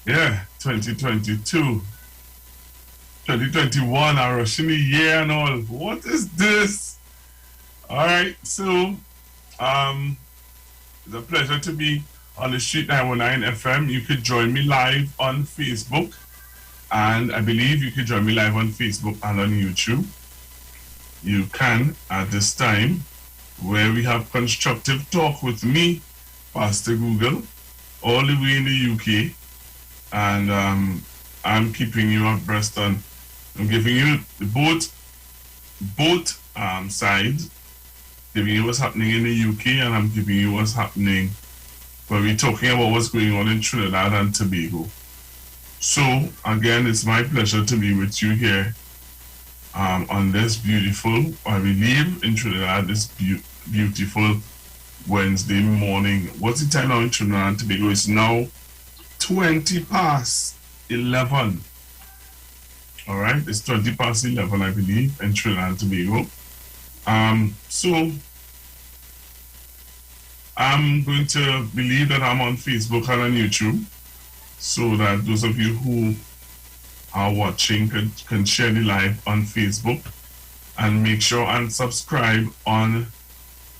Yeah, 2022, 2021, our Russian year and all. What is this? All right, so um, it's a pleasure to be on the Street 919 FM. You could join me live on Facebook, and I believe you could join me live on Facebook and on YouTube. You can at this time, where we have constructive talk with me, Pastor Google, all the way in the UK, and I'm keeping you abreast on. I'm giving you the both sides, giving you what's happening in the UK, and I'm giving you what's happening when we're talking about what's going on in Trinidad and Tobago. So again, it's my pleasure to be with you here on this beautiful, I believe in Trinidad, this beautiful Wednesday morning. What's the time now in Trinidad and Tobago? It's now 20 past 11. All right, it's 20 past 11, I believe, in Trinidad and Tobago. So I'm going to believe that I'm on Facebook and on YouTube, so that those of you who are watching can share the live on Facebook, and make sure and subscribe on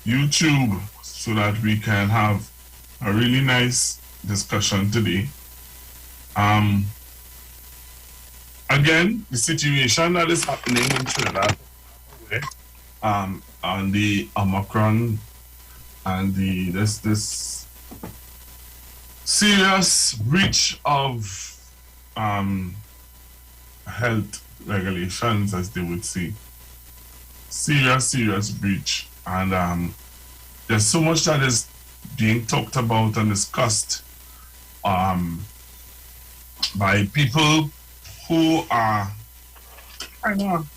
YouTube so that we can have a really nice discussion today. Again, the situation that is happening in Trinidad, on the Omicron and this serious breach of health regulations, as they would say, serious breach, and there's so much that is being talked about and discussed by people who are kind of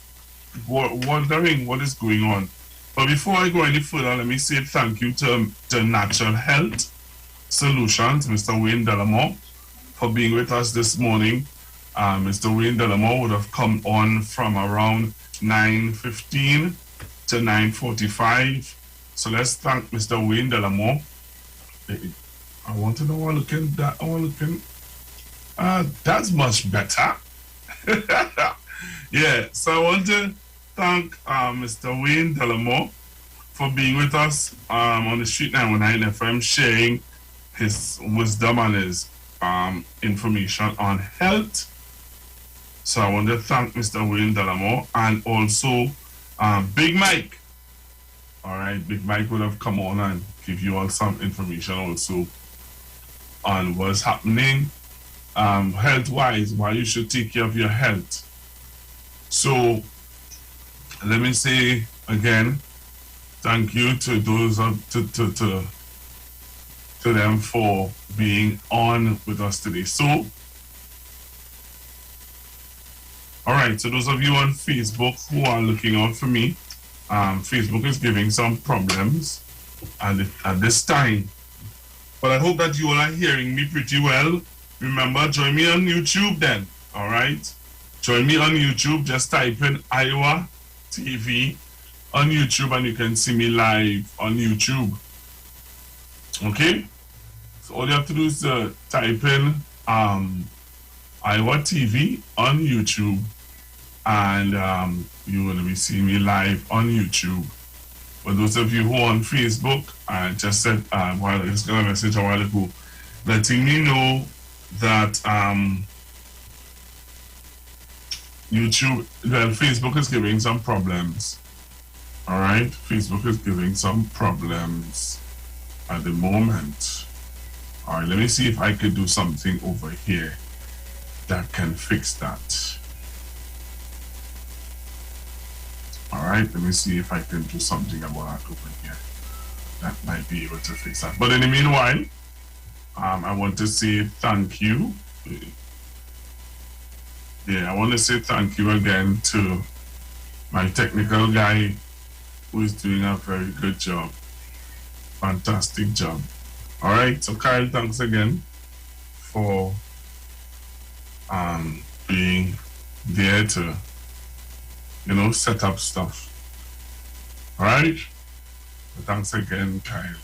wondering what is going on. But before I go any further, let me say thank you to Natural Health Solutions, Mr. Wayne Delamore, for being with us this morning. Mr. Wayne Delamore would have come on from around 9:15 to 9:45. So let's thank Mr. Wayne Delamore. I want to know what looking that. That's much better. Yeah, so I want to thank Mr. Wayne Delamore for being with us on the Street 919 FM, sharing his wisdom and his information on health. So I want to thank Mr. Wayne Delamore, and also Big Mike. All right, Big Mike would have come on and give you all some information also on what's happening health-wise, why you should take care of your health. So let me say again, thank you to those to them for being on with us today. So, all right, so those of you on Facebook who are looking out for me, Facebook is giving some problems at this time, but I hope that you all are hearing me pretty well. Remember, join me on YouTube then, all right? Join me on YouTube. Just type in Iwer TV on YouTube and you can see me live on YouTube. Okay? So all you have to do is type in Iwer TV on YouTube, and you're going to be seeing me live on YouTube. For those of you who are on Facebook, I just said, I just got a message a while ago letting me know that Facebook is giving some problems. All right, Facebook is giving some problems at the moment. All right, let me see if I could do something over here that can fix that. All right, let me see if I can do something about that over here that might be able to fix that. But in the meanwhile, I want to say thank you. Yeah, I want to say thank you again to my technical guy who is doing a very good job. Fantastic job. All right, so Kyle, thanks again for being there to, set up stuff. All right, thanks again, Kyle.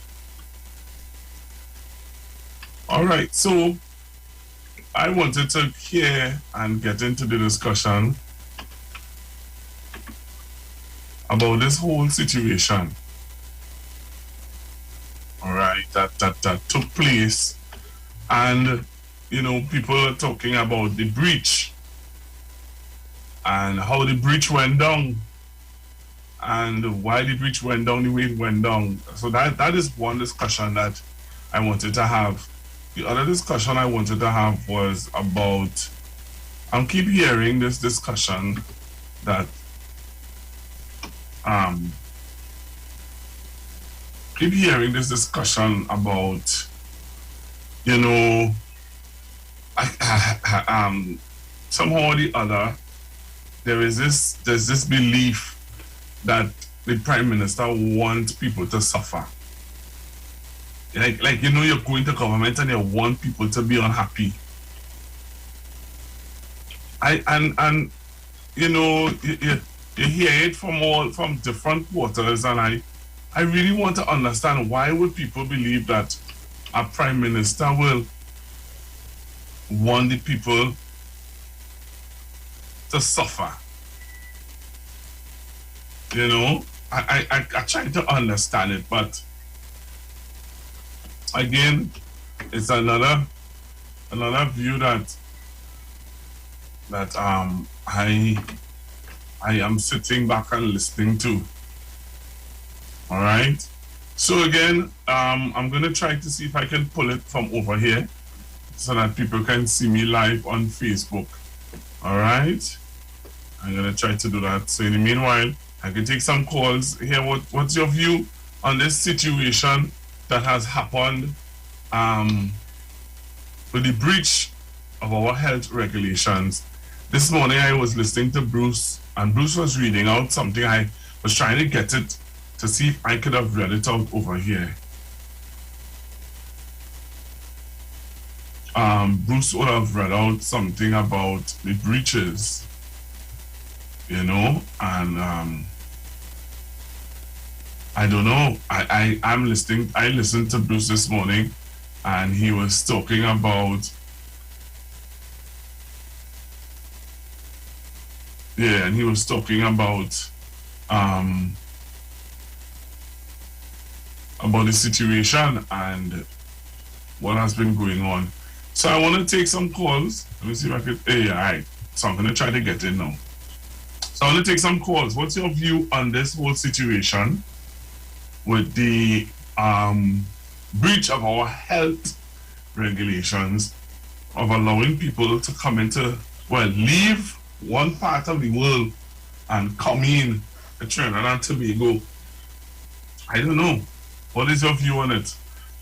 All right, so I wanted to hear and get into the discussion about this whole situation, all right, that took place. And, you know, people are talking about the breach and how the breach went down and why the breach went down the way it went down. So that is one discussion that I wanted to have. The other discussion I wanted to have was about, I keep hearing this discussion that keep hearing this discussion about, you know, somehow or the other, there's this belief that the Prime Minister wants people to suffer. Like you know, you're going to government and you want people to be unhappy. And you know, you hear it from different quarters, and I really want to understand, why would people believe that a Prime Minister will want the people to suffer? You know, I try to understand it, but again, it's another view that I am sitting back and listening to. All right. So again, I'm gonna try to see if I can pull it from over here so that people can see me live on Facebook. All right. I'm gonna try to do that. So in the meanwhile, I can take some calls here. What's your view on this situation that has happened with the breach of our health regulations? This morning I was listening to Bruce, and Bruce was reading out something. I was trying to get it to see if I could have read it out over here. Bruce would have read out something about the breaches, you know, and I don't know. I'm listening. I listened to Bruce this morning, and he was talking about, yeah, and he was talking about the situation and what has been going on. So I want to take some calls. Let me see if I could. Hey, all right. So I'm going to try to get in now. So I want to take some calls. What's your view on this whole situation with the breach of our health regulations, of allowing people to come into, well, leave one part of the world and come in to Trinidad and Tobago? I don't know. What is your view on it?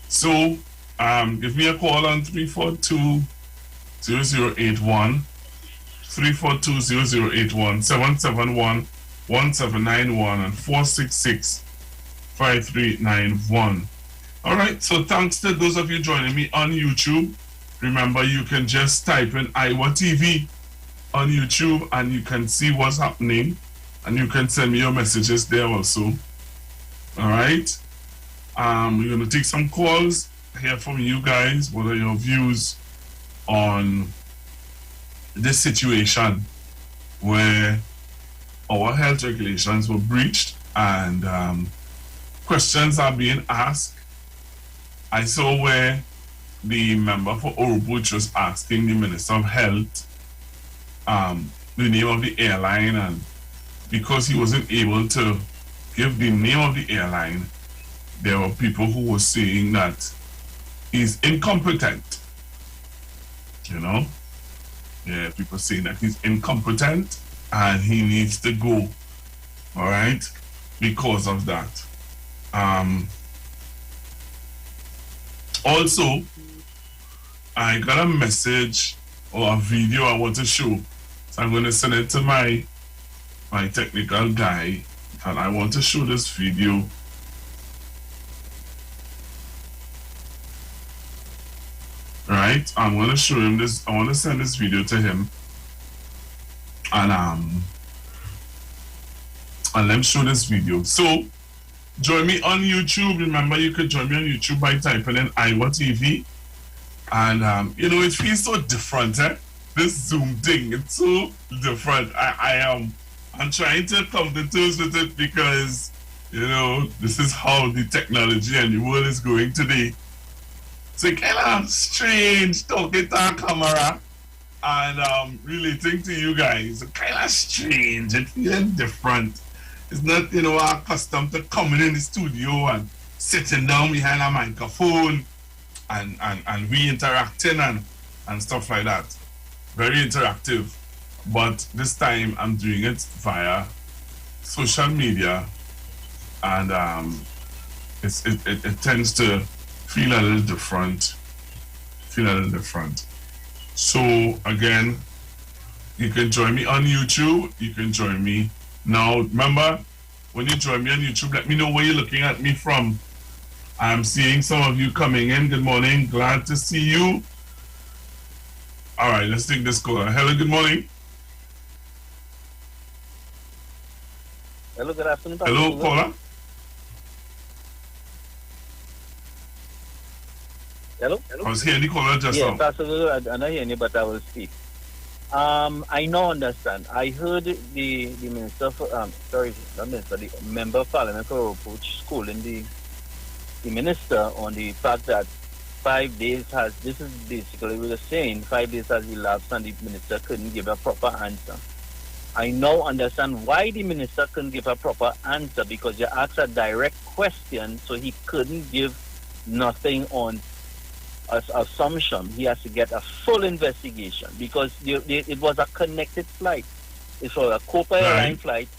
So give me a call on 342-0081, 342-0081, 771-1791, and 466-5391. All right, so thanks to those of you joining me on YouTube. Remember, you can just type in Iwer TV on YouTube and you can see what's happening, and you can send me your messages there also. All right, we're going to take some calls, hear from you guys. What are your views on this situation where our health regulations were breached and questions are being asked? I saw where the member for Orubuch was asking the Minister of Health the name of the airline, and because he wasn't able to give the name of the airline, there were people who were saying that he's incompetent. You know? Yeah, people saying that he's incompetent and he needs to go. All right? Because of that. Also, I got a message or a video I want to show. So I'm going to send it to my technical guy, and I want to show this video. Right? I'm going to show him this. I want to send this video to him. And let me show this video. So join me on YouTube. Remember, you could join me on YouTube by typing in Iwer TV. And it feels so different, eh? This Zoom thing, it's so different. I'm trying to come to terms with it because, this is how the technology and the world is going today. So kind of strange talking to a camera and relating to you guys. Kind of strange. It feels different. It's not, accustomed to coming in the studio and sitting down behind a microphone and we interacting and stuff like that. Very interactive. But this time I'm doing it via social media, and it tends to feel a little different. So again, you can join me on YouTube. You can join me now. Remember, when you join me on YouTube, let me know where you're looking at me from. I'm seeing some of you coming in. Good morning. Glad to see you. All right, let's take this caller. Hello, good morning. Hello, good afternoon. Hello, caller. Hello? I was hearing the caller just now. Yeah, Pastor Lulu, I'm not hearing you, but I will speak. I now understand. I heard the minister, the member of parliament for Opuch schooling the minister on the fact that 5 days this is basically what we're saying, 5 days has elapsed and the minister couldn't give a proper answer. I now understand why the minister couldn't give a proper answer, because you asked a direct question, so he couldn't give nothing on assumption. He has to get a full investigation, because it was a connected flight. It was a Copa airline flight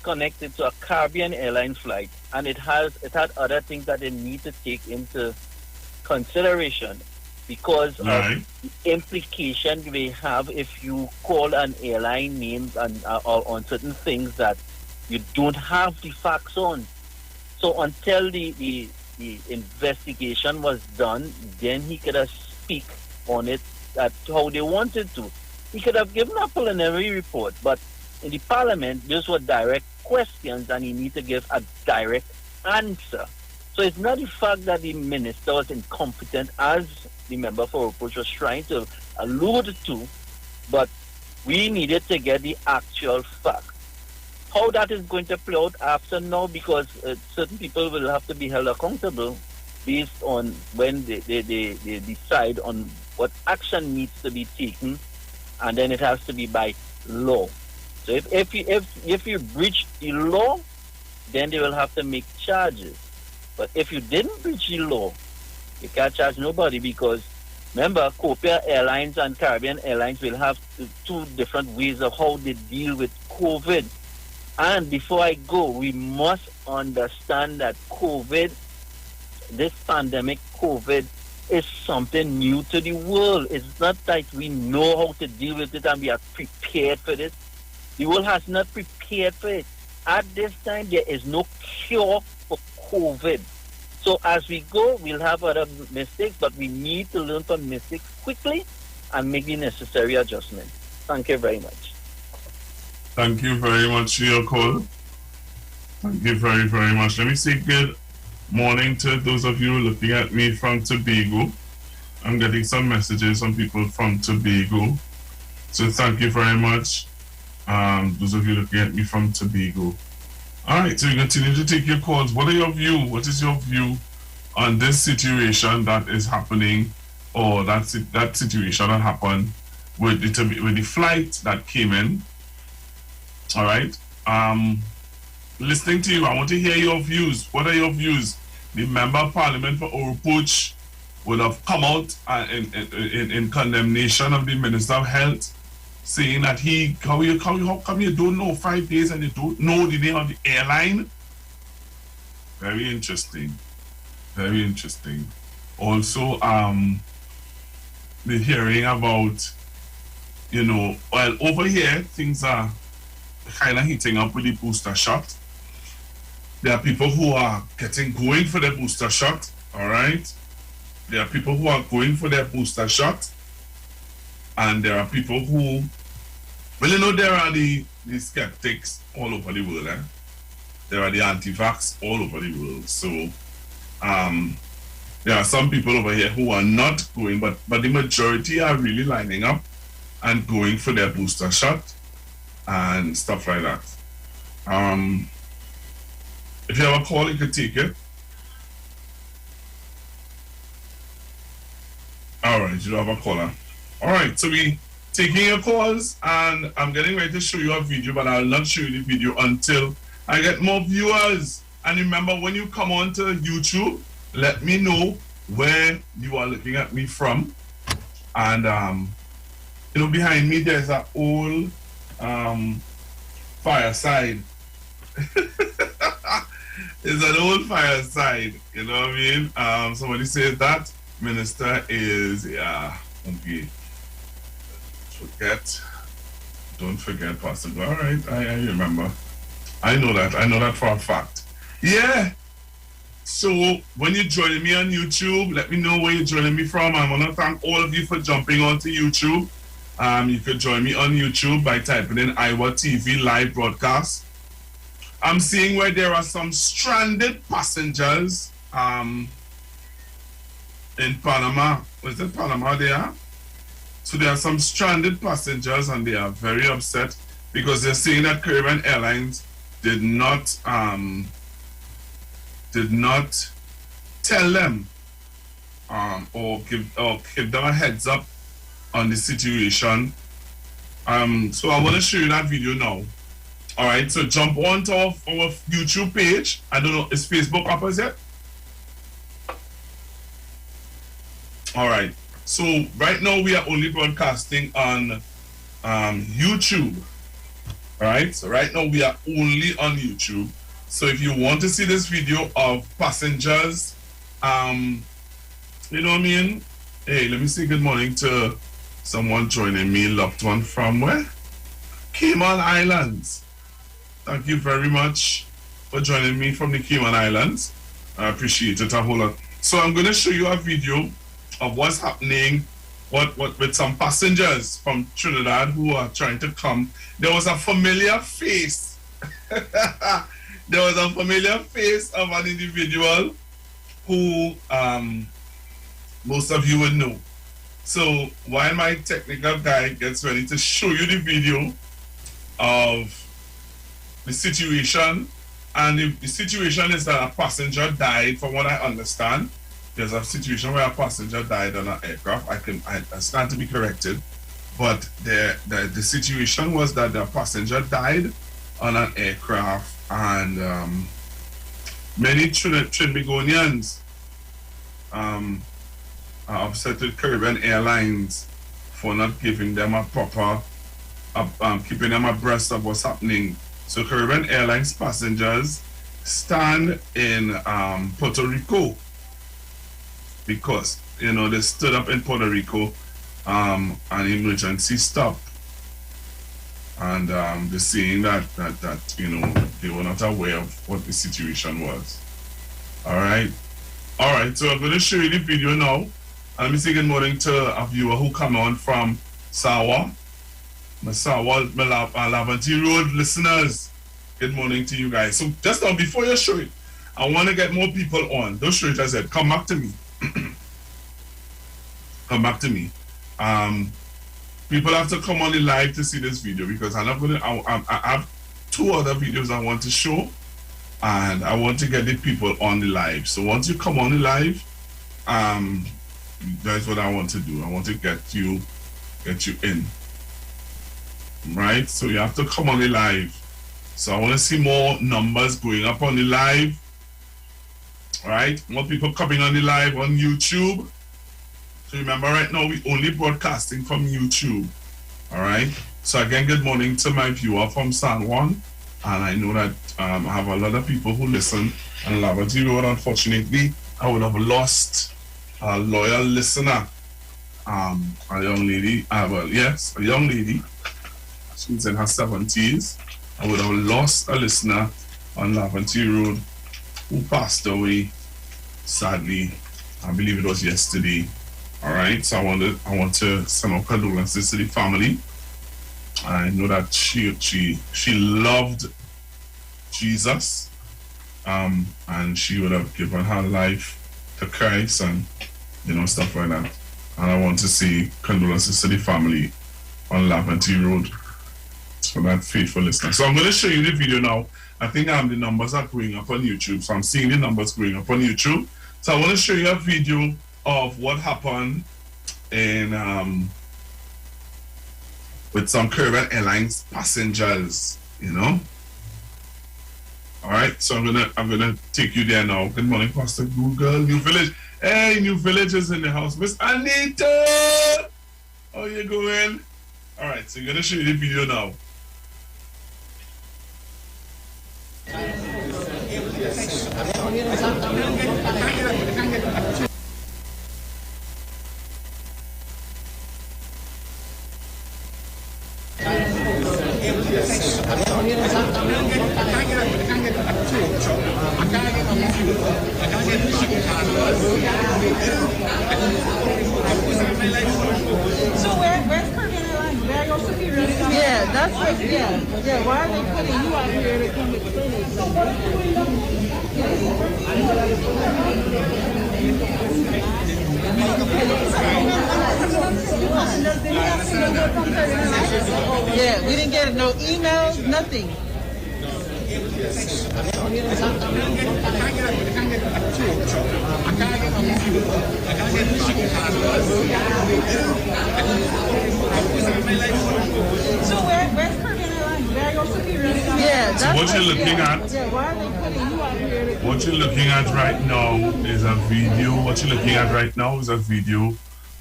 connected to a Caribbean airline flight, and it had other things that they need to take into consideration because of the implication they have if you call an airline names and on certain things that you don't have the facts on. So until the investigation was done, then he could have speak on it at how they wanted to. He could have given a preliminary report, but in the parliament, those were direct questions and he need to give a direct answer. So it's not the fact that the minister was incompetent, as the member for Opuch was trying to allude to, but we needed to get the actual fact. How that is going to play out after now, because certain people will have to be held accountable based on when they decide on what action needs to be taken, and then it has to be by law. So if you breach the law, then they will have to make charges. But if you didn't breach the law, you can't charge nobody, because remember, Copa Airlines and Caribbean Airlines will have two different ways of how they deal with COVID. And before I go, we must understand that COVID, this pandemic COVID, is something new to the world. It's not that we know how to deal with it and we are prepared for this. The world has not prepared for it. At this time, there is no cure for COVID. So as we go, we'll have other mistakes, but we need to learn from mistakes quickly and make the necessary adjustments. Thank you very much. Thank you very much for your call. Thank you very, very much. Let me say good morning to those of you looking at me from Tobago. I'm getting some messages from people from Tobago. So thank you very much. Those of you looking at me from Tobago. All right, so we continue to take your calls. What is your view on this situation that is happening, or that situation that happened with the flight that came in? All right. Listening to you, I want to hear your views. What are your views? The member of parliament for Opuch would have come out in condemnation of the Minister of Health, saying that how come you don't know 5 days and you don't know the name of the airline? Very interesting. Very interesting. Also, the hearing about, well, over here, things are kind of heating up with the booster shot. There are people who are going for their booster shot, all right? There are people who are going for their booster shot, and there are people who, there are the skeptics all over the world, There are the anti-vax all over the world. So, there are some people over here who are not going, but the majority are really lining up and going for their booster shot and stuff like that. If you have a call, you could take it. All right, you don't have a caller. All right, so we taking your calls, and I'm getting ready to show you a video, but I'll not show you the video until I get more viewers. And remember, when you come on to YouTube, let me know where you are looking at me from. And you know, behind me there's an old fireside. It's an old fireside, you know what I mean? Somebody said that minister is, yeah, okay. Don't forget, Pastor. All right, I remember. I know that for a fact. Yeah. So when you're joining me on YouTube, let me know where you're joining me from. I want to thank all of you for jumping onto YouTube. You could join me on YouTube by typing in Iwer TV live broadcast. I'm seeing where there are some stranded passengers in Panama. Was it Panama they are? So there are some stranded passengers and they are very upset because they're saying that Caribbean Airlines did not tell them or give them a heads up on the situation. So I want to show you that video now. All right, so jump onto our YouTube page. I don't know, is Facebook up as yet? All right, so right now we are only broadcasting on YouTube. All right, so right now we are only on YouTube. So if you want to see this video of passengers, you know what I mean? Hey, let me say good morning to someone joining me, loved one from where? Cayman Islands. Thank you very much for joining me from the Cayman Islands. I appreciate it a whole lot. So I'm going to show you a video of what's happening with some passengers from Trinidad who are trying to come. There was a familiar face. There was a familiar face of an individual who most of you would know. So while my technical guy gets ready to show you the video of the situation, and the situation is that a passenger died, from what I understand. There's a situation where a passenger died on an aircraft. I stand to be corrected, but the situation was that the passenger died on an aircraft, and many Trinbagonians are upset with Caribbean Airlines for not giving them a proper, keeping them abreast of what's happening. So Caribbean Airlines passengers stand in Puerto Rico because, you know, they stood up in Puerto Rico, an emergency stop, and they're saying that you know, they were not aware of what the situation was. All right, so I'm going to show you the video now. Let me say good morning to a viewer who come on from Sawa. My Laventille Road listeners, good morning to you guys. So just now, before you show it, I want to get more people on. Don't show it, I said, come back to me. Come back to me. People have to come on the live to see this video because I'm not going to, I have two other videos I want to show, and I want to get the people on the live. So once you come on the live, that's what I want to do. I want to get you in. Right, so you have to come on the live. So I want to see more numbers going up on the live. All right, more people coming on the live on YouTube. So remember, right now we only broadcasting from YouTube. All right, so again, good morning to my viewer from San Juan, and I know that I have a lot of people who listen on Laventille Road. Unfortunately, I would have lost a loyal listener, a young lady. A young lady. She's in her 70s. I would have lost a listener on Laventille Road who passed away, sadly. I believe it was yesterday. All right, so I want to send our condolences to the family. I know that she loved Jesus, and she would have given her life to Christ and stuff like that. And I want to say condolences to the family on Laventry Road for that faithful listener. So I'm going to show you the video now. I think the numbers are going up on YouTube. So I'm seeing the numbers going up on YouTube. So I want to show you a video of what happened in with some Caribbean Airlines passengers, All right, so I'm gonna take you there now. Good morning, Pastor Google, New Village. Hey, New Village is in the house. Miss Anita! How you going? All right, so I'm gonna show you the video now. So where's Caribbean Airlines? Where are your superiors? Yeah, that's what, yeah. Why are they putting you out here to come explain it? Yeah, we didn't get no emails, nothing. So where's Caribbean Airlines? Where are your superiors? Yeah, that's so what you're looking at. Yeah, why are they putting you out here? What you're looking at right now is a video. What you're looking at right now is a video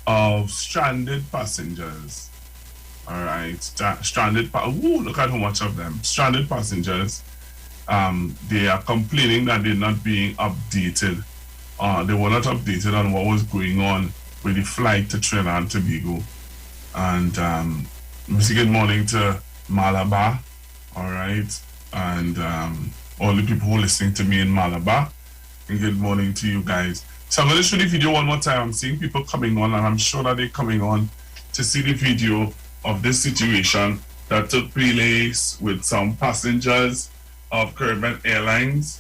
of stranded passengers. All right, look at how much of them. Stranded passengers. They are complaining that they're not being updated. They were not updated on what was going on with the flight to Trinidad and Tobago. And good morning to Malabar. All right, and all the people who are listening to me in Malabar. And good morning to you guys. So I'm going to show the video one more time. I'm seeing people coming on, and I'm sure that they're coming on to see the video of this situation that took place with some passengers of Caribbean Airlines,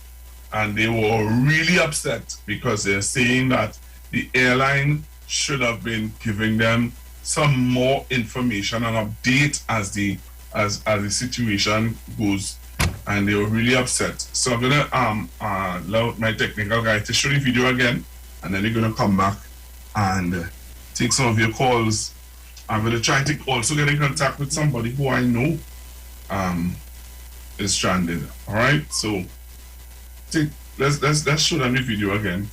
and they were really upset because they're saying that the airline should have been giving them some more information and update as the situation goes, and they were really upset. So I'm gonna allow my technical guy to show the video again, and then they're gonna come back and take some of your calls. I'm gonna try to also get in contact with somebody who I know is stranded. All right, so let's show them the video again.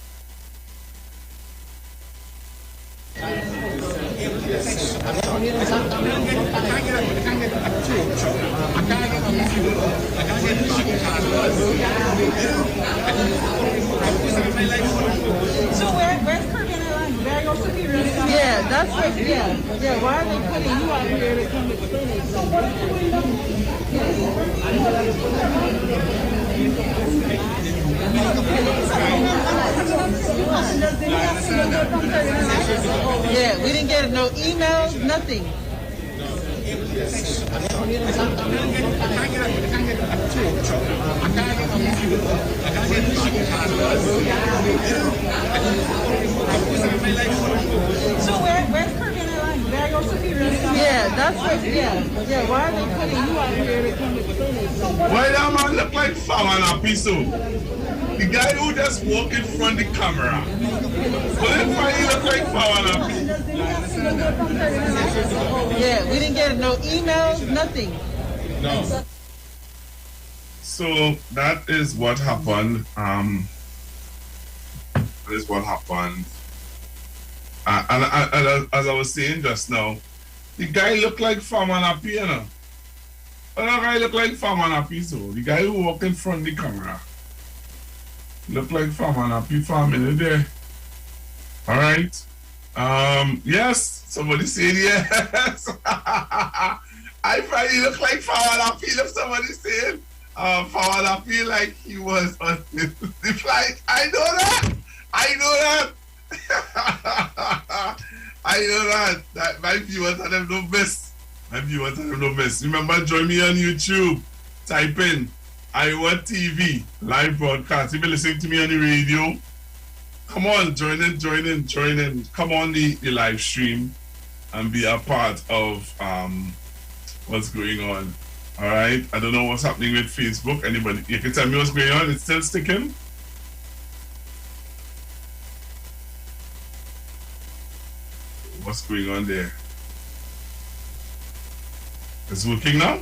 So where's Caribbean Airlines? Where are your superiors? Yeah, that's what, yeah. Why are they putting you out here to come explain it? Yeah, we didn't get no emails, nothing. So where's Caribbean Airlines? Where are your superiors? Yeah, that's what, yeah. Why are they putting you out here to come explain it? Why that man look like Faman Apiso? The guy who just walked in front of the camera. But then why he look like Faman Apiso? Yeah, we didn't get no emails, nothing. No. So that is what happened. That is what happened. And as I was saying just now, the guy looked like Faman Apiso, you know. That guy looked like Faman Apiso. The guy who walked in front of the camera. Look like Faman Apiso family there. All right. Yes. Somebody said yes. I finally look like Faman Apiso. Somebody said Faman Apiso like he was on the flight. I know that. I know that my viewers and them don't miss. Remember, join me on YouTube. Type in Iwer TV live broadcast. If you're listening to me on the radio, Come on, join in. Come on the live stream and be a part of what's going on. All right. I don't know what's happening with Facebook. Anybody, you can tell me what's going on. It's still sticking. What's going on there? It's working now?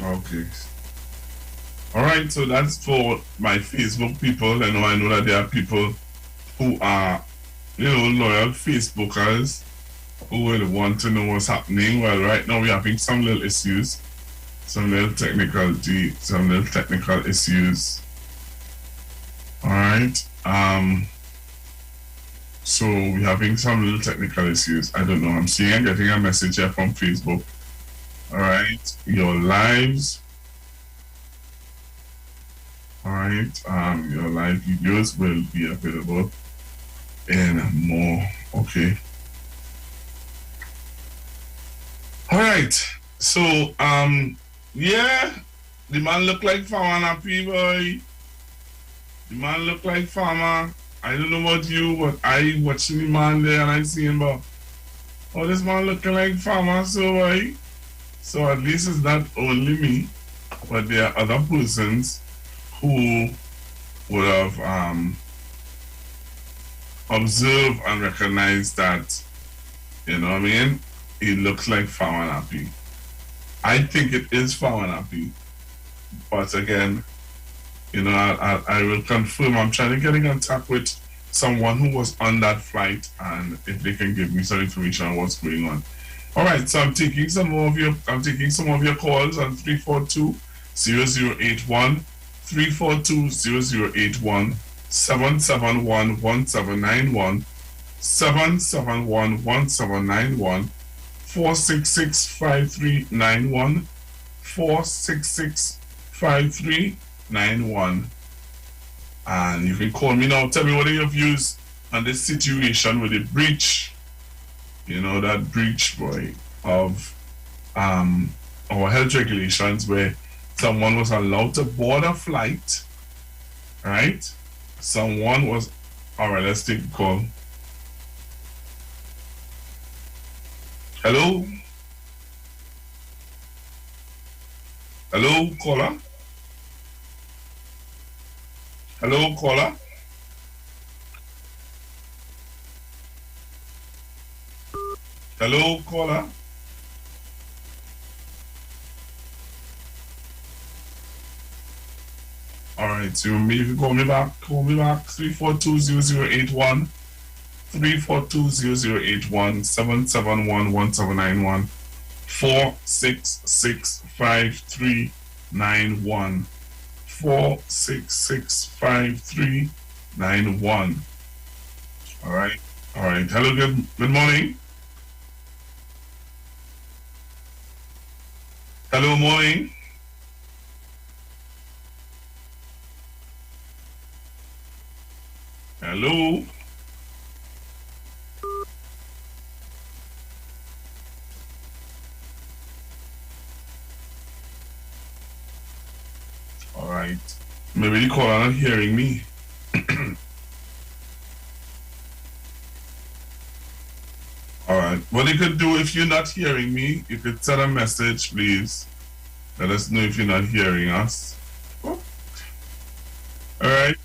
Okay. All right, so that's for my Facebook people. I know that there are people who are, loyal Facebookers who would want to know what's happening. Well, right now we're having some little issues, some little technical issues. All right. So we're having some little technical issues. I don't know. I'm getting a message here from Facebook. All right, your lives. All right, your live videos will be available in more. Okay. All right. So yeah, the man look like farmer happy boy. The man look like farmer. I don't know about you, but I watching the man there and I see him about, oh, this man looking like farmer, so boy. So at least it's not only me, but there are other persons who would have observed and recognized that, you know what I mean? It looks like farmer happy. I think it is farmer happy, but again, I will confirm. I'm trying to get in contact with someone who was on that flight, and if they can give me some information on what's going on. All right, so I'm taking some more of your calls on 342-0081, 342-0081, 771-1791, 771-1791, 466-5391, 466-5391. And you can call me now. Tell me what are your views on this situation with the breach. That breach, boy, of our health regulations where someone was allowed to board a flight, right? Someone was, all right, let's take a call. Hello? Hello, caller? Hello, caller? Hello, caller? All right, so if you call me back, 342-0081, 342-0081, 771-1791, 466-5391, 466-5391. All right. Hello, good morning. Hello, morning. Hello. All right. Maybe the caller not hearing me. All right. What you could do if you're not hearing me, you could send a message, please. Let us know if you're not hearing us. Oh. All right.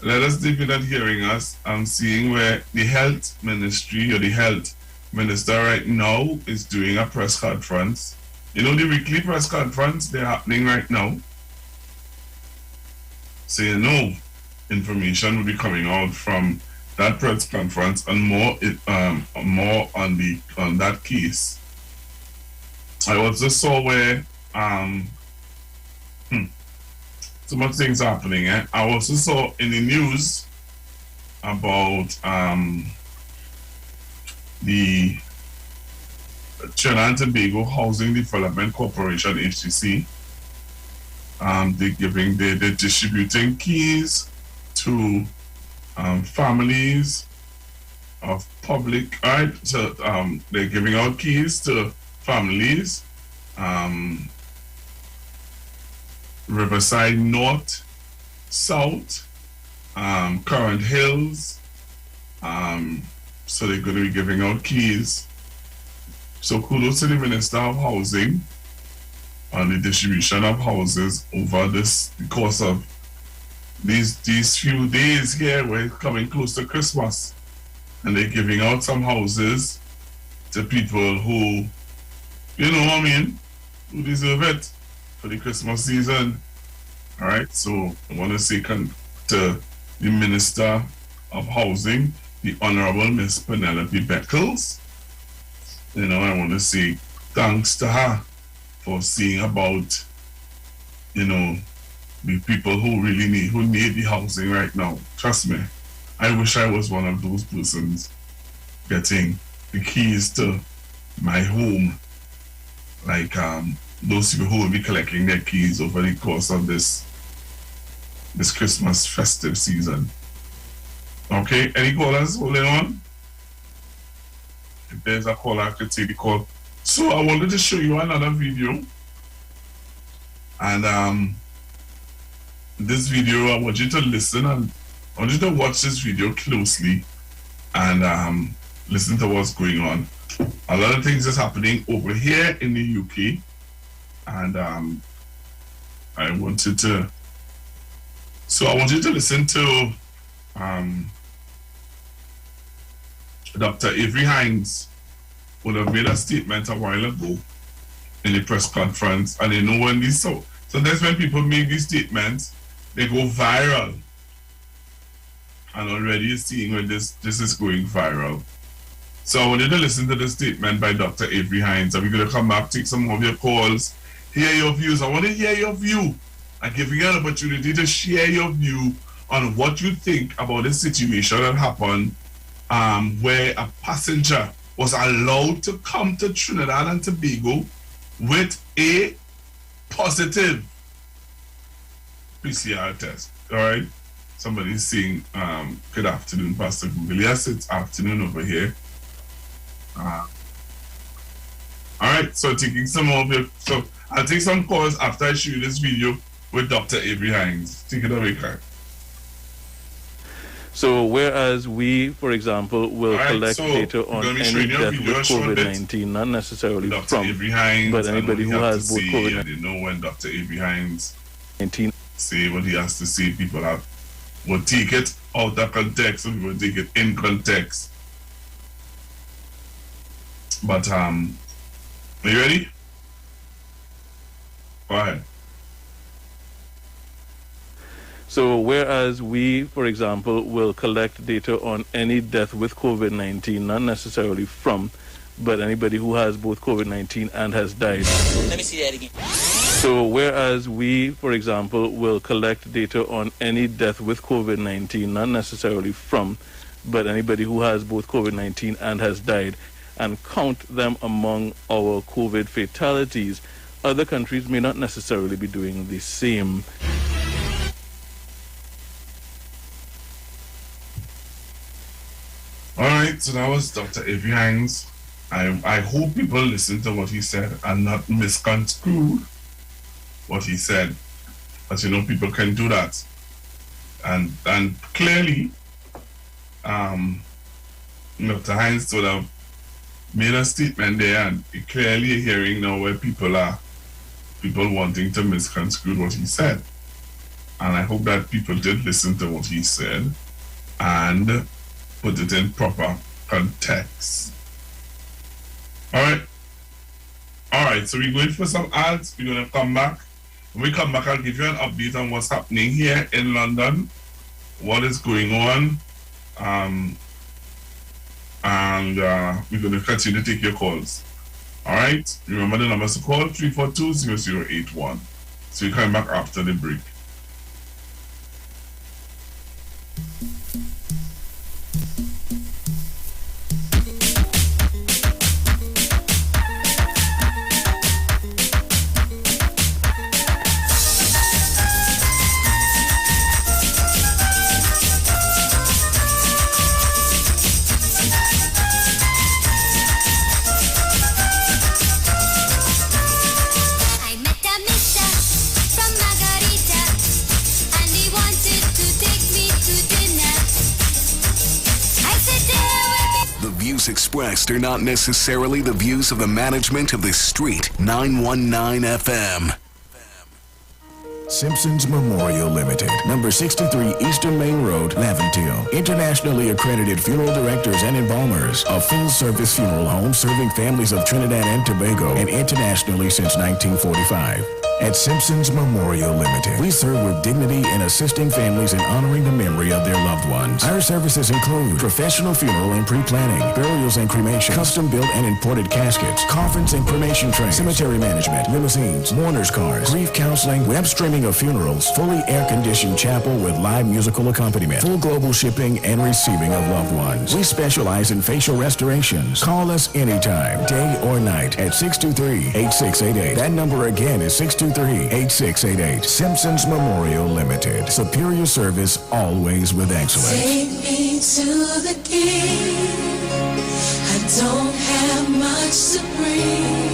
Let us know if you're not hearing us. I'm seeing where the health ministry or the health minister right now is doing a press conference. The weekly press conference, they're happening right now. So information will be coming out from that press conference and more on that case. I also saw where so much things happening. I also saw in the news about the Trinidad and Tobago Housing Development Corporation (HDC). They're distributing keys to families of public, all right? So they're giving out keys to families. Riverside North, South, Current Hills. So they're going to be giving out keys. So kudos to the Minister of Housing on the distribution of houses over the course of these few days here. We're coming close to Christmas, and they're giving out some houses to people who, you know what I mean, who deserve it for the Christmas season. All right, so I want to say to the Minister of Housing, the Honorable Miss Penelope Beckles. You know, I want to say thanks to her for seeing about, you know, the people who really need the housing right now. Trust me, I wish I was one of those persons getting the keys to my home, like those people who will be collecting their keys over the course of this Christmas festive season. Okay, any callers holding on? If there's a caller, I could take the call. So I wanted to show you another video, and this video, I want you to listen, and I want you to watch this video closely and listen to what's going on. A lot of things is happening over here in the UK, and I want you to listen to Dr. Avery Hines would have made a statement a while ago in the press conference, and you know when these sometimes when people make these statements, they go viral, and already you're seeing when this is going viral. So I want you to listen to the statement by Dr. Avery Hines, and we're going to come back, take some of your calls, hear your views. I want to hear your view and give you an opportunity to share your view on what you think about the situation that happened where a passenger was allowed to come to Trinidad and Tobago with a positive PCR test. All right. Somebody's saying, good afternoon, Pastor Google. Yes, it's afternoon over here. All right. So taking some of your, so I'll take some calls after I show you this video with Dr. Avery Hines. Take it away, Kyle. So whereas we, for example, will collect data on any death with COVID-19, not necessarily from, but anybody who has both COVID-19. You know when Dr. Avery Hines say what he has to say, people will take it out of context, some people take it in context. But are you ready? Go ahead. So whereas we, for example, will collect data on any death with COVID-19, not necessarily from, but anybody who has both COVID-19 and has died. Let me see that again. So whereas we, for example, will collect data on any death with COVID-19, not necessarily from, but anybody who has both COVID-19 and has died, and count them among our COVID fatalities, other countries may not necessarily be doing the same. All right, so that was Dr. Avery Hines. I hope people listen to what he said and not misconstrue what he said. As you know, people can do that. And clearly, Dr. Hines would have made a statement there, and clearly hearing now where people wanting to misconstrue what he said. And I hope that people did listen to what he said and put it in proper context. All right, so we're going for some ads. We're going to come back. When we come back, I'll give you an update on what's happening here in London, what is going on, and we're going to continue to take your calls. All right, remember the numbers to call, 342-0081. So you come back after the break. views expressed are not necessarily the views of the management of the Street 919 FM. Simpsons Memorial Limited, number 63 Eastern Main Road, Laventille. Internationally accredited funeral directors and embalmers. A full-service funeral home serving families of Trinidad and Tobago and internationally since 1945. At Simpsons Memorial Limited, we serve with dignity in assisting families in honoring the memory of their loved ones. Our services include professional funeral and pre-planning, burials and cremation, custom-built and imported caskets, coffins and cremation trays, cemetery management, limousines, mourners cars, grief counseling, web streaming of funerals, fully air-conditioned chapel with live musical accompaniment, full global shipping and receiving of loved ones. We specialize in facial restorations. Call us anytime, day or night, at 623-8688. That number again is 623-8688. Simpsons Memorial Limited. Superior service, always with excellence. Take me to the king. I don't have much to bring.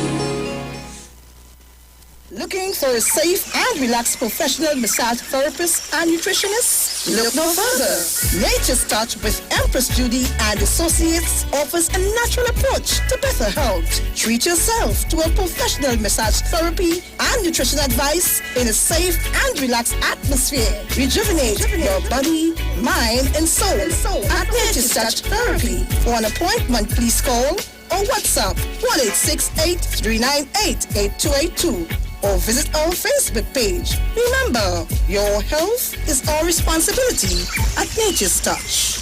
Looking for a safe and relaxed professional massage therapist and nutritionist? Look no further. Nature's Touch with Empress Judy and Associates offers a natural approach to better health. Treat yourself to a professional massage therapy and nutrition advice in a safe and relaxed atmosphere. Rejuvenate your body, mind, and soul at Nature's Touch Therapy. For an appointment, please call or WhatsApp 1-868-398-8282. Or visit our Facebook page. Remember, your health is our responsibility at Nature's Touch.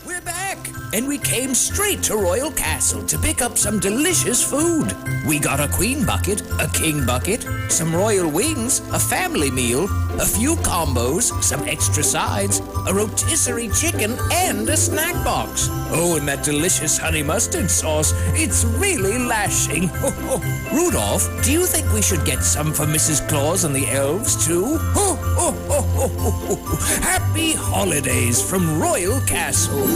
We're back, and we came straight to Royal Castle to pick up some delicious food. We got a queen bucket, a king bucket, some royal wings, a family meal, a few combos, some extra sides, a rotisserie chicken, and a snack box. Oh, and that delicious honey mustard sauce, it's really lashing. Rudolph, do you think we should get some for Mrs. Claus and the elves, too? Happy holidays from Royal Castle.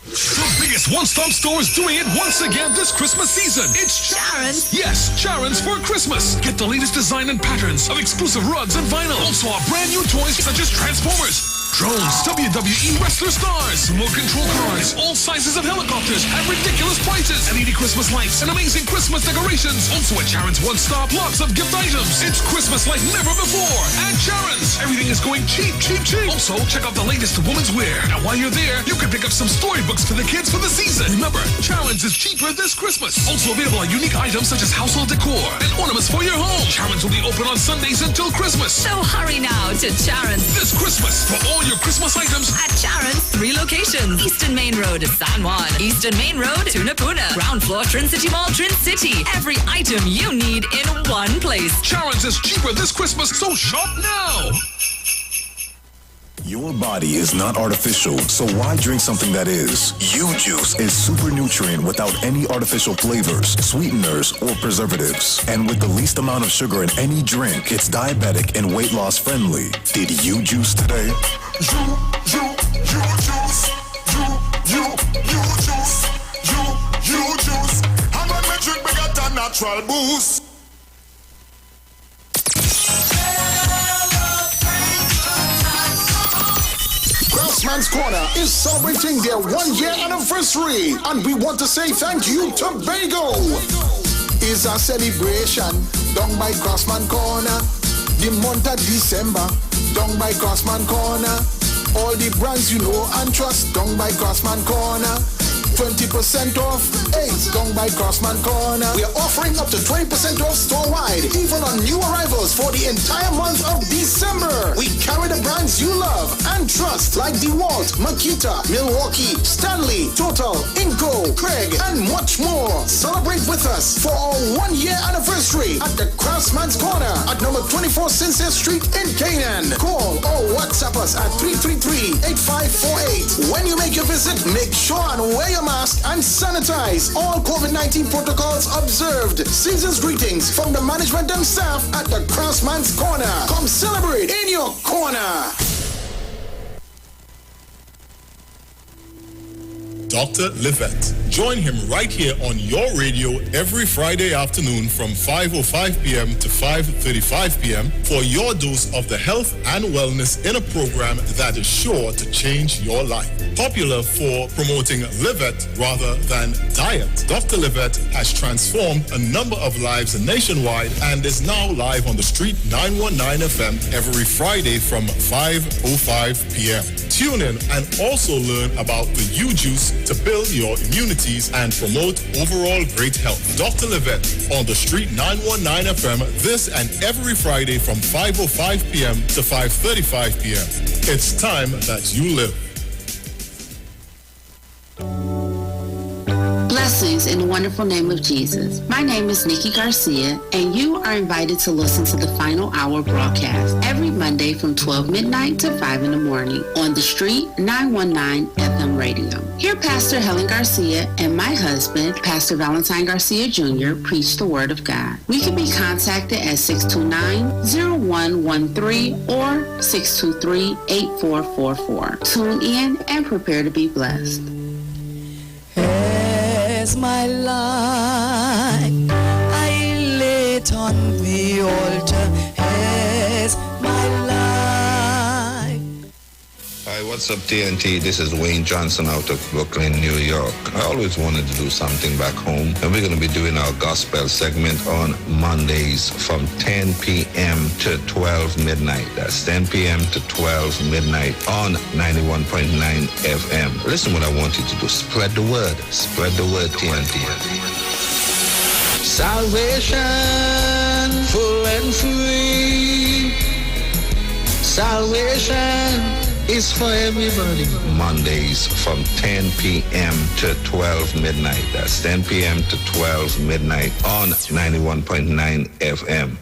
The biggest one-stop store is doing it once again this Christmas season. It's Sharon's. Yes, Sharon's for Christmas. Get the latest design and patterns of exclusive rugs and vinyl. Also, our brand new toys such as Transformers, drones, WWE wrestler stars, remote control cars, all sizes of helicopters at ridiculous prices, LED Christmas lights, and amazing Christmas decorations. Also at Sharon's One Stop, lots of gift items. It's Christmas like never before. At Sharon's, everything is going cheap, cheap, cheap. Also, check out the latest women's wear. Now, while you're there, you can pick up some storybooks for the kids for the season. Remember, Sharon's is cheaper this Christmas. Also available are unique items such as household decor and ornaments for your home. Sharon's will be open on Sundays until Christmas. So hurry now to Sharon's. This Christmas, for all your Christmas items At Sharon's, 3 locations. Eastern Main Road, San Juan. Eastern Main Road, Tunapuna. Ground floor, Trin City Mall, Trin City. Every item you need in one place. Sharon's is cheaper this Christmas, so shop now. Your body is not artificial, so why drink something that is? U-Juice is super nutrient without any artificial flavors, sweeteners, or preservatives. And with the least amount of sugar in any drink, it's diabetic and weight loss friendly. Did you juice today? You juice. I'm on my drink, we got a natural boost. Craftsman's Corner is celebrating their 1-year anniversary, and we want to say thank you, Tobago. It's a celebration done by Craftsman Corner. The month of December, done by Craftsman Corner. All the brands you know and trust, done by Craftsman Corner. 20% off, done by Craftsman Corner. We are offering up to 20% off store-wide, even on new arrivals for the entire month of December. We carry the brands you love and trust, like DeWalt, Makita, Milwaukee, Stanley, Total, Inco, Craig, and much more. Celebrate with us for our 1-year anniversary at the Craftsman's Corner at number 24 Sincere Street in Canaan. Call or WhatsApp us at 333-8548. When you make your visit, make sure and wear your mask and sanitize. All COVID-19 protocols observed. Season's greetings from the management and staff at the Craftsman's Corner. Come celebrate in your corner. Dr. Livette. Join him right here on your radio every Friday afternoon from 5:05 p.m. to 5:35 p.m. for your dose of the health and wellness in a program that is sure to change your life. Popular for promoting Livette rather than diet, Dr. Livette has transformed a number of lives nationwide and is now live on the Street 919 FM every Friday from 5:05 p.m. Tune in and also learn about the U-Juice to build your immunities and promote overall great health. Dr. Livette on the Street 919 FM this and every Friday from 5:05 p.m. to 5:35 p.m. It's time that you live. Blessings in the wonderful name of Jesus. My name is Nikki Garcia, and you are invited to listen to the Final Hour broadcast every Monday from 12 midnight to 5 in the morning on the Street 919 FM radio. Here, Pastor Helen Garcia and my husband, Pastor Valentine Garcia Jr., preach the Word of God. We can be contacted at 629-0113 or 623-8444. Tune in and prepare to be blessed. As my life I lay it on the altar, as my life. Hi, what's up, TNT? This is Wayne Johnson out of Brooklyn, New York. I always wanted to do something back home, and we're going to be doing our gospel segment on Mondays from 10 p.m. to 12 midnight. That's 10 p.m. to 12 midnight on 91.9 FM. Listen what I want you to do. Spread the word. Spread the word, TNT. Salvation, full and free. Salvation is for everybody. Mondays from 10 p.m. to 12 midnight. That's 10 p.m. to 12 midnight on 91.9 FM.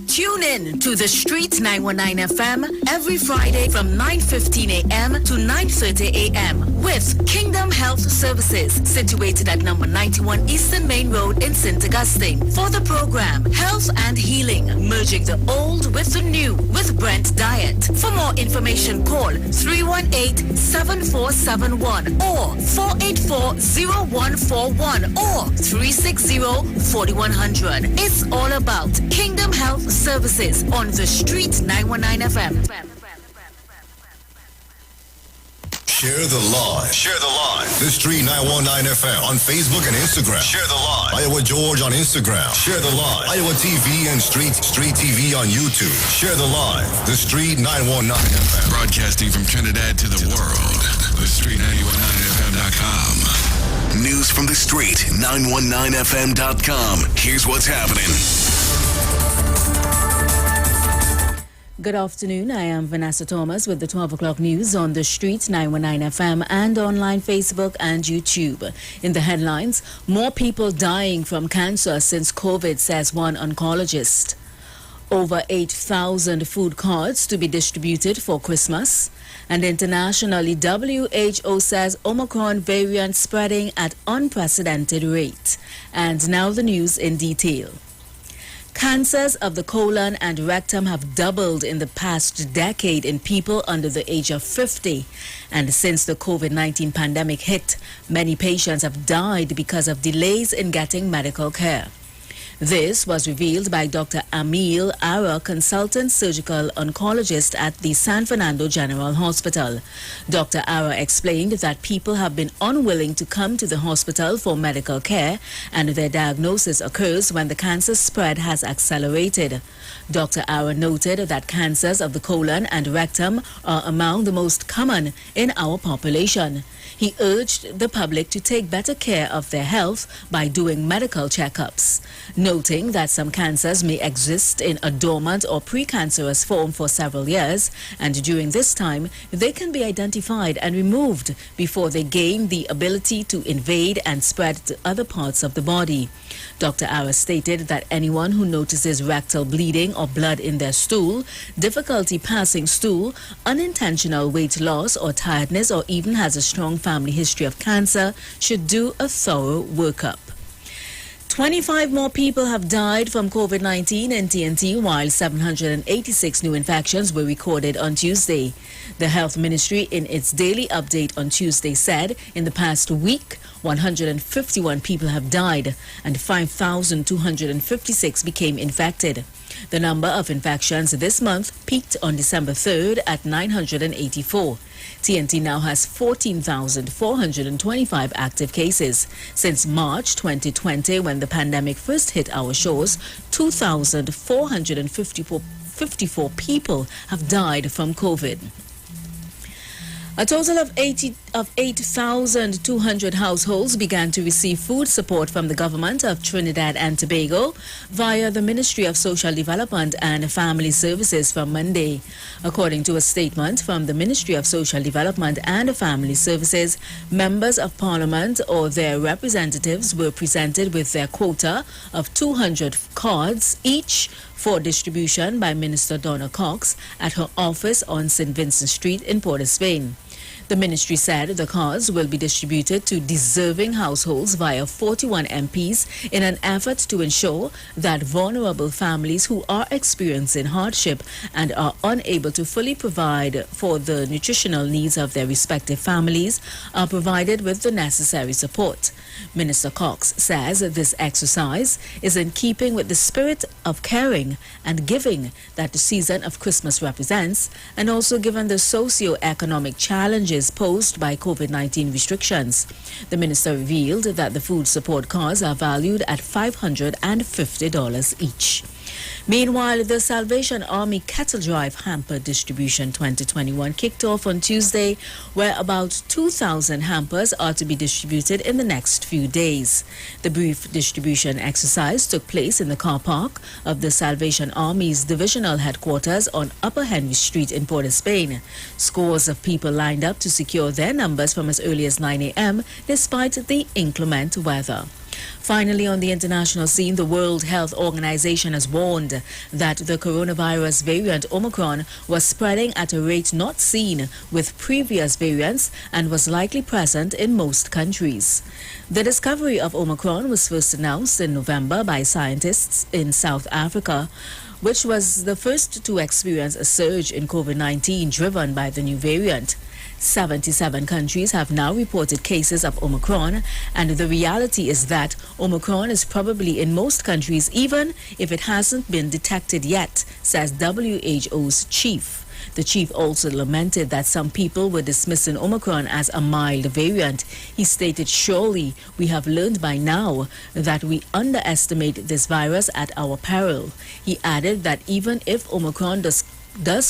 Tune in to the Street 919 FM every Friday from 9:15 a.m. to 9:30 a.m. with Kingdom Health Services, situated at number 91 Eastern Main Road in St. Augustine. For the program, Health and Healing, merging the old with the new with Brent Diet. For more information, call 318-7471 or 484-0141 or 360-4100. It's all about Kingdom Health Services on the Street 919 FM. Share the live. Share the live. The Street 919 FM on Facebook and Instagram. Share the live. Iowa George on Instagram. Share the live. Iowa TV and Street TV on YouTube. Share the live. The Street 919 FM. Broadcasting from Trinidad to the world. The Street 919FM.com. News from the Street 919FM.com. Here's what's happening. Good afternoon. I am Vanessa Thomas with the 12 o'clock news on the Street 919 FM and online Facebook and YouTube. In the headlines, more people dying from cancer since COVID, says one oncologist. Over 8,000 food cards to be distributed for Christmas. And internationally, WHO says Omicron variant spreading at unprecedented rate. And now the news in detail. Cancers of the colon and rectum have doubled in the past decade in people under the age of 50. And since the COVID-19 pandemic hit, many patients have died because of delays in getting medical care. This was revealed by Dr. Emil Iwer, consultant surgical oncologist at the San Fernando General Hospital. Dr. Iwer explained that people have been unwilling to come to the hospital for medical care, and their diagnosis occurs when the cancer spread has accelerated. Dr. Iwer noted that cancers of the colon and rectum are among the most common in our population. He urged the public to take better care of their health by doing medical checkups, noting that some cancers may exist in a dormant or precancerous form for several years, and during this time, they can be identified and removed before they gain the ability to invade and spread to other parts of the body. Dr. Iwer stated that anyone who notices rectal bleeding or blood in their stool, difficulty passing stool, unintentional weight loss or tiredness, or even has a strong family history of cancer should do a thorough workup. 25 more people have died from COVID-19 in TNT, while 786 new infections were recorded on Tuesday. The Health Ministry, in its daily update on Tuesday, said in the past week, 151 people have died and 5,256 became infected. The number of infections this month peaked on December 3rd at 984. TNT now has 14,425 active cases. Since March 2020, when the pandemic first hit our shores, 2,454 people have died from COVID. A total of 8,200 households began to receive food support from the government of Trinidad and Tobago via the Ministry of Social Development and Family Services from Monday. According to a statement from the Ministry of Social Development and Family Services, members of Parliament or their representatives were presented with their quota of 200 cards each for distribution by Minister Donna Cox at her office on St. Vincent Street in Port of Spain. The ministry said the cards will be distributed to deserving households via 41 MPs in an effort to ensure that vulnerable families who are experiencing hardship and are unable to fully provide for the nutritional needs of their respective families are provided with the necessary support. Minister Cox says this exercise is in keeping with the spirit of caring and giving that the season of Christmas represents, and also given the socio-economic challenges posed by COVID-19 restrictions. The minister revealed that the food support cards are valued at $550 each. Meanwhile, the Salvation Army Cattle Drive Hamper Distribution 2021 kicked off on Tuesday, where about 2,000 hampers are to be distributed in the next few days. The brief distribution exercise took place in the car park of the Salvation Army's divisional headquarters on Upper Henry Street in Port of Spain. Scores of people lined up to secure their numbers from as early as 9 a.m. despite the inclement weather. Finally, on the international scene, the World Health Organization has warned that the coronavirus variant Omicron was spreading at a rate not seen with previous variants and was likely present in most countries. The discovery of Omicron was first announced in November by scientists in South Africa, which was the first to experience a surge in COVID-19 driven by the new variant. 77 countries have now reported cases of Omicron, and the reality is that Omicron is probably in most countries even if it hasn't been detected yet, says WHO's chief. The chief also lamented that some people were dismissing Omicron as a mild variant. He stated, "Surely we have learned by now that we underestimate this virus at our peril." He added that even if Omicron does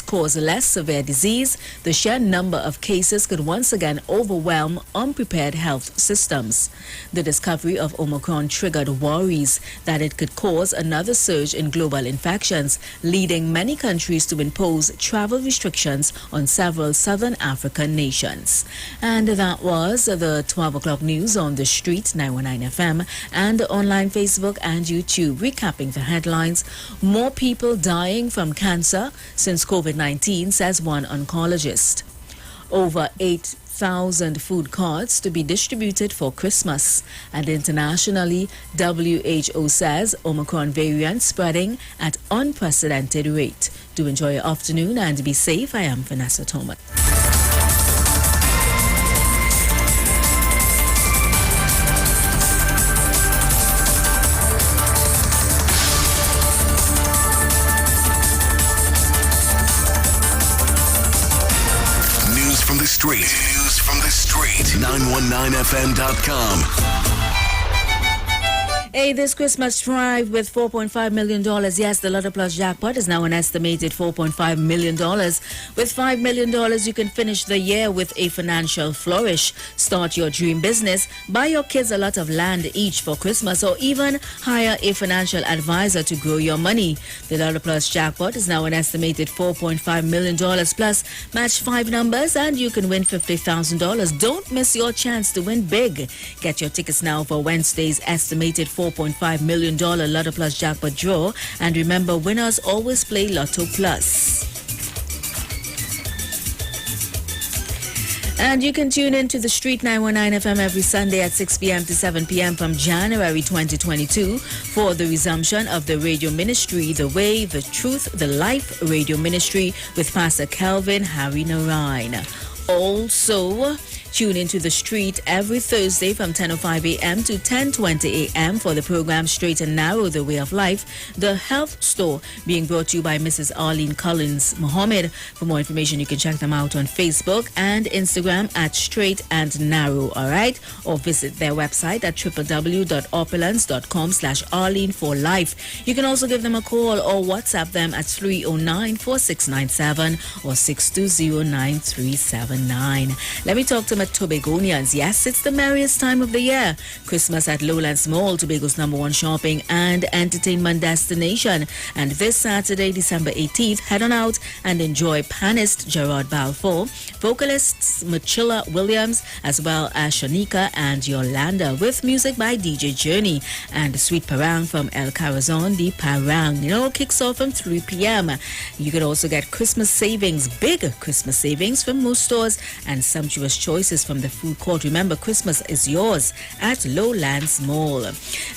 cause less severe disease, the sheer number of cases could once again overwhelm unprepared health systems. The discovery of Omicron triggered worries that it could cause another surge in global infections, leading many countries to impose travel restrictions on several southern African nations. And that was the 12 o'clock news on the street, 919 FM, and online Facebook and YouTube. Recapping the headlines: more people dying from cancer since COVID-19, says one oncologist. Over 8,000 food cards to be distributed for Christmas. And internationally, WHO says Omicron variant spreading at unprecedented rate. Do enjoy your afternoon and be safe. I am Vanessa Thomas. News from the street. 919fm.com. Hey, this Christmas drive with $4.5 million. Yes, the Lotto Plus jackpot is now an estimated $4.5 million. With $5 million, you can finish the year with a financial flourish. Start your dream business, buy your kids a lot of land each for Christmas, or even hire a financial advisor to grow your money. The Lotto Plus jackpot is now an estimated $4.5 million plus. Match 5 numbers and you can win $50,000. Don't miss your chance to win big. Get your tickets now for Wednesday's estimated $4.5 million Lotto Plus jackpot draw. And remember, winners always play Lotto Plus. And you can tune in to the Street 919 FM every Sunday at 6 p.m. to 7 p.m. from January 2022 for the resumption of the radio ministry, The Way, the Truth, the Life radio ministry with Pastor Kelvin Harry Narine. Also, tune into the street every Thursday from 10:05 a.m. to 10:20 a.m. for the program Straight and Narrow, The Way of Life, the Health Store, being brought to you by Mrs. Arlene Collins Mohammed. For more information, you can check them out on Facebook and Instagram at Straight and Narrow, all right? Or visit their website at www.opulence.com/Arlene for Life. You can also give them a call or WhatsApp them at 309-4697 or 620-9379. Let me talk to my Tobagonians. Yes, it's the merriest time of the year. Christmas at Lowlands Mall, Tobago's #1 shopping and entertainment destination. And this Saturday, December 18th, head on out and enjoy panist Gerard Balfour, vocalists Machilla Williams, as well as Shanika and Yolanda, with music by DJ Journey and Sweet Parang from El Corazon de Parang. You know, kicks off from 3 p.m. You could also get Christmas savings, big Christmas savings from most stores and sumptuous choices from the food court. Remember, Christmas is yours at Lowlands Mall.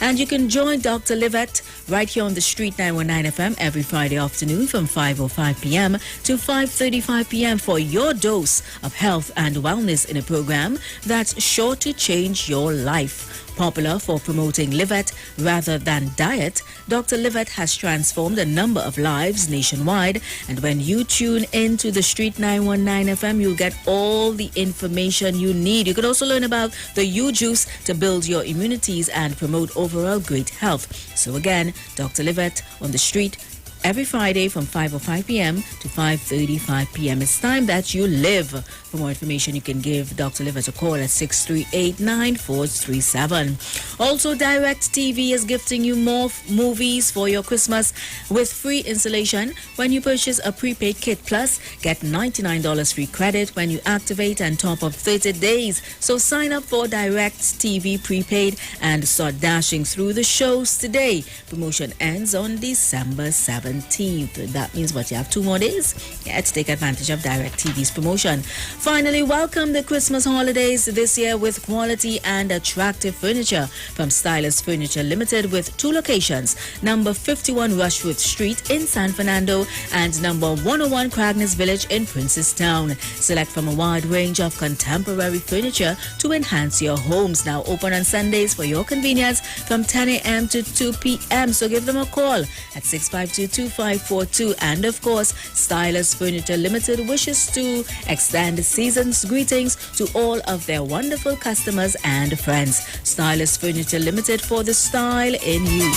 And you can join Dr. Livette right here on the Street 919 FM every Friday afternoon from 5:05 p.m. to 5:35 p.m. for your dose of health and wellness in a program that's sure to change your life. Popular for promoting Livette rather than diet, Dr. Livette has transformed a number of lives nationwide. And when you tune in to the Street 919 FM, you'll get all the information you need. You could also learn about the U Juice to build your immunities and promote overall great health. So again, Dr. Livette on the street every Friday from 5:05 p.m. to 5:35 p.m. It's time that you live. For more information, you can give Dr. Livette a call at 638-9437. Also, Direct TV is gifting you more movies for your Christmas with free installation when you purchase a prepaid kit. Plus, get $99 free credit when you activate and top up 30 days. So sign up for Direct TV prepaid and start dashing through the shows today. Promotion ends on December 17th. That means what, you have 2 more days? Yeah, to take advantage of Direct TV's promotion. Finally, welcome the Christmas holidays this year with quality and attractive furniture from Stylus Furniture Limited with 2 locations, number 51 Rushworth Street in San Fernando and number 101 Cragness Village in Princestown. Select from a wide range of contemporary furniture to enhance your homes. Now open on Sundays for your convenience from 10 a.m. to 2 p.m. So give them a call at 652-2542. And of course, Stylus Furniture Limited wishes to extend season's greetings to all of their wonderful customers and friends. Stylus Furniture Limited, for the style in you.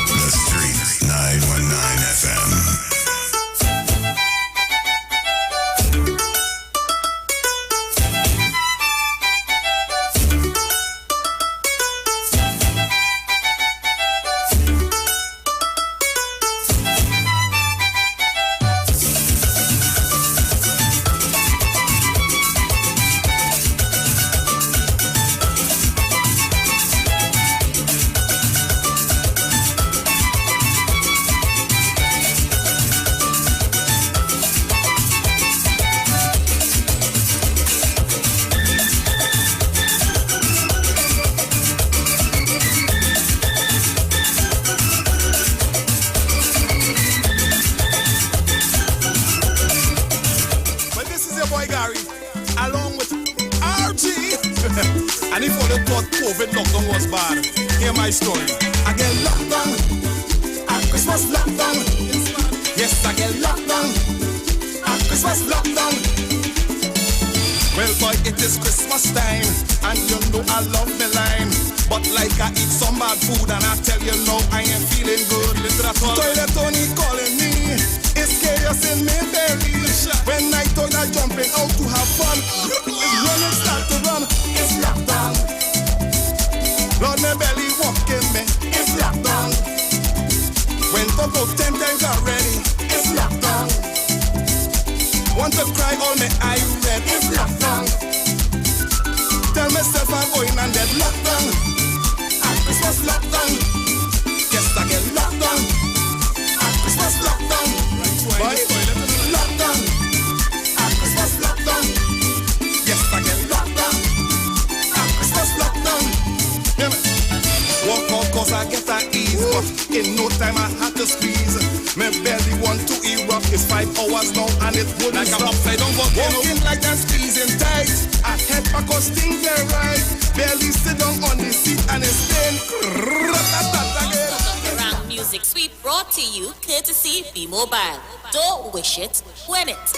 The Street 919 FM. And if all the thought COVID lockdown was bad, hear my story. I get lockdown, at Christmas lockdown. Yes, I get lockdown, at Christmas lockdown. Well, boy, it is Christmas time, and you know I love me line. But like I eat some bad food, and I tell you now, I ain't feeling good. Listen at all. Toilet Tony calling me, it's chaos in my belly. When I thought I jumping out to have fun, when it start to run, it's lockdown. Lord, my belly walking me, it's lockdown. Went up about 10 times already, it's lockdown. Want to cry, all my eye red, it's lockdown. Tell myself I'm going and dead lockdown. At Christmas lockdown. Yes, time I had to squeeze. My belly want to erupt. It's 5 hours now and it wouldn't like stop. I'm upside down walking like that squeezing tight. I head back cause things are right. Barely sit down on the seat and it's spin. Around Music Suite brought to you courtesy B-Mobile. Don't wish it, win it.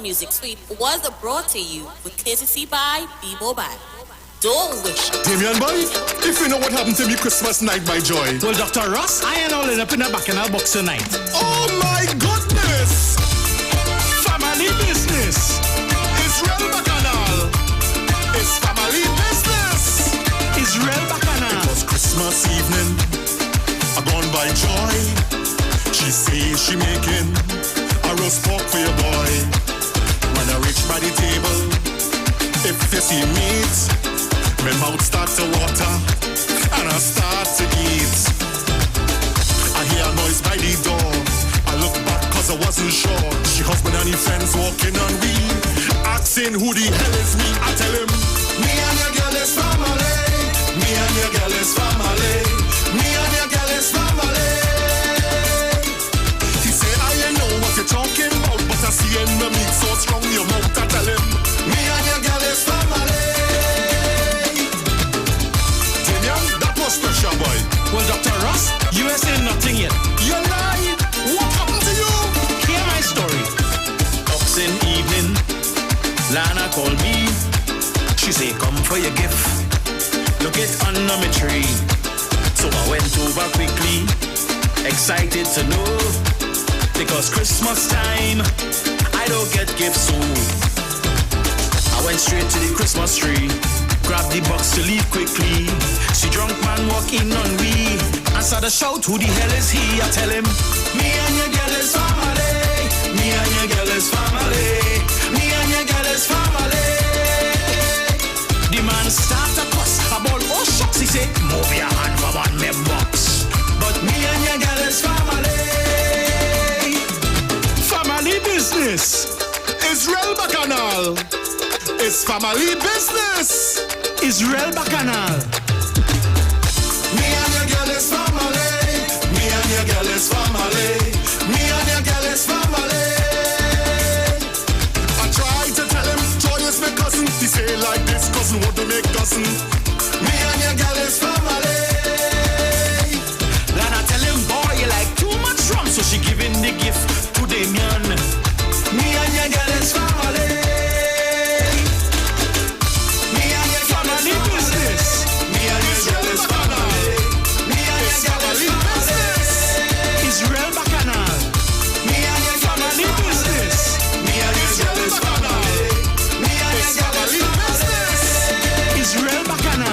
Music Suite was brought to you with courtesy by B-Mobile. Don't wish it. Damian boy, if you know what happened to me Christmas night, my joy. Well, Dr. Ross, I ain't all in up in the back in our box tonight. Oh my goodness! Family business. Israel Bacchanal. It's family business. Israel Bacchanal. It was Christmas for your boy. When I reach by the table, if you see meat, my mouth start to water and I start to eat. I hear a noise by the door. I look back cause I wasn't sure. She husband and his friends walking on we, asking who the hell is me. I tell him, me and your girl is family. Me and your girl is family. Me and your girl is family. He say, I know what you're talking about, but I see in the meat so strong your mouth. I tell him, me and your girl is family. Damian, that was special, boy. Well, Dr. Ross, you ain't saying nothing yet. You lied. What happened to you? Hear my story. Boxing evening, Lana called me. She say, come for your gift. Look it under my tree. So I went over quickly, excited to know, because Christmas time, I don't get gifts soon. I went straight to the Christmas tree, grabbed the box to leave quickly. See drunk man walking on me, and started shout, who the hell is he? I tell him, me and your girl is family. Me and your girl is family. Me and your girl is family. The man start to cuss about all shucks. He say, move your hand from on me box. But me and your girl is family. Family business. Israel Bacchanal. It's family business. Israel Bacchanal. Me and your girl is family. Me and your girl is family. Me and your girl is family. I tried to tell him, Joy is my cousin. He say like this, cousin want to make dozen. Me and your girl is family. Then I tell him, boy, you like too much rum, so she giving the gift to Damian. Me and your girl is family. Me and your family business. Me and your girl is family. Me and your girl is business. Israel Bacchanal. Me and your family business. Me and your girl is family. Me and your girl is business. Israel Bacchanal.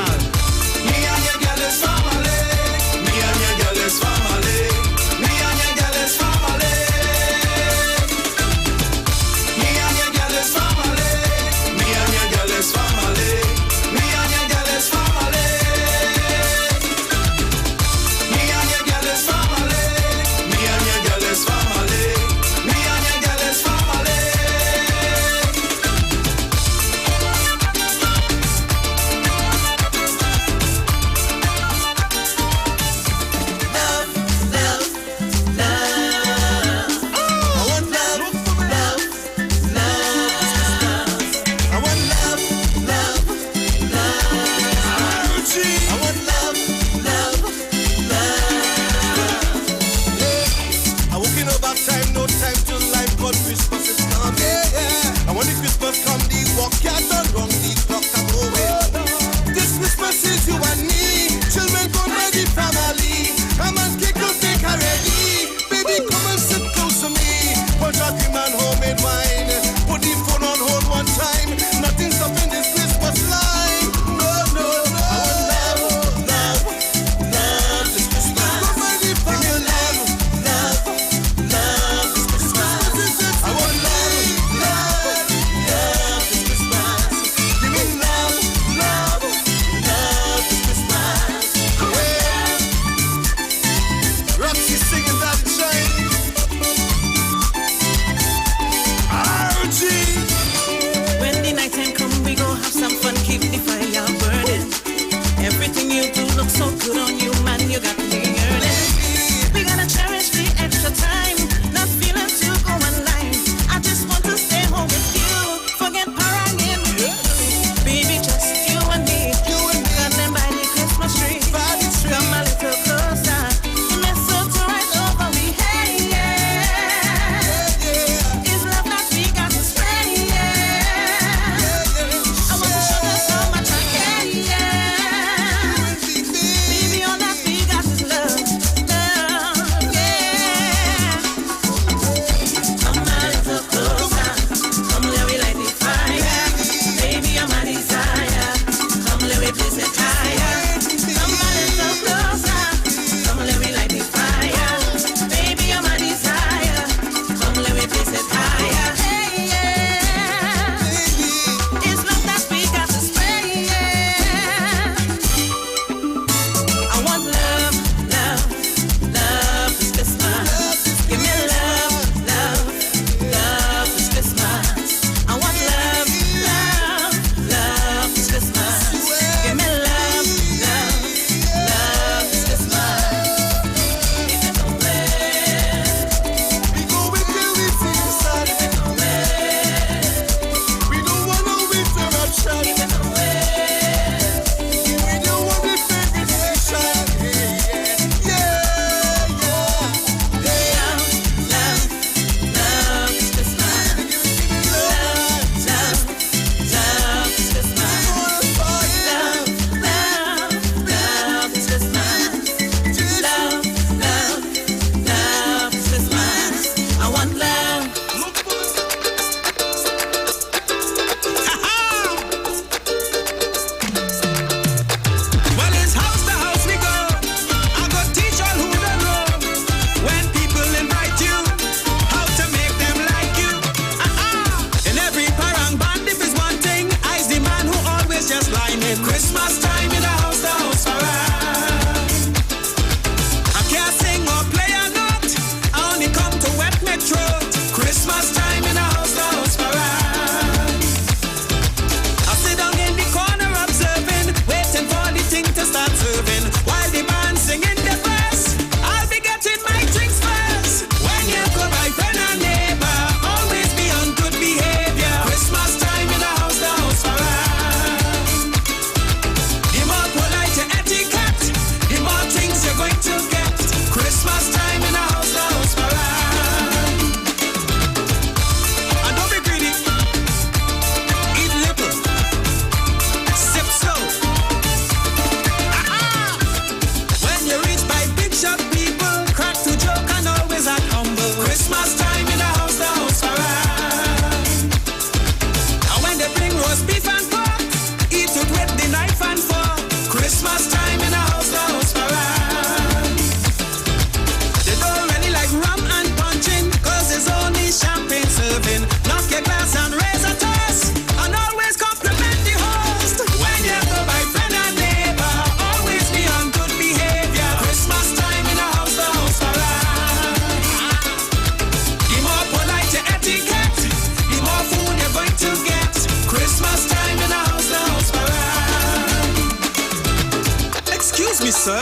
sir.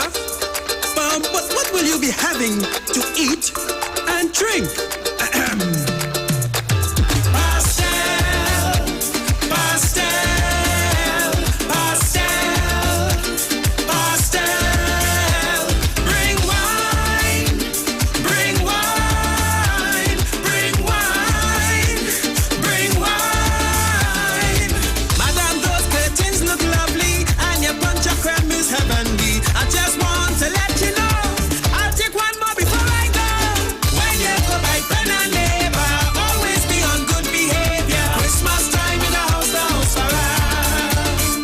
But what will you be having to eat and drink? Pastel, pastel, pastel, pastel. Bring wine, bring wine, bring wine, bring wine. Madame, those curtains look lovely, and your punch of creme is heavenly. I just want to let you know, I'll take one more before I go. When you go by friend and neighbor, always be on good behavior. Christmas time in the house for us.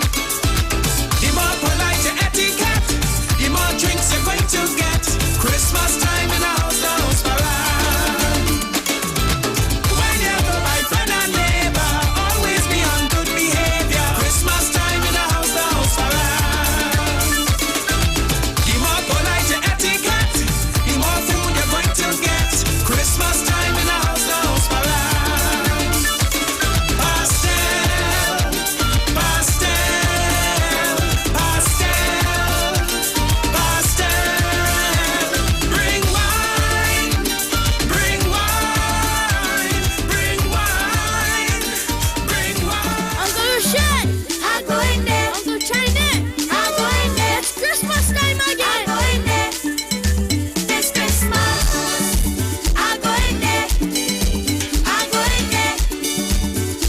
The more polite your etiquette, the more drinks you're going to get. Christmas time in the house for us. When you go by friend and neighbor, always be on good behavior. Christmas time in the house for us. The more polite your etiquette, the more food you're going to get. Christmas time in the house for us. Pastel, pastel, pastel, pastel. Bring wine, bring wine, bring wine, bring wine. Uncle Rashad, I'll go in there. Uncle China, I'll go in there. It's Christmas time again. I'll go in there. It's Christmas. I'll go in there. I'll go in there.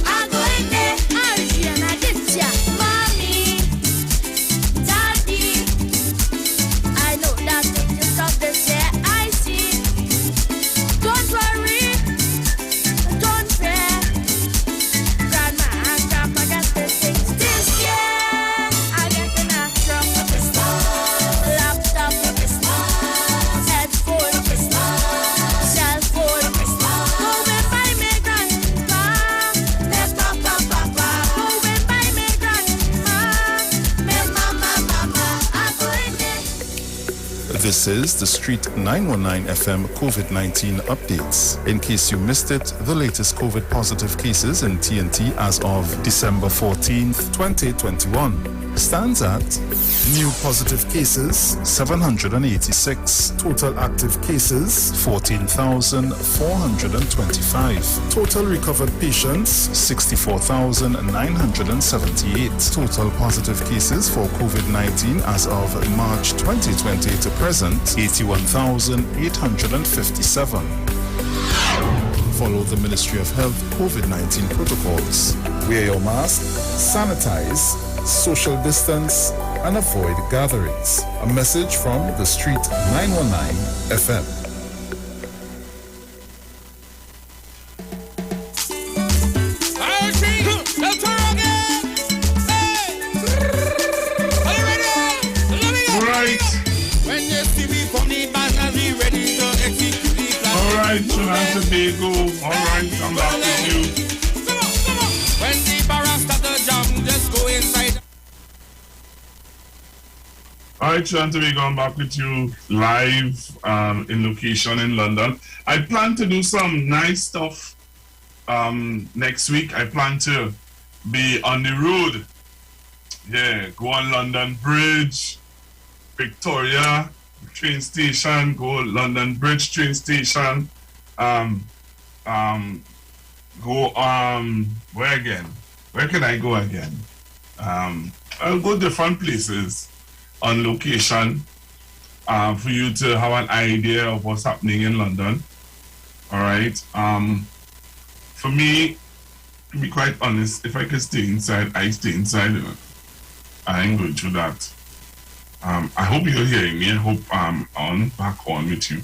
I'll go in there. Adrian, I did ya. Mommy, Daddy, I know that things of this year I see. Don't worry, don't fear. Grandma and Grandpa got the things this year. I get an laptop for Christmas, laptop for Christmas, headphone for Christmas, cell phone for Christmas. Go and buy me grandma, let papa. Go and buy me grandma, me mama. I go in there. This is the Street 919 FM COVID-19 updates. In case you missed it, the latest COVID positive cases in TNT as of December 14th, 2021 stands at new positive cases 786, total active cases 14,425, total recovered patients 64,978, total positive cases for COVID-19 as of March 2020 to present 81,857. Follow the Ministry of Health COVID-19 protocols. Wear your mask, sanitize, social distance, and avoid gatherings. A message from the Street 919 FM. Right. When you see me from the banner, we ready to execute the plan. All right, Trinidad and Tobago. All right, I'm back with you. Come on. When the barrel start to jam, just go inside. All right, Trinidad and Tobago, I'm back with you live in location in London. I plan to do some nice stuff next week. I plan to be on the road. Yeah, go on London Bridge, Victoria train station, go London Bridge train station, go where again? Where can I go again? I'll go different places on location for you to have an idea of what's happening in London. All right. For me, to be quite honest, if I could stay inside, I stay inside. I ain't going through that. I hope you're hearing me. I hope I'm back on with you.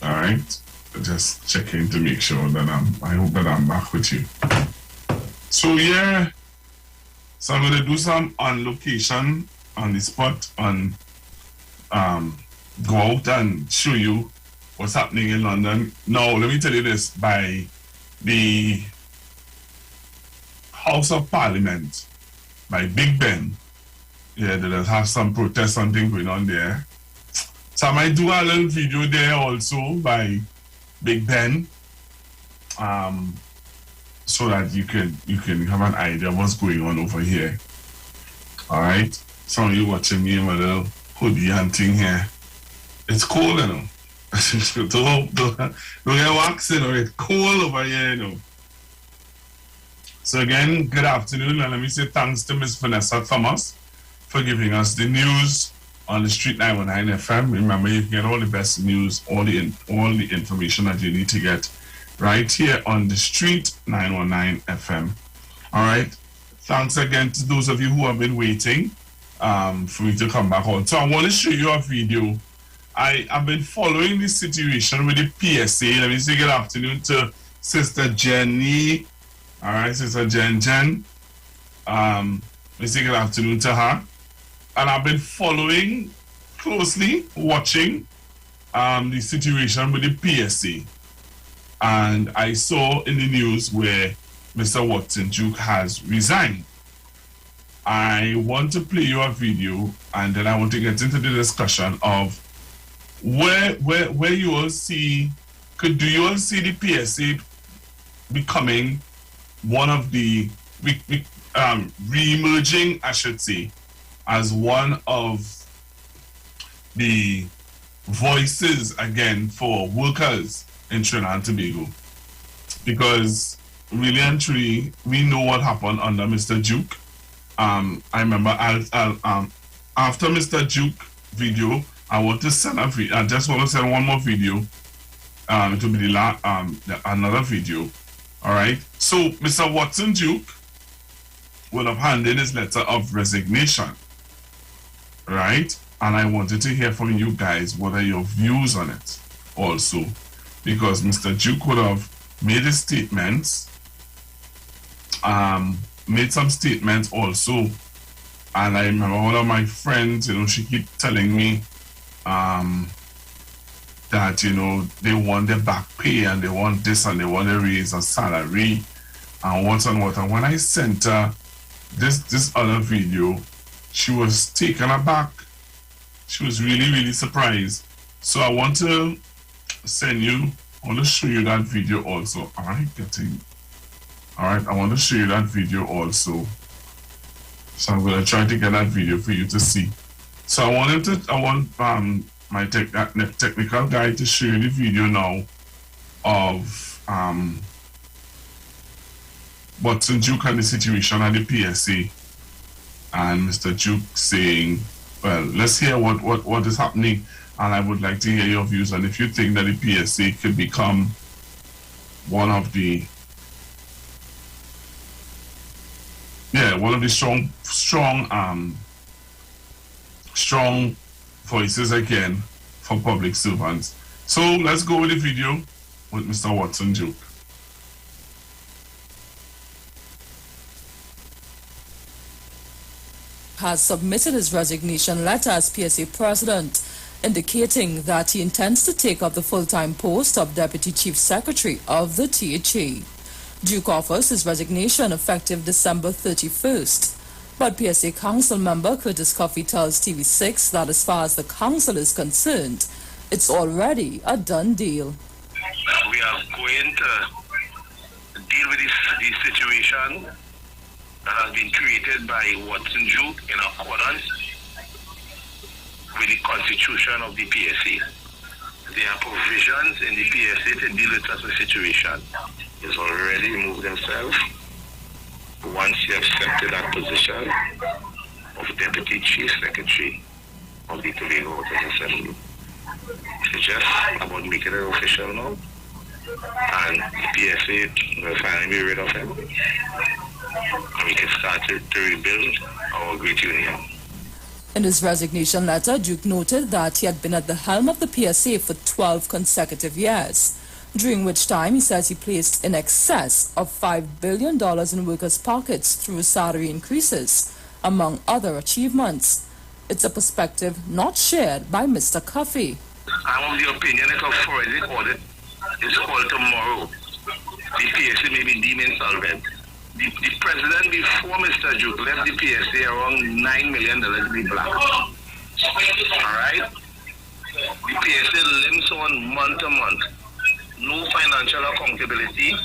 All right. Just checking to make sure that I hope that I'm back with you. So yeah. So I'm gonna do some on location, on the spot, go out and show you what's happening in London. Now, let me tell you this, by the House of Parliament, by Big Ben, yeah, they just have some protest, something going on there. So I might do a little video there also by Big Ben, so that you can have an idea of what's going on over here. All right. Some of you watching me in my little hoodie and thing here. It's cold, you know. don't get waxing, or it's cold over here, you know. So again, good afternoon, and let me say thanks to Miss Vanessa Thomas for giving us the news on the Street 919 FM. Remember, you can get all the best news, all the information that you need to get right here on the Street 919 FM. All right. Thanks again to those of you who have been waiting for me to come back on. So I want to show you a video. I've been following this situation with the PSA. Let me say good afternoon to Sister Jenny. All right, Sister Jen. Let me say good afternoon to her. And I've been following closely, watching the situation with the PSA. And I saw in the news where Mr. Watson Duke has resigned. I want to play you a video, and then I want to get into the discussion of where you all see, do you all see the PSA becoming one of the re-emerging, I should say, as one of the voices again for workers in Trinidad and Tobago? Because really and truly, we know what happened under Mr. Duke. I remember after Mr. Duke video, I want to send I just want to send one more video. It will be another video. All right. So Mr. Watson Duke would have handed his letter of resignation. Right? And I wanted to hear from you guys what are your views on it also. Because Mr. Duke would have made his statements, made some statements also. And I remember one of my friends, she keep telling me that, they want their back pay and they want this and they want a raise of salary and what and what. And when I sent her this other video, she was taken aback. She was really, really surprised. So I want to show you that video also. All right, I want to show you that video also. So I'm going to try to get that video for you to see. So I want my technical guy to show you the video now of Watson Duke and the situation at the PSA, and Mr. Duke saying, well, let's hear what is happening, and I would like to hear your views on if you think that the PSA could become one of the strong voices again for public servants. So let's go with the video with Mr. Watson Duke. Has submitted his resignation letter as PSA president, indicating that he intends to take up the full-time post of Deputy Chief Secretary of the THA. Duke offers his resignation effective December 31st. But PSA Council member Curtis Coffey tells TV6 that as far as the council is concerned, it's already a done deal. We are going to deal with this situation that has been created by Watson Duke in accordance with the constitution of the PSA. There are provisions in the PSA to deal with such a situation. He's already moved himself. Once he accepted that position of Deputy Chief Secretary of the Tobago Workers Assembly. It's just about making it official now. And the PSA will finally be rid of him. And we can start to rebuild our great union. In his resignation letter, Duke noted that he had been at the helm of the PSA for 12 consecutive years, during which time he says he placed in excess of $5 billion in workers' pockets through salary increases, among other achievements. It's a perspective not shared by Mr. Coffey. I'm of the opinion that a forensic audit is called tomorrow. The PSA may be deemed insolvent. The president before Mr. Duke left the PSA around $9 million in the black. Alright? The PSA limps on month to month. No financial accountability,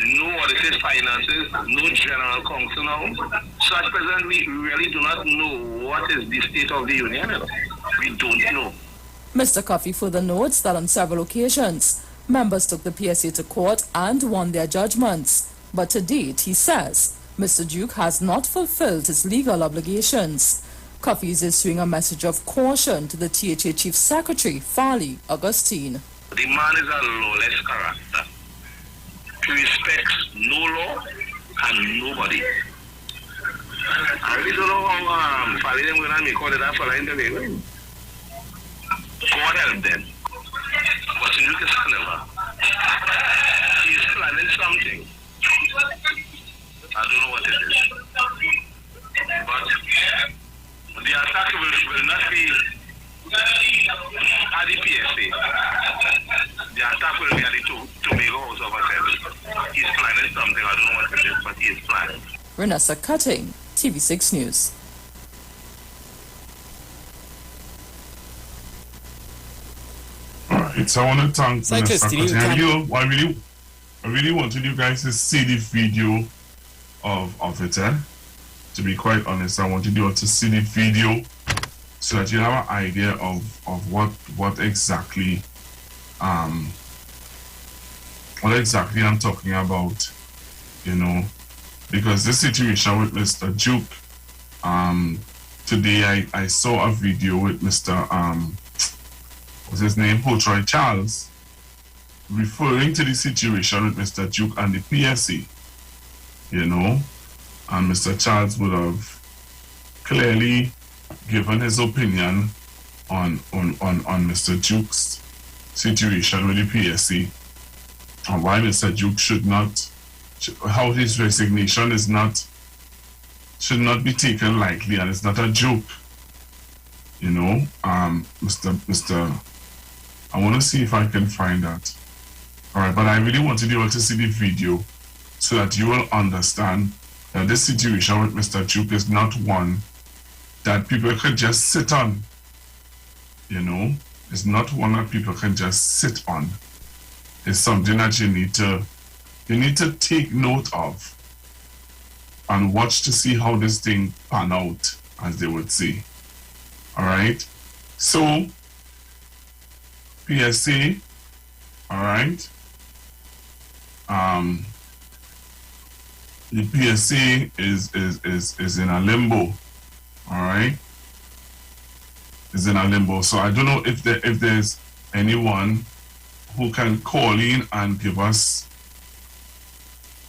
no audited finances, no general counsel now. So at present, we really do not know what is the state of the union. We don't know. Mr. Coffey further notes that on several occasions, members took the PSA to court and won their judgments. But to date, he says, Mr. Duke has not fulfilled his legal obligations. Coffey is issuing a message of caution to the THA Chief Secretary, Farley Augustine. The man is a lawless character. He respects no law and nobody. I really don't know how Farley them going to make all of that for the interview. God help them. But you can clever. He's planning something. I don't know what it is. But the attack will not be at the PSA. The attack will be at the Tobago House of Assembly. He's planning something. I don't know what it is, but he is planning. Renessa Cutting, TV6 News. Alright, so I want to thank Cyclist, I really wanted you guys to see the video of it, To be quite honest, I wanted you all to see the video so that you have an idea of what exactly I'm talking about, because this situation with Mr. Duke, today I saw a video with Mr. What's his name, Troy Charles, referring to the situation with Mr. Duke and the PSC, and Mr. Charles would have clearly given his opinion on Mr. Duke's situation with the PSC, and why Mr. Duke how his resignation should not be taken lightly, and it's not a joke. I want to see if I can find that. Alright, but I really wanted you all to see the video so that you will understand that this situation with Mr. Duke is not one that people could just sit on. It's not one that people can just sit on. It's something that you need to take note of and watch to see how this thing pan out, as they would say. Alright? So, PSA, alright? The PSA is in a limbo, alright? Is in a limbo. So I don't know if there's anyone who can call in and give us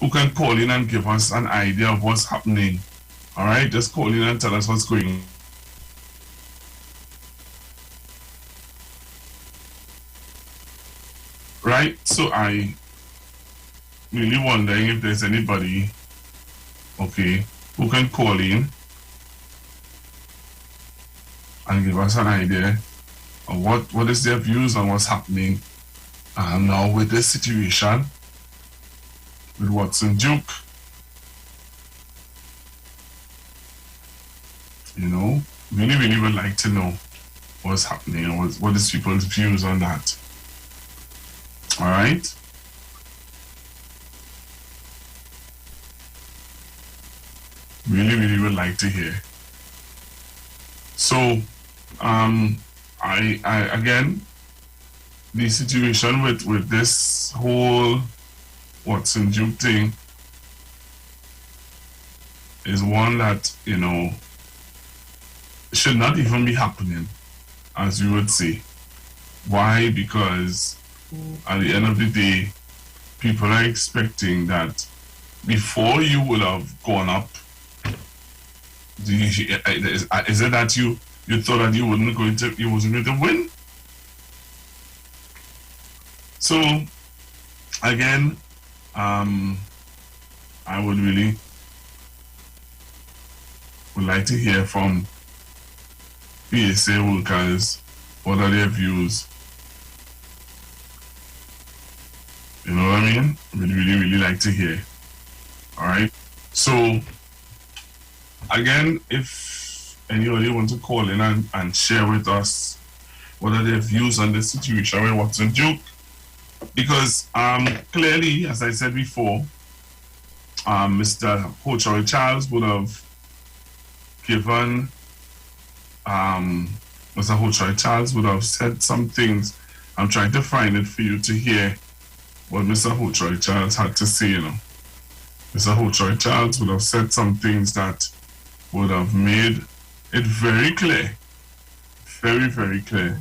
an idea of what's happening. Alright, just call in and tell us what's going on. Right, so I really wondering if there's anybody, who can call in and give us an idea of what is their views on what's happening now with this situation with Watson Duke. Really would like to know what's happening and what is people's views on that. Alright? Really would like to hear. So, I again, the situation with this whole Watson Duke thing is one that, should not even be happening, as you would say. Why? Because at the end of the day, people are expecting that before you would have gone up, is it that you thought that you wasn't going to win? So again, I would like to hear from PSA workers, what are their views? You know what I mean? Really like to hear. Alright? So, again, if anybody wants to call in and share with us what are their views on the situation with Watson Duke, because clearly, as I said before, Mr. Hochroy Charles would have given, Mr. Hochroy Charles would have said some things. I'm trying to find it for you to hear what Mr. Hochroy Charles had to say, Mr. Hochroy Charles would have said some things that would have made it very clear, very, very clear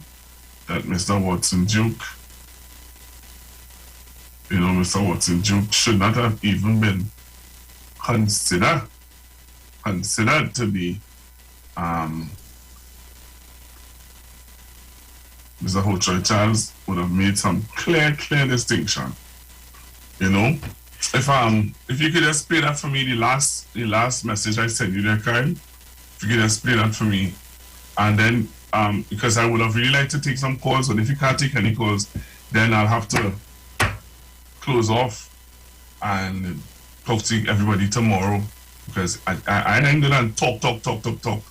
that Mr. Watson Duke, Mr. Watson Duke should not have even been considered to be Mr. Hochroy Charles would have made some clear distinction. If you could just play that for me, the last message I sent you there, Kyle. If you could just play that for me, and then because I would have really liked to take some calls, but if you can't take any calls, then I'll have to close off and talk to everybody tomorrow, because I ain't gonna talk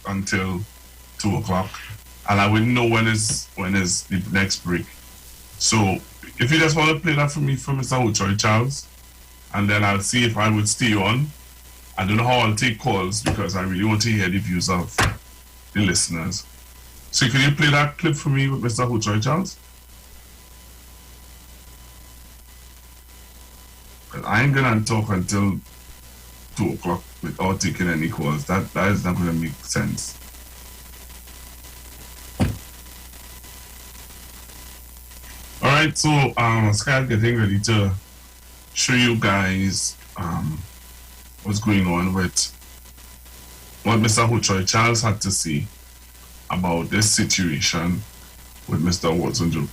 until 2 o'clock, and I wouldn't know when is the next break. So if you just want to play that for me for Mr. Hochroy Charles, and then I'll see if I would stay on. I don't know how I'll take calls because I really want to hear the views of the listeners. So can you play that clip for me with Mr. Hochroy Charles? But I ain't gonna talk until 2 o'clock without taking any calls. That is not gonna make sense. Alright, so Sky's getting ready to show you guys what's going on with what Mr. Hochroy Charles had to say about this situation with Mr. Watson Duke.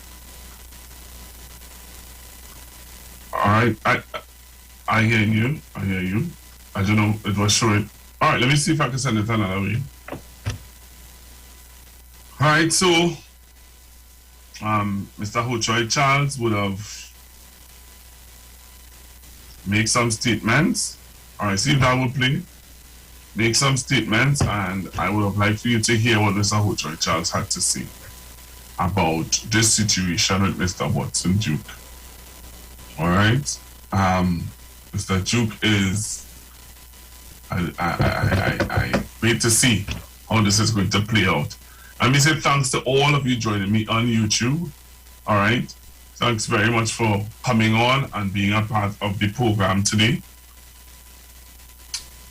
Alright, I hear you. I don't know, it was showing. Alright, let me see if I can send it another way. Alright, so Mr. Hochroy Charles would have make some statements. Alright, see if that will play. Make some statements, and I would have liked for you to hear what Mr. Hochroy Charles had to say about this situation with Mr. Watson Duke. Alright. Mr. Duke is I wait to see how this is going to play out. Let me say thanks to all of you joining me on YouTube. Alright. Thanks very much for coming on and being a part of the program today.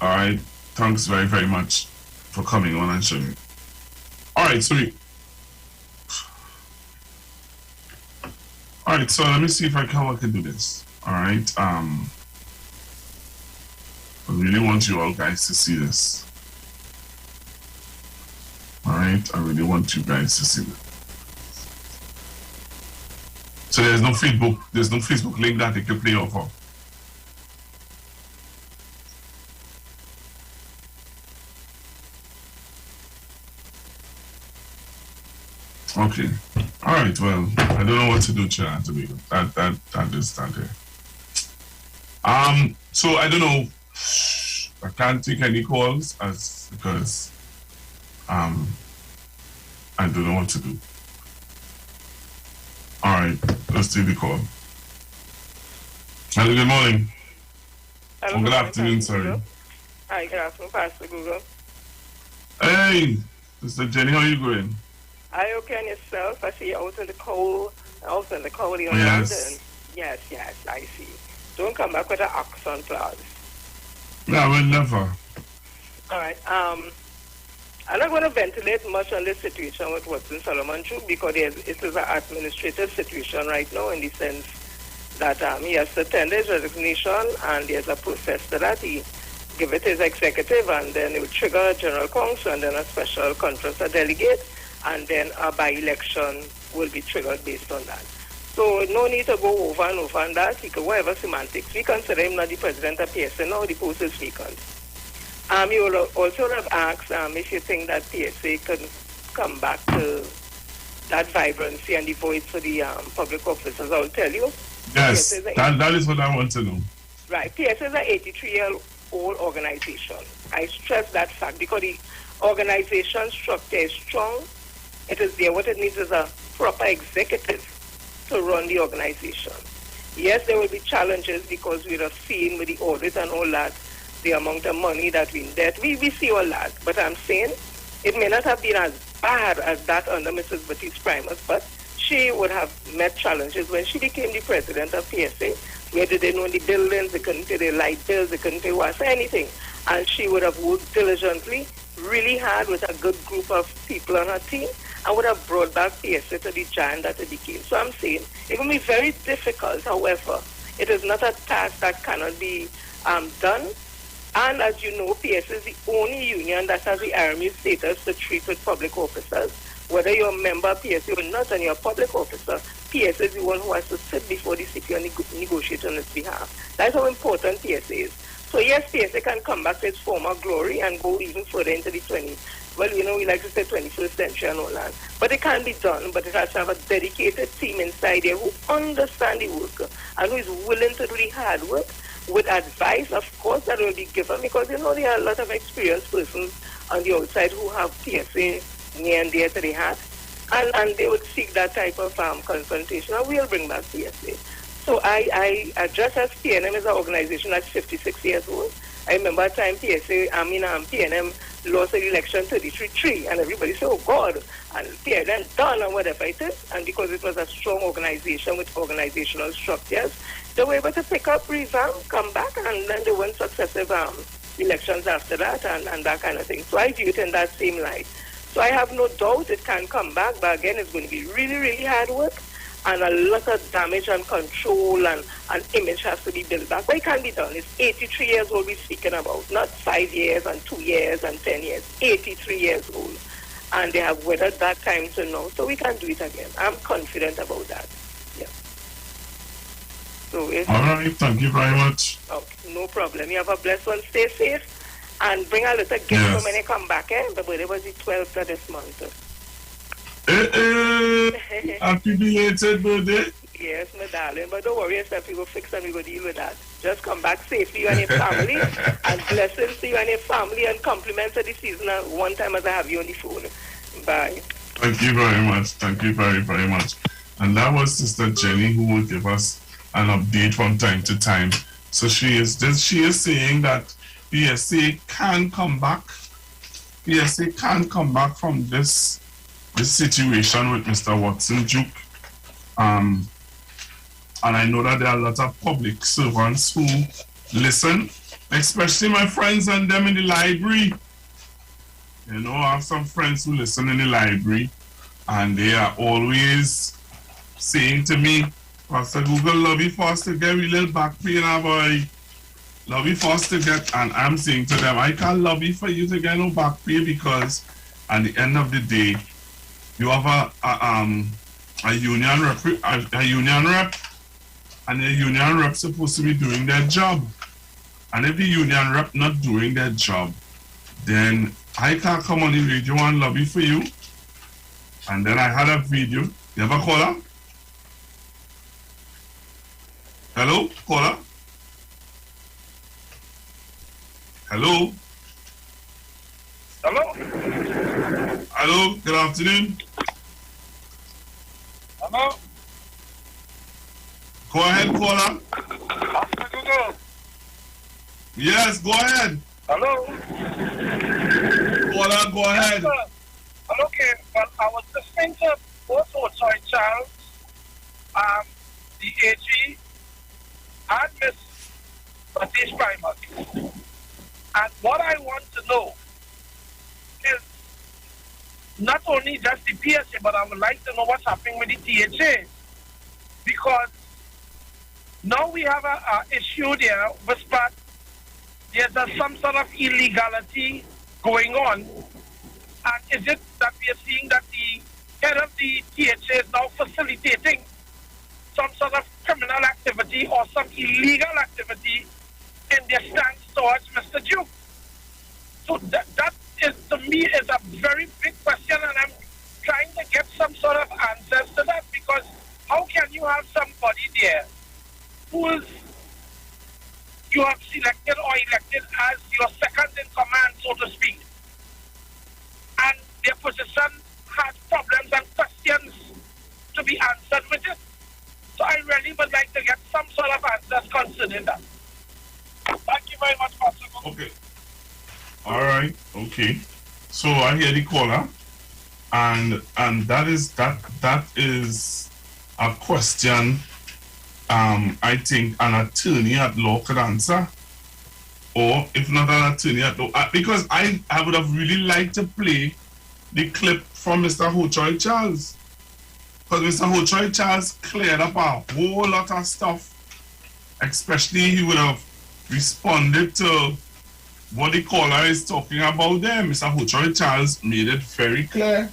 Alright, thanks very, very much for coming on and showing me. Alright, so let me see if I can do this. Alright, I really want you all guys to see this. Alright, I really want you guys to see this. So there's no Facebook link that they can play off of. Okay. Alright, well, I don't know what to do, Chair, to be that is that there. So I don't know. I can't take any calls because I don't know what to do. Alright, let's take the call. Hello, good morning. Hello, good afternoon, sorry. Hi, good afternoon, Pastor Google. Hey, Mr. Jenny, how are you going? Are you okay on yourself? I see you out in the cold, in Yes. London. Yes, I see. Don't come back with an accent, please. No, I will never. All right. I'm not going to ventilate much on this situation with Watson Solomon Duke because it is an administrative situation right now in the sense that he has to tender his resignation and there's a process to that. He give it his executive and then it will trigger a general council and then a special conference of delegate and then a by-election will be triggered based on that. So no need to go over and over on that. He could whatever semantics. We consider him not the president of PSA now, the post is vacant. You will also have asked if you think that PSA can come back to that vibrancy and the voice for the public officers. I'll tell you. Yes, that is what I want to know. Right. PSA is an 83-year-old organization. I stress that fact because the organization structure is strong. It is there. What it needs is a proper executive to run the organization. Yes, there will be challenges because we have seen with the audit and all that, the amount of money that we in debt. We see all that. But I'm saying it may not have been as bad as that under Mrs. Baptiste Primus, but she would have met challenges when she became the president of PSA, where they didn't own the buildings, they couldn't pay their light bills, they couldn't pay water, anything. And she would have worked diligently, really hard with a good group of people on her team, and would have brought back PSA to the giant that it became. So I'm saying it will be very difficult. However, it is not a task that cannot be done. And as you know, PSA is the only union that has the RMU status to treat with public officers. Whether you're a member of PSA or not and you're a public officer, PSA is the one who has to sit before the city and negotiate on its behalf. That's how important PSA is. So yes, PSA can come back to its former glory and go even further into the we like to say 21st century and all that. But it can be done, but it has to have a dedicated team inside there who understand the work and who is willing to do the hard work with advice, of course, that will be given, because there are a lot of experienced persons on the outside who have PSA near and dear to their heart, and they would seek that type of confrontation, and we'll bring back PSA. So I just as PNM is an organization that's 56 years old. I remember a time PNM lost an election 33-3, and everybody said, oh God, and PNM done and whatever it is. And because it was a strong organization with organizational structures, they were able to pick up, revamp, come back, and then they won successive elections after that and that kind of thing. So I view it in that same light. So I have no doubt it can come back, but again, it's going to be really, really hard work. And a lot of damage and control and image has to be built back. But it can be done. It's 83 years old we're speaking about, not 5 years and 2 years and 10 years. 83 years old. And they have weathered that time to now. So we can do it again. I'm confident about that. Yeah. So all right. Thank you very much. Okay, no problem. You have a blessed one. Stay safe. And bring a little gift for when you come back. The birthday was the 12th of this month. Happy belated birthday. Yes, my darling. But don't worry yourself, we will fix and we will deal with that. Just come back safely, you and your family. And blessings to you and your family, and compliments of the season one time as I have you on the phone. Bye. Thank you very much. Thank you very, very much. And that was Sister Jenny, who will give us an update from time to time. So she is saying that PSA can come back. PSA can come back from this situation with Mr. Watson Duke. And I know that there are a lot of public servants who listen, especially my friends and them in the library. You know, I have some friends who listen in the library, and they are always saying to me, Pastor Google, love you fast to get a little back pain, boy. Love you fast to get, and I'm saying to them, I can't love you for you to get no back pain, because at the end of the day, you have a union rep, and the union rep supposed to be doing their job. And if the union rep not doing their job, then I can't come on the radio and lobby for you. And then I had a video. You have a caller? Hello, caller? Hello? Hello? Hello, good afternoon. Hello? Go ahead, caller. Pastor Google. Yes, go ahead. Hello? Caller, go ahead. Yes, okay, well, I was listening to both Ochoy Charles, the AG, and Miss Baptiste Primus. And what I want to know is not only just the PSA, but I would like to know what's happening with the THA. Because now we have a issue there whispered there's some sort of illegality going on. And is it that we are seeing that the head of the THA is now facilitating some sort of criminal activity or some illegal activity in their stance towards Mr. Duke? So that is, to me, is a very big question, and I'm trying to get some sort of answers to that, because how can you have somebody there who is you have selected or elected as your second in command, so to speak, and their position has problems and questions to be answered with it? So I really would like to get some sort of answers concerning that. Thank you very much, Pastor. Okay. All right. Okay. So I hear the caller, and that is a question. I think an attorney at law could answer, or if not an attorney at law, because I would have really liked to play the clip from Mr. Ho-Choi Charles, because Mr. Ho-Choi Charles cleared up a whole lot of stuff, especially he would have responded to what the caller is talking about there. Mr. Ho-Choi Charles made it very clear.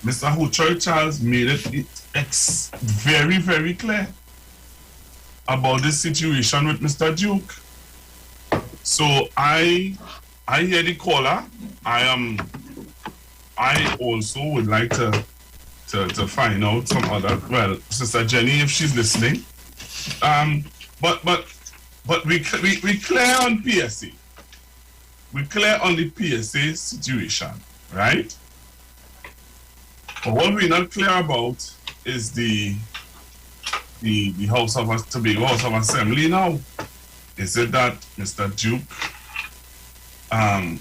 Mr. Ho-Choi Charles made it very, very clear about this situation with Mr. Duke. So I hear the caller. I also would like to find out some other, well, Sister Jenny, if she's listening. But we clear on PSA. We clear on the PSA situation, right? But what we're not clear about is the House of Tobago House of Assembly now. Is it that Mr. Duke? All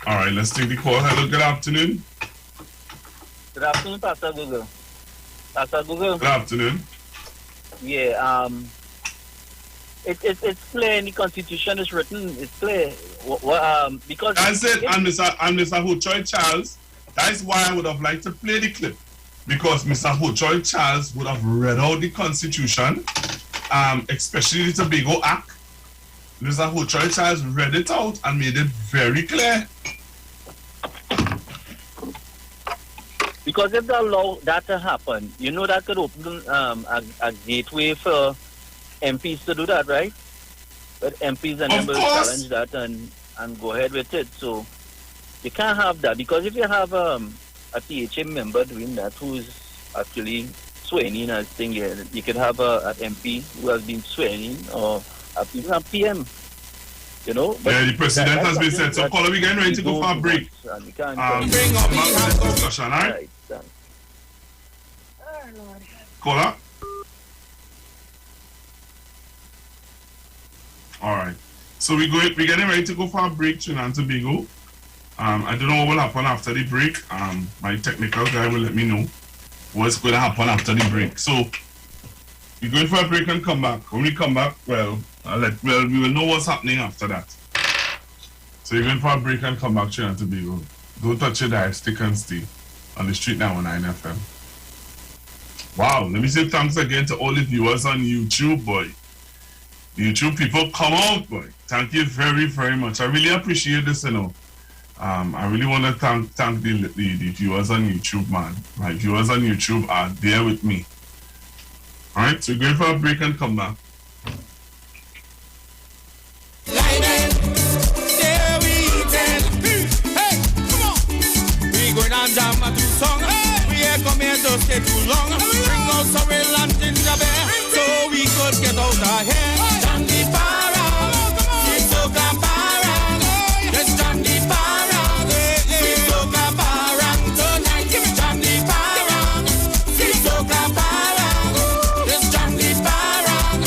right, let's take the call. Hello, good afternoon. Good afternoon, Pastor Google. Pastor Google. Good afternoon. Yeah, it's clear in the Constitution. It's written. It's clear. Because I said, and Mr. Ho-Choi Charles. That's why I would have liked to play the clip, because Mr. Ho-Choi Charles would have read out the Constitution, especially the Tobago Act. Mr. Ho-Choi Charles read it out and made it very clear. Because if they allow that to happen, you know that could open a gateway for MPs to do that, right? But MPs and members challenge that and go ahead with it. So you can't have that, because if you have a THA member doing that who is actually swearing in as thing, you could have an MP who has been swearing in, or even a PM. You know? But yeah, the president has been said. So, caller, we're getting ready to go for a break. Bring up the discussion, all right? Caller? All right. So, we're getting ready to go for a break, Trinidad and Tobago. I don't know what will happen after the break. My technical guy will let me know what's going to happen after the break. So, we're going for a break and come back. When we come back, we will know what's happening after that. So, you're going for a break and come back, Trinidad and Tobago. Don't touch your dial, stick and stay on the Street 919 FM. Wow, let me say thanks again to all the viewers on YouTube, boy. The YouTube people, come out, boy. Thank you very, very much. I really appreciate this, you know. I really want to thank the viewers on YouTube, man. My viewers on YouTube are there with me. All right, so we're going for a break and come back. We going on jam a two song. We ain't come here to stay too long. Bring out some real and gingerbread so we could get out of here. Jam the parang, we so can parang. Let's jam the parang, we so can parang tonight. Jam the parang, we so can parang. Let's jam the parang,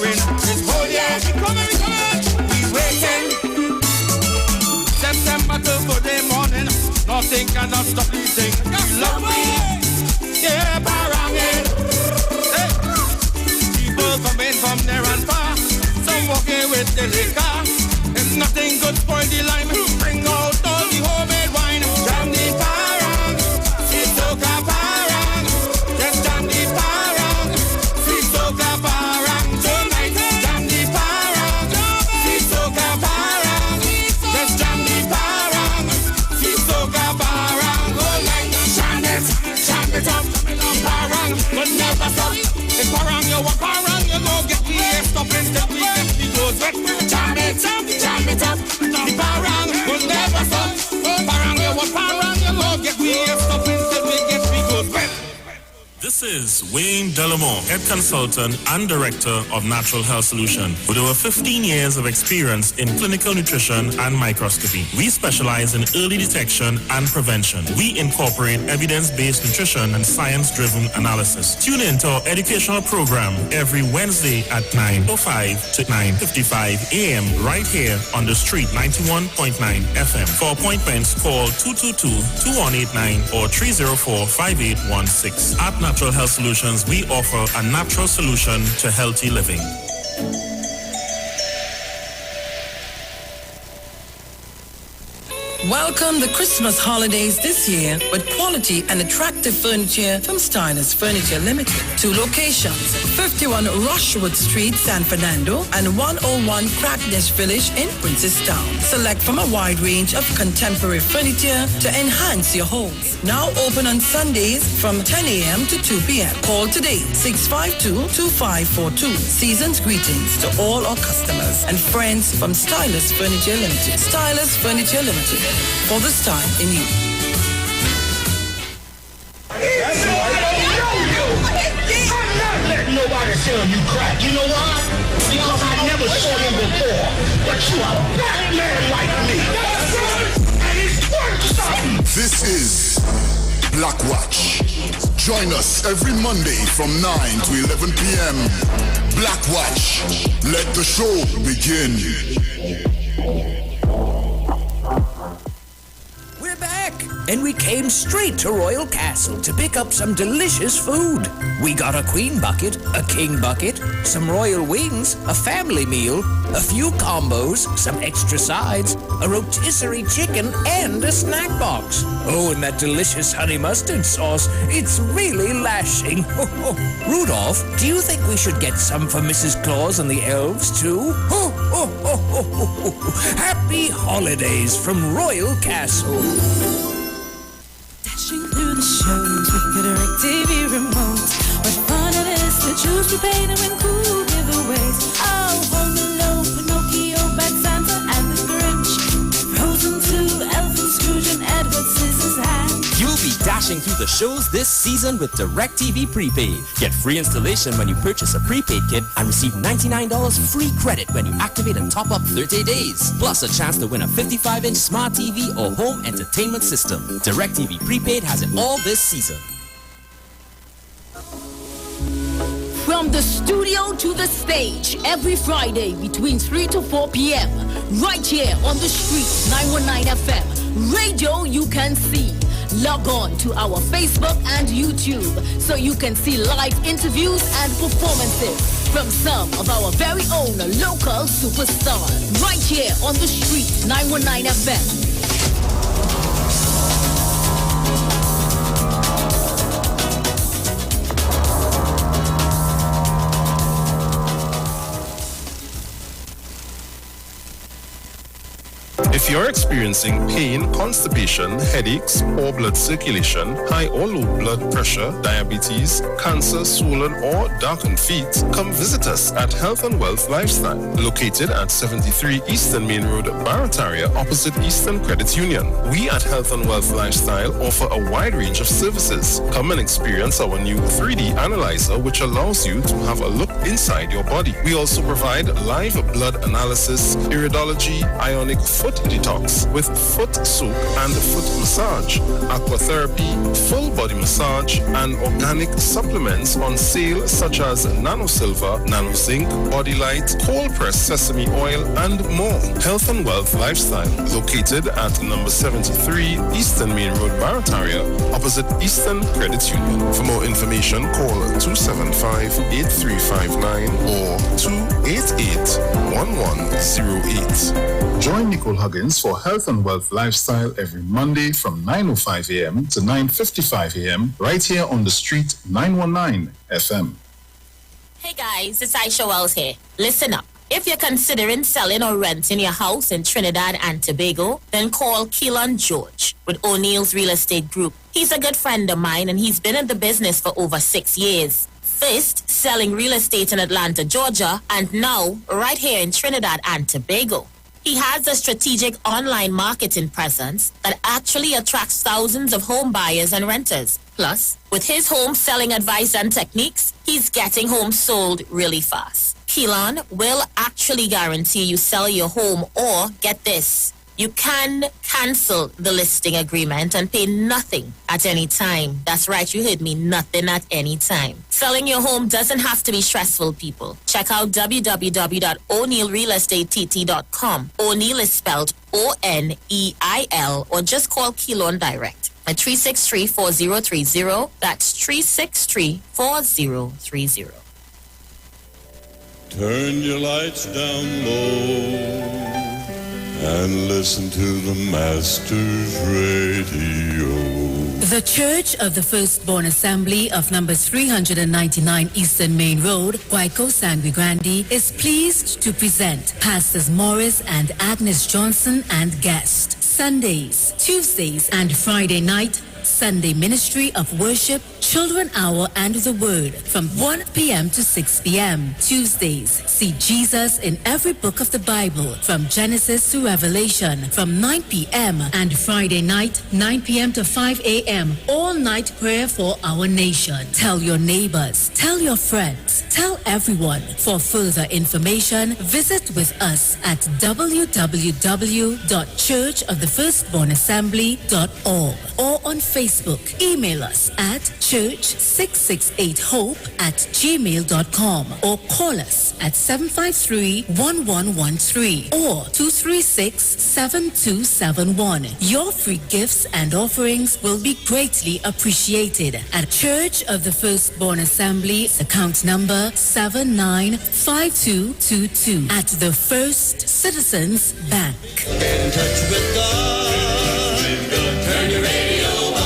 gathering. It's whole year. We coming. We waiting. September till Friday morning. Nothing cannot stop these things. We love me. Yeah, barangin. Hey. People coming from near and far. Some walking with the liquor. If nothing good spoil the lime, bring out all the homemade wine. Jam the parang, sweet soca parang. Just jam the parang, sweet soca parang. Tonight, jam the parang, sweet soca parang. Just jam the parang, sweet soca parang. All night, jam it up, parang. But never stop. If parang you want parang, you go get the air stop instead we get the goes wet. Jam it up, the parang will never stop. Parang you want parang, you go get the air stop instead we get the goes wet. This is Wayne Delamore, Head Consultant and Director of Natural Health Solution. With over 15 years of experience in clinical nutrition and microscopy, we specialize in early detection and prevention. We incorporate evidence-based nutrition and science-driven analysis. Tune in to our educational program every Wednesday at 9:05 to 9:55 a.m. right here on the street 91.9 FM. For appointments, call 222-2189 or 304-5816. At Natural Health Solutions, we offer a natural solution to healthy living. Welcome the Christmas holidays this year with quality and attractive furniture from Stylist Furniture Limited. 2 locations, 51 Rushwood Street, San Fernando, and 101 Crackness Village in Princestown. Select from a wide range of contemporary furniture to enhance your homes. Now open on Sundays from 10 a.m. to 2 p.m. Call today, 652-2542. Season's greetings to all our customers and friends from Stylist Furniture Limited. Stylist Furniture Limited. For this time in you. I'm not letting nobody sell you crack. You know why? Because I never saw him before. But you are a black man like me. And it's worth something. This is Black Watch. Join us every Monday from 9 to 11 p.m. Black Watch. Let the show begin. We're back, and we came straight to Royal Castle to pick up some delicious food. We got a queen bucket, a king bucket, some royal wings, a family meal, a few combos, some extra sides, a rotisserie chicken, and a snack box. Oh, and that delicious honey mustard sauce, it's really lashing. Rudolph, do you think we should get some for Mrs. Claus and the elves, too? Happy holidays from Royal Castle. Dashing through the shows with the direct TV remote. What fun it is to choose prepaid and win cool giveaways. Oh, Home Alone, Pinocchio, Bad Santa, and the Grinch. Frozen 2, Elf and Scrooge and Edward Scissorhands. You'll be dashing through the shows this season with DirecTV Prepaid. Get free installation when you purchase a prepaid kit and receive $99 free credit when you activate and top up 30 days. Plus a chance to win a 55-inch smart TV or home entertainment system. DirecTV Prepaid has it all this season. From the studio to the stage, every Friday between 3 to 4 p.m. Right here on the street, 919 FM. Radio you can see. Log on to our Facebook and YouTube so you can see live interviews and performances from some of our very own local superstars. Right here on the street, 919 FM. If you're experiencing pain, constipation, headaches, poor blood circulation, high or low blood pressure, diabetes, cancer, swollen or darkened feet, come visit us at Health and Wealth Lifestyle, located at 73 Eastern Main Road, Barataria, opposite Eastern Credit Union. We at Health and Wealth Lifestyle offer a wide range of services. Come and experience our new 3D analyzer, which allows you to have a look inside your body. We also provide live blood analysis, iridology, ionic foot detox with foot soak and foot massage, aquatherapy, full body massage, and organic supplements on sale such as Nano Silver, Nano Zinc, Body Light, cold pressed sesame oil, and more. Health and Wealth Lifestyle, located at number 73 Eastern Main Road, Barataria, opposite Eastern Credit Union. For more information, call 275-8359 or 288-1108. Join Nicole Huggins for Health and Wealth Lifestyle every Monday from 9:05 a.m. to 9:55 a.m. right here on the street 919 FM. Hey guys, it's Aisha Wells here. Listen up. If you're considering selling or renting your house in Trinidad and Tobago, then call Keelan George with O'Neill's Real Estate Group. He's a good friend of mine and he's been in the business for over 6 years. First, selling real estate in Atlanta, Georgia, and now right here in Trinidad and Tobago. He has a strategic online marketing presence that actually attracts thousands of home buyers and renters. Plus, with his home selling advice and techniques, he's getting homes sold really fast. Keelan will actually guarantee you sell your home, or get this, you can cancel the listing agreement and pay nothing at any time. That's right, you heard me, nothing at any time. Selling your home doesn't have to be stressful, people. Check out www.o'neillrealestatetT.com. O'Neill is spelled O-N-E-I-L, or just call Keelan direct at 363-4030. That's 363-4030. Turn your lights down low and listen to the Master's Radio. The Church of the Firstborn Assembly of number 399 Eastern Main Road, Guayco, Sangre Grande, is pleased to present Pastors Morris and Agnes Johnson and guests. Sundays, Tuesdays, and Friday night, Sunday Ministry of Worship, Children Hour, and the Word from 1 p.m. to 6 p.m. Tuesdays, see Jesus in every book of the Bible from Genesis to Revelation from 9 p.m. and Friday night, 9 p.m. to 5 a.m. all night prayer for our nation. Tell your neighbors, tell your friends, tell everyone. For further information, visit with us at www.churchofthefirstbornassembly.org or on Facebook. Email us at church668hope@gmail.com or call us at 753-1113 or 236-7271. Your free gifts and offerings will be greatly appreciated at Church of the Firstborn Assembly, account number 795222 at the First Citizens Bank. Get in touch with God. Turn your radio on.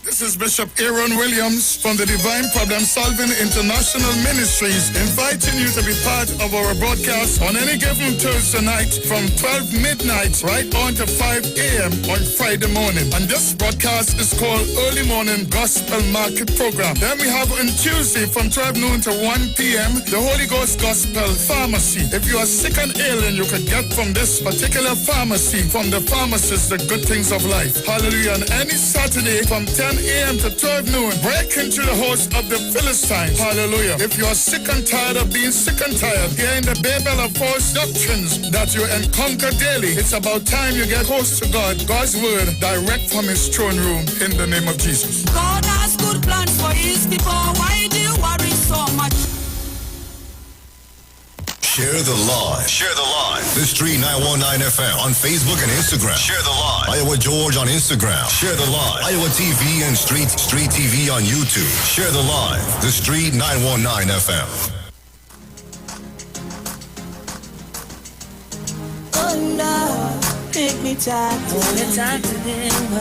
This is Bishop Aaron Williams from the Divine Problem Solving International Ministries, inviting you to be part of our broadcast on any given Thursday night from 12 midnight right on to 5 a.m. on Friday morning. And this broadcast is called Early Morning Gospel Market Program. Then we have on Tuesday from 12 noon to 1 p.m. the Holy Ghost Gospel Pharmacy. If you are sick and ill, and you can get from this particular pharmacy, from the pharmacist, the good things of life. Hallelujah. And any Saturday from 10 a.m. to 12 noon, break into the house of the Philistines. Hallelujah. If you are sick and tired of being sick and tired, hearing the babel of false doctrines that you encounter daily, it's about time you get close to God, God's word, direct from his throne room, in the name of Jesus. God has good plans for his people. Why do you worry so much? Share the live. Share the live. The Street 919 FM on Facebook and Instagram. Share the live. Iowa George on Instagram. Share the live. Iowa TV and Street TV on YouTube. Share the live. The Street 919 FM. Oh no, make me talk to them.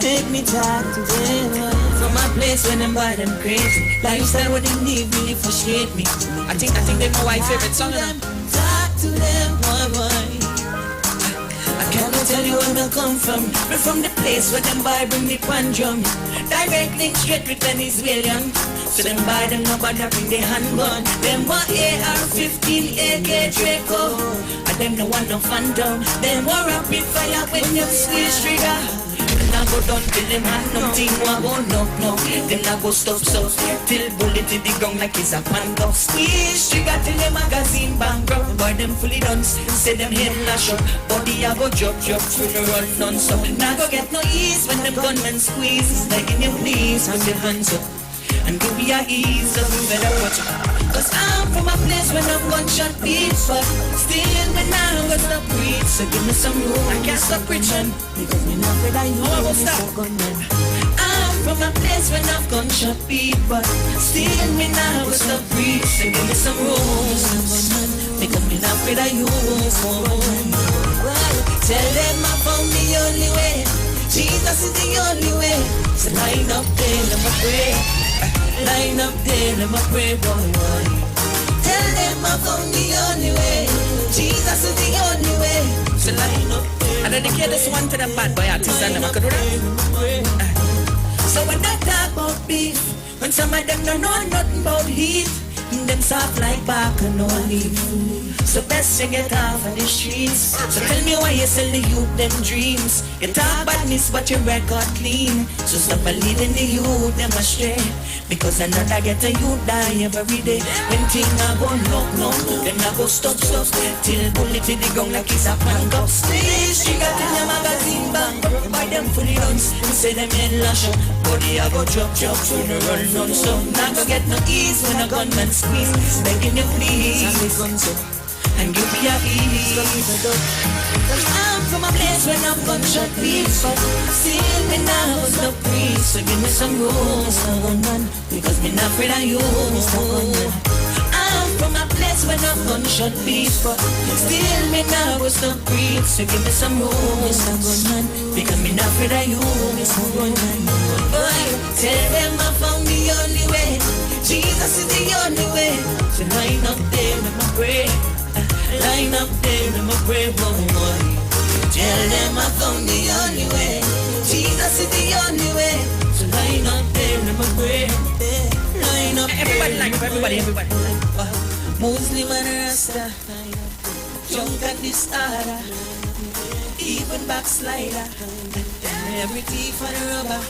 Make me talk to them. From my place when them buy them crazy. Lifestyle what they need really frustrate me. I think they know my favorite song. Talk to them, boy. I cannot tell you where I come from. We're from the place where them buy bring the pan drum. Direct link straight with Venezuelan. So them buy them nobody bring the handgun. Them want AR-15 AK Draco. And them no want no phantom. Them want rapid fire when you squeeze trigger. I go down till them hand nothing wa go no. Them I go stop till bullet in the ground like it's a panda. Squeeze trigger till the magazine bankrupt. Boy them fully done, say them head lash up. Body I go drop, funeral non-stop. Now go get no ease when them gunmen squeeze. Begging you please, put your hands up and give me a ease. So you better watch out. Cause I'm from a place where no gunshot beats, but still me now go stop breathe. So give me some room, I can't stop preaching because me not afraid I know I won't stop. I'm from a place where no gunshot beat, but still me now go stop breathe. So give me some room because me not afraid I know. Tell them I found the only way. Jesus is the only way. So line up there, let me pray. Line up there, let me pray, boy. Tell them I found the only way. Jesus is the only way. So line up there. I dedicate this one to the bad boy artists and them I could do that. So when they talk about beef, when some of them don't know nothing about heat, them soft like bark and no leaf. So best you get off of the streets. So tell me why you sell the youth them dreams. You talk badness but your record clean. So stop leading the youth them astray. Because another get a youth die every day. When things are go no, then I go stop. Till bullet in the ground like it's a prank up. Please, she got in the magazine bang. Buy them fully guns, say them in lash up. Body I go drop, funeral non-stop. Now go get no ease when a gunman squeeze. Begging you please, and give me a ease. I'm from a place where no gunshot beats, but still me now was no breeze. So give me some room, because me not afraid of you. I'm from a place where no gunshot beats, but still me now was no breeze. So give me some room, because me not afraid of you. Boy, tell them I found the only way. Jesus is the only way. So line up there, let me pray. Line up there, let me pray, boy. Tell them I found the only way. Jesus is the only way. So line up there, let me pray. Line up everybody there. Everybody. Muslim and Rasta, junk at this order, even backslider, every thief and robber.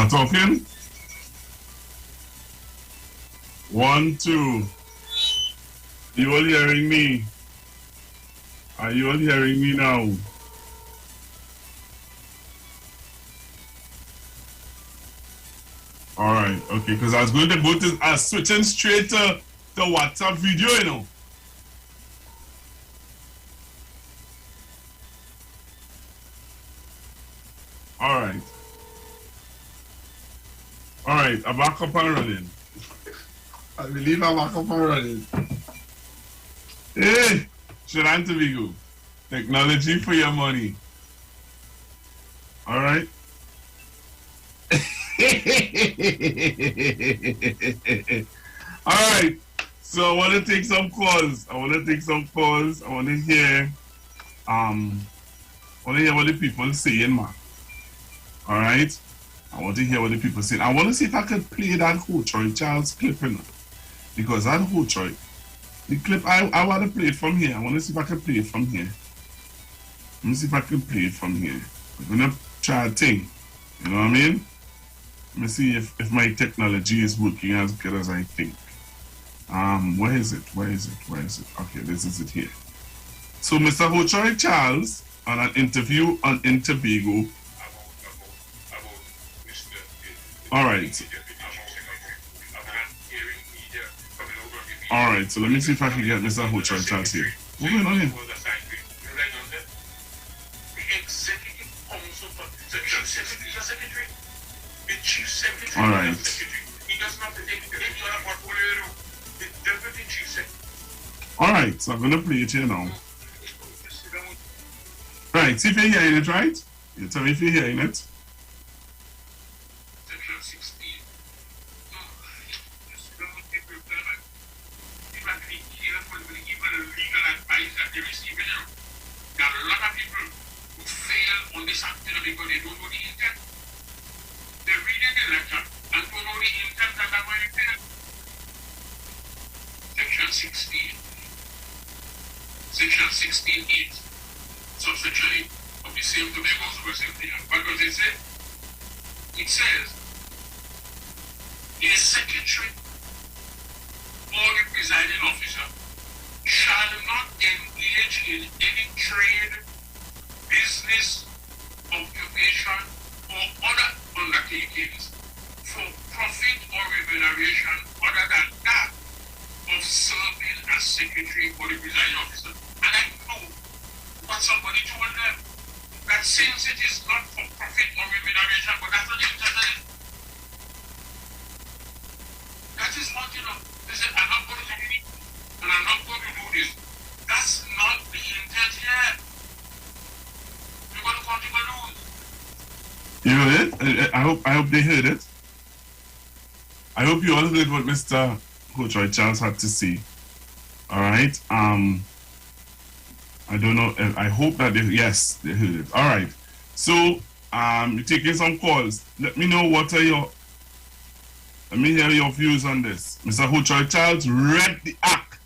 I'm talking. 1, 2. You all hearing me? Are you all hearing me now? Alright, okay, because I was going to go to, I was switching straight to the WhatsApp video, you know. Alright. Alright, I'm back up and running. I believe I'm back up and running. Hey, Shannon Tobago. Technology for your money. Alright. Alright. So I want to take some calls. I want to hear what the people saying, man. Alright. I want to hear what the people saying. I want to see if I could play that Hochoy Charles clip, you know. Because that Hochoy, the clip, I want to play it from here. I want to see if I can play it from here. Let me see if I can play it from here. I'm going to try a thing. You know what I mean? Let me see if my technology is working as good as I think. Where is it? Okay, this is it here. So Mr. Hochoy Charles, on an interview on Tobago. Alright. Alright, so let me see if I can get Mr. Hochoy Charles here. What's going on here? Alright. Alright, so I'm gonna play it here now. Right, see if you're hearing it, right? You tell me if you're hearing it. Section 16.8, subsection 8 of the same Tobago Assembly. What does it say? It says, a secretary or the presiding officer shall not engage in any trade, business, occupation, or other undertakings for profit or remuneration other than that of serving as secretary or the presiding officer. And I know what somebody told them, that since it is not for profit or remuneration, but that's not the intent of it. That is not, they said, I'm not going to do it, and I'm not going to do this. That's not the intent here. You're going to continue to lose. You heard it? I hope they heard it. I hope you all heard what Mr. Hochoy Charles had to say. Alright. I don't know. I hope that they heard it. Alright. So, you're taking some calls. Let me know let me hear your views on this. Mr. Hochoy Charles read the act.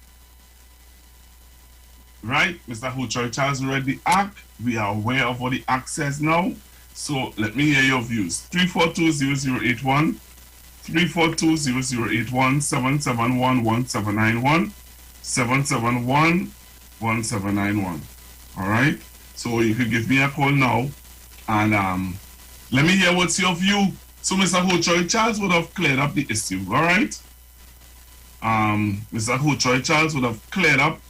Right? Mr. Hochoy Charles read the act. We are aware of what the act says now. So, let me hear your views. 342-0081. 342-0081, 771-1791, 771-1791. Alright? So you could give me a call now and let me hear what's your view. So Mr. Hochoy Charles would have cleared up the issue, alright? Mr. Hochoy Charles would have cleared up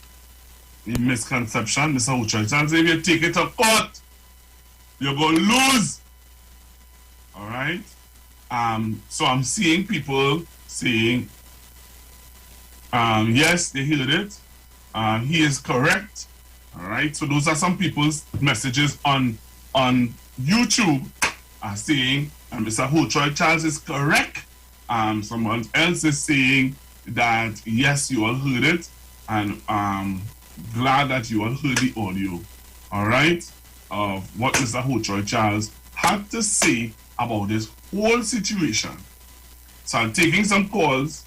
the misconception. Mr. Hochoy Charles, if you take it to court, you're gonna lose. Alright? So I'm seeing people saying, yes, they heard it. He is correct. All right. So those are some people's messages on YouTube saying Mr. Hochoy Charles is correct. Someone else is saying that yes, you all heard it, and glad that you all heard the audio. All right, of what Mr. Hochoy Charles had to say about this whole situation. So I'm taking some calls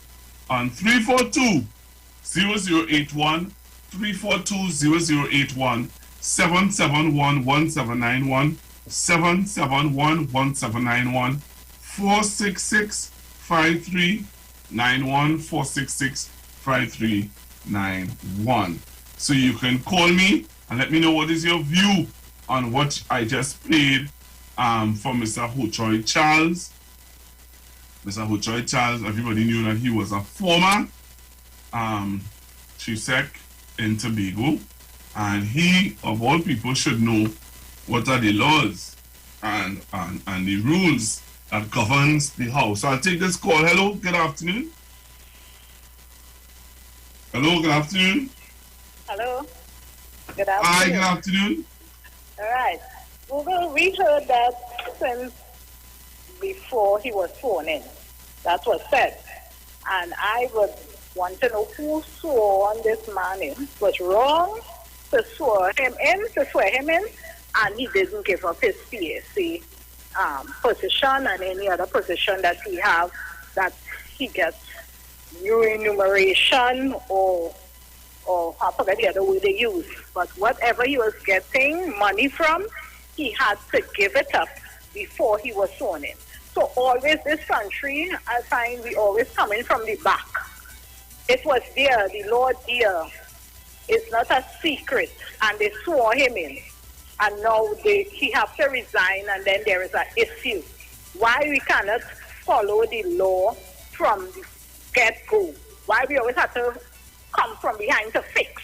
on 342-0081, 342-0081, 771-1791, 771-1791, 466-5391, 466-5391. So you can call me and let me know what is your view on what I just played for Mr. Ho-Choi Charles. Mr. Ho-Choi Charles, everybody knew that he was a former chief sec in Tobago, and he, of all people, should know what are the laws and the rules that governs the house. So I'll take this call. Hello, good afternoon. Hello, good afternoon. Hello. Good afternoon. Hi, good afternoon. All right. Google, we heard that since before he was sworn in. That was said. And I would want to know who swore on this man in. It was wrong to swear him in, and he didn't give up his PAC position and any other position that he have, that he gets new enumeration or I forget the other way they use. But whatever he was getting money from, he had to give it up before he was sworn in. So always this country, I find we always coming from the back. It was there, the law there. It's not a secret, and they swore him in. And now he has to resign, and then there is an issue. Why we cannot follow the law from the get-go? Why we always have to come from behind to fix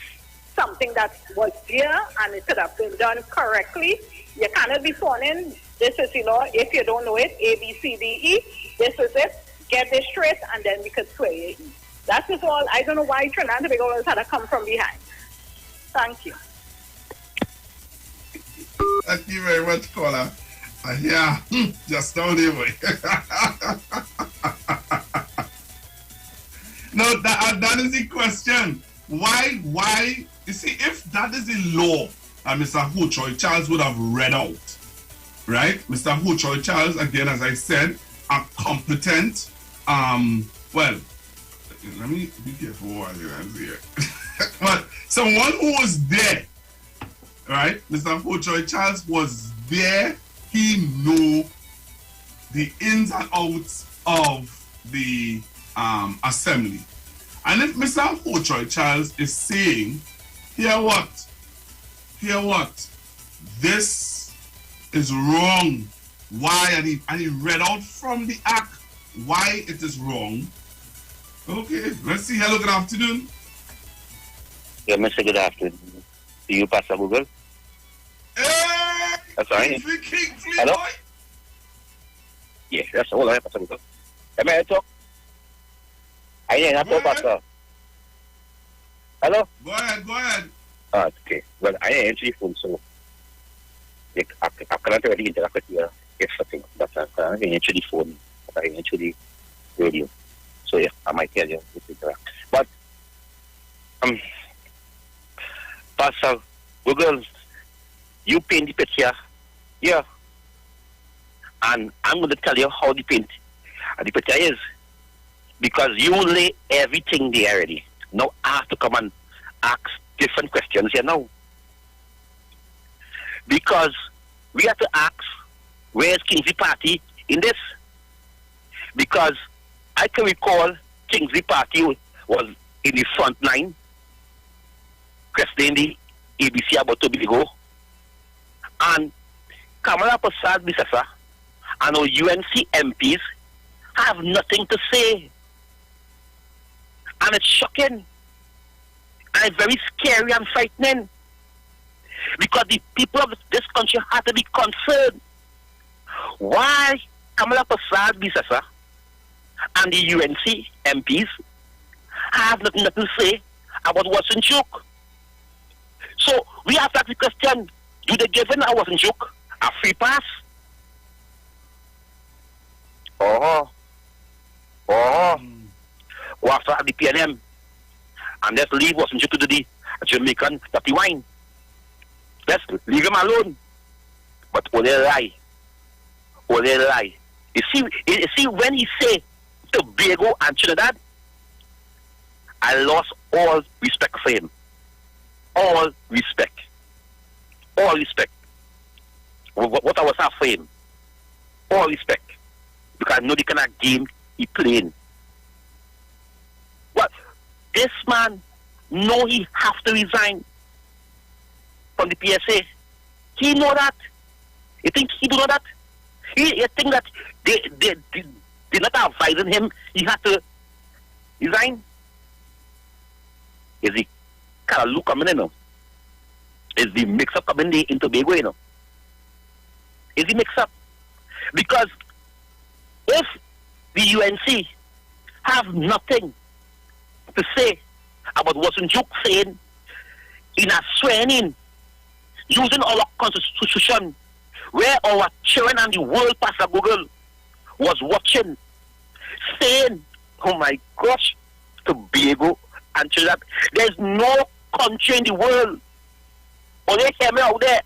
something that was there and it could have been done correctly? You cannot be sworn in. This is the law. If you don't know it, A, B, C, D, E, this is it. Get this straight, and then we could swear you in. That is all. I don't know why Trinidad and Tobago always had to come from behind. Thank you. Thank you very much, caller. Yeah, just down there, boy. No, that is the question. Why? You see, if that is the law that Mr. Ho-Choi Charles would have read out, right? Mr. Ho-Choi Charles, again, as I said, a competent, well, let me be careful while you're here. But someone who was there, right? Mr. Ho-Choi Charles was there. He knew the ins and outs of the assembly. And if Mr. Ho-Choi Charles is saying, hear what? This is wrong. Why? And he read out from the act why it is wrong. Okay, let's see. Hello, good afternoon. Yeah, Mr. Good afternoon. Do you pass a Google? Hey! That's all right. Hello? Yeah, that's all I pass a Google. Am I talk? I didn't have to pass a. Hello? Go ahead. Okay. Well, I ain't answer your phone, so I cannot really interact with you. It's something. That's I ain't answer the phone. I ain't answer the radio. So yeah, I might tell you. But Pastor Google, you paint the picture, yeah. And I'm going to tell you how the picture is, because you lay everything there already. Now I have to come and ask different questions here now. Because we have to ask, where's Kingsley Party in this? Because I can recall Kingsley Party was in the front line, questioning the ABC about Tobago, and Kamala Prasad Bisasa and our UNC MPs have nothing to say. And it's shocking. And it's very scary and frightening. Because the people of this country have to be concerned. Why Kamala Prasad Bisasa and the UNC MPs have nothing to say about what's in joke? So we have to ask the question, do they give in a what's in joke a free pass? Or after the PNM, and let's leave what's in joke to the Jamaican dirty wine. Let's leave him alone. But only lie. You see when he say Tobago and Trinidad, I lost all respect for him. All respect. What I was after for him. All respect. because I know the kind of game he playing. But this man know he have to resign from the PSA. He know that. You think he do know that? You think that they're not advising him he has to resign? Is the kind of look coming in, Is the mix-up coming in Tobago, Is the mix-up? Because if the UNC have nothing to say about what Njuk saying in a swearing-in, using our constitution, where our children and the world Pastor Google was watching, saying, oh my gosh, Tobago and Trinidad, there's no country in the world, or they hear me out there,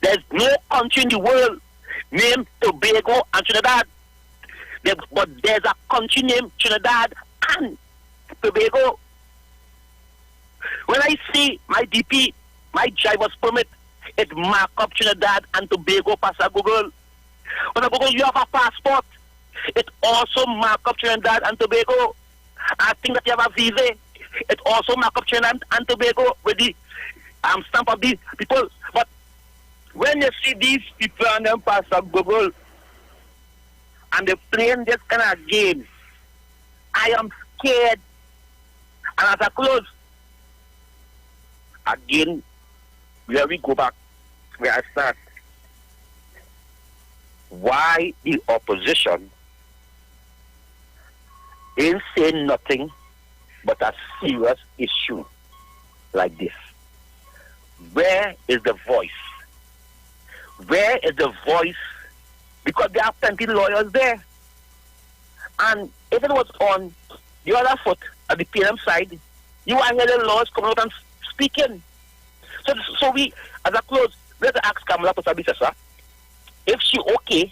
there's no country in the world named Tobago and Trinidad. But there's a country named Trinidad and Tobago. When I see my DP, my driver's permit, it mark up Trinidad and Tobago, Pastor Google. When I Google, you have a passport, it also mark up Trinidad and Tobago. I think that you have a visa, it also mark up Trinidad and Tobago with the stamp of these people. But when you see these people and them Pastor Google, and they're playing this kind of game, I am scared. And as I close, again, where we go back, where I start, why the opposition ain't saying nothing but a serious issue like this? Where is the voice? Where is the voice? Because there are plenty of lawyers there. And if it was on the other foot, at the PNM side, you are hearing the lawyers coming out and speaking. So we, as a close, let's ask Kamala Posabisesa if she okay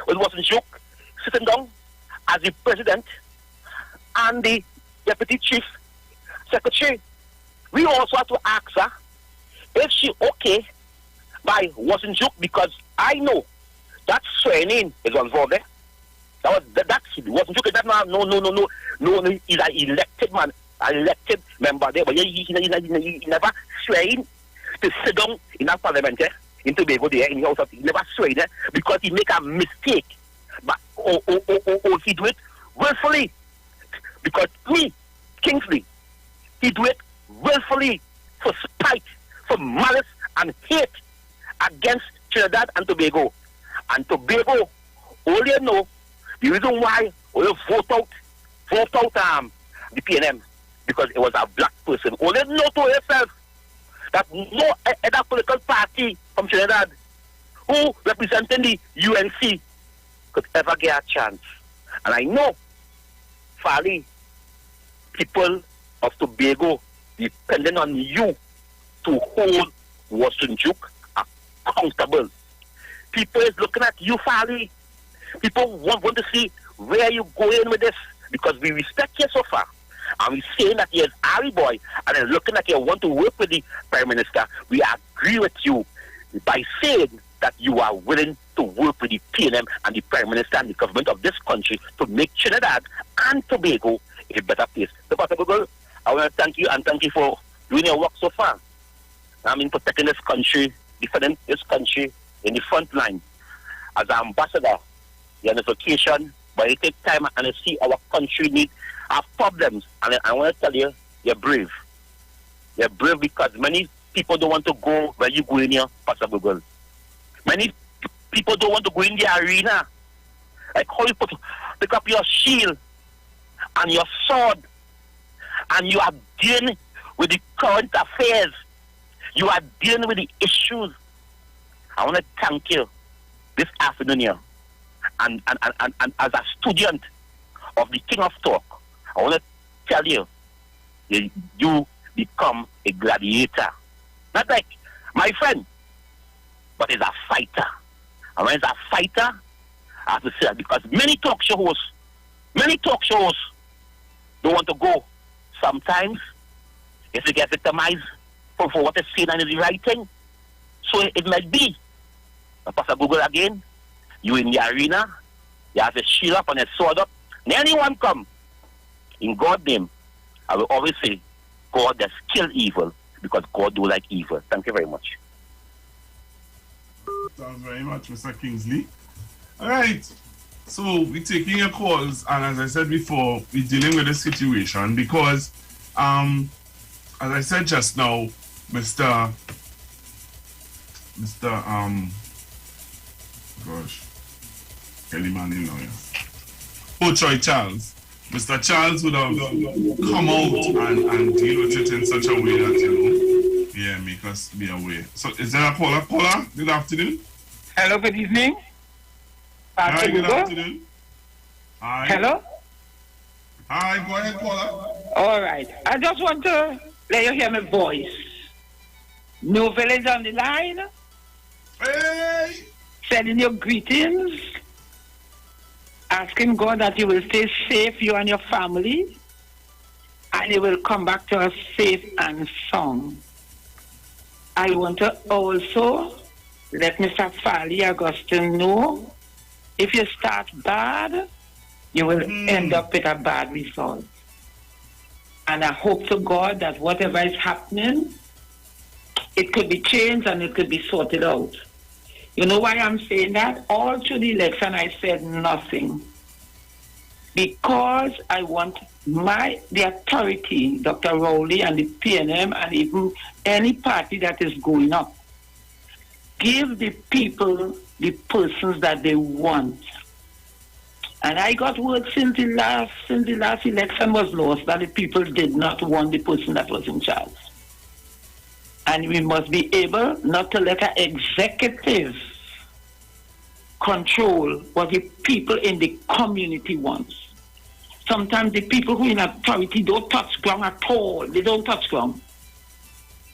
with Watson Joke sitting down as the president and the deputy chief secretary. We also have to ask her if she okay by Watson Joke, because I know that swearing is involved there. That wasn't joking. That man, no. He's an elected man, an elected member there, but he never swearing to sit down in that parliament there, in Tobago there, in the house. He never swearing there because he make a mistake. But he do it willfully. Because we, Kingsley, he do it willfully for spite, for malice and hate against Trinidad and Tobago. And Tobago, all you know, the reason why you vote out the PNM, because it was a black person. Only know to yourself that no other political party from Trinidad who representing the UNC could ever get a chance. And I know, Fali, people of Tobago depending on you to hold Watson Duke accountable. People is looking at you, Fali. People want to see where you going with this, because we respect you so far. And we saying that you're Harry boy, and then looking like you want to work with the Prime Minister. We agree with you by saying that you are willing to work with the PNM and the Prime Minister and the government of this country to make Trinidad and Tobago a better place. So, Pastor Google, I want to thank you, and thank you for doing your work so far. I mean, protecting this country, defending this country in the front line. As an ambassador, you're on a vacation, but it takes time and you see our country have problems. And I want to tell you, you're brave. You're brave because many people don't want to go where you go in here, Pastor Google. Many people don't want to go in the arena. Like how you pick up your shield and your sword and you are dealing with the current affairs. You are dealing with the issues. I want to thank you this afternoon here. And as a student of the King of Talk, I want to tell you, you become a gladiator. Not like my friend, but is a fighter. And when it's a fighter, I have to say that because many talk show hosts don't want to go. Sometimes, if they get victimized for what they're saying and is writing, so it might be. Pastor Google again, you in the arena, He has a shield up and a sword up. And anyone come, in God's name, I will always say, God has killed evil because God do like evil. Thank you very much. Thanks very much, Mr. Kingsley. All right. So we're taking your calls, and as I said before, we're dealing with the situation because, as I said just now, Mr. Kelly Manning lawyer. Troy Charles. Mr. Charles would have come out and deal with it in such a way that, make us be aware. So is there a caller? Caller, good afternoon. Hello, good evening. Hi, good afternoon. Hi. Hello? Hi, go ahead, caller. All right. I just want to let you hear my voice. New Village on the line. Hey! Sending you greetings. Asking God that you will stay safe, you and your family. And you will come back to us safe and sound. I want to also let Mr. Fali Augustine know if you start bad, you will end up with a bad result. And I hope to God that whatever is happening, it could be changed and it could be sorted out. You know why I'm saying that? All through the election, I said nothing. Because I want the authority, Dr. Rowley and the PNM and even any party that is going up, give the people the persons that they want. And I got word since the last election was lost that the people did not want the person that was in charge. And we must be able not to let our executive control what the people in the community want. Sometimes the people who are in authority don't touch ground at all. They don't touch ground.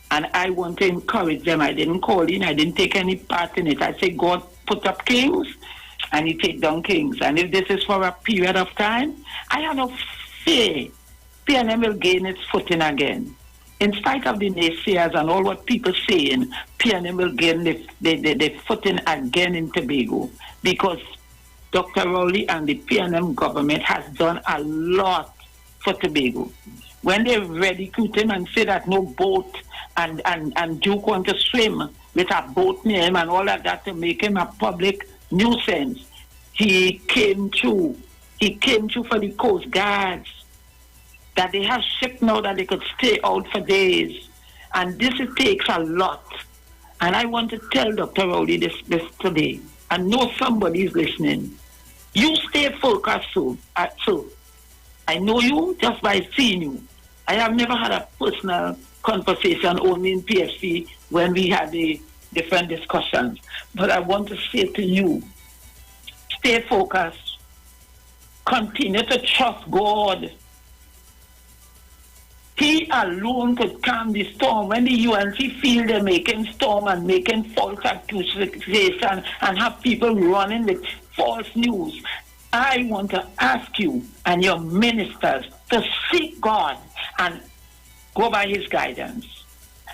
And I want to encourage them. I didn't call in. I didn't take any part in it. I say God put up kings and he take down kings. And if this is for a period of time, I have no fear. PNM will gain its footing again. In spite of the naysayers and all what people saying, PNM will gain the footing again in Tobago because Dr. Rowley and the PNM government has done a lot for Tobago. When they ridicule him and say that no boat and Duke want to swim with a boat near him and all of that to make him a public nuisance, he came through. He came through for the Coast Guards. That they have ship now that they could stay out for days. And this takes a lot. And I want to tell Dr. Rowley this today. I know somebody is listening. You stay focused, so I know you just by seeing you. I have never had a personal conversation only in PFC when we had the different discussions. But I want to say to you, stay focused. Continue to trust God. He alone could calm the storm. When the UNC feel they're making storm and making false accusation and have people running with false news, I want to ask you and your ministers to seek God and go by his guidance.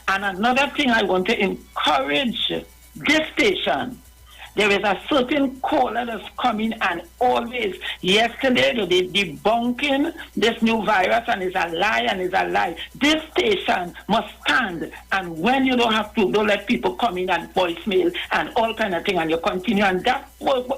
And another thing I want to encourage this station, there is a certain caller that's coming and always, yesterday they debunking this new virus and it's a lie and it's a lie. This station must stand, and when you don't have to, don't let people come in and voicemail and all kind of thing and you continue, and that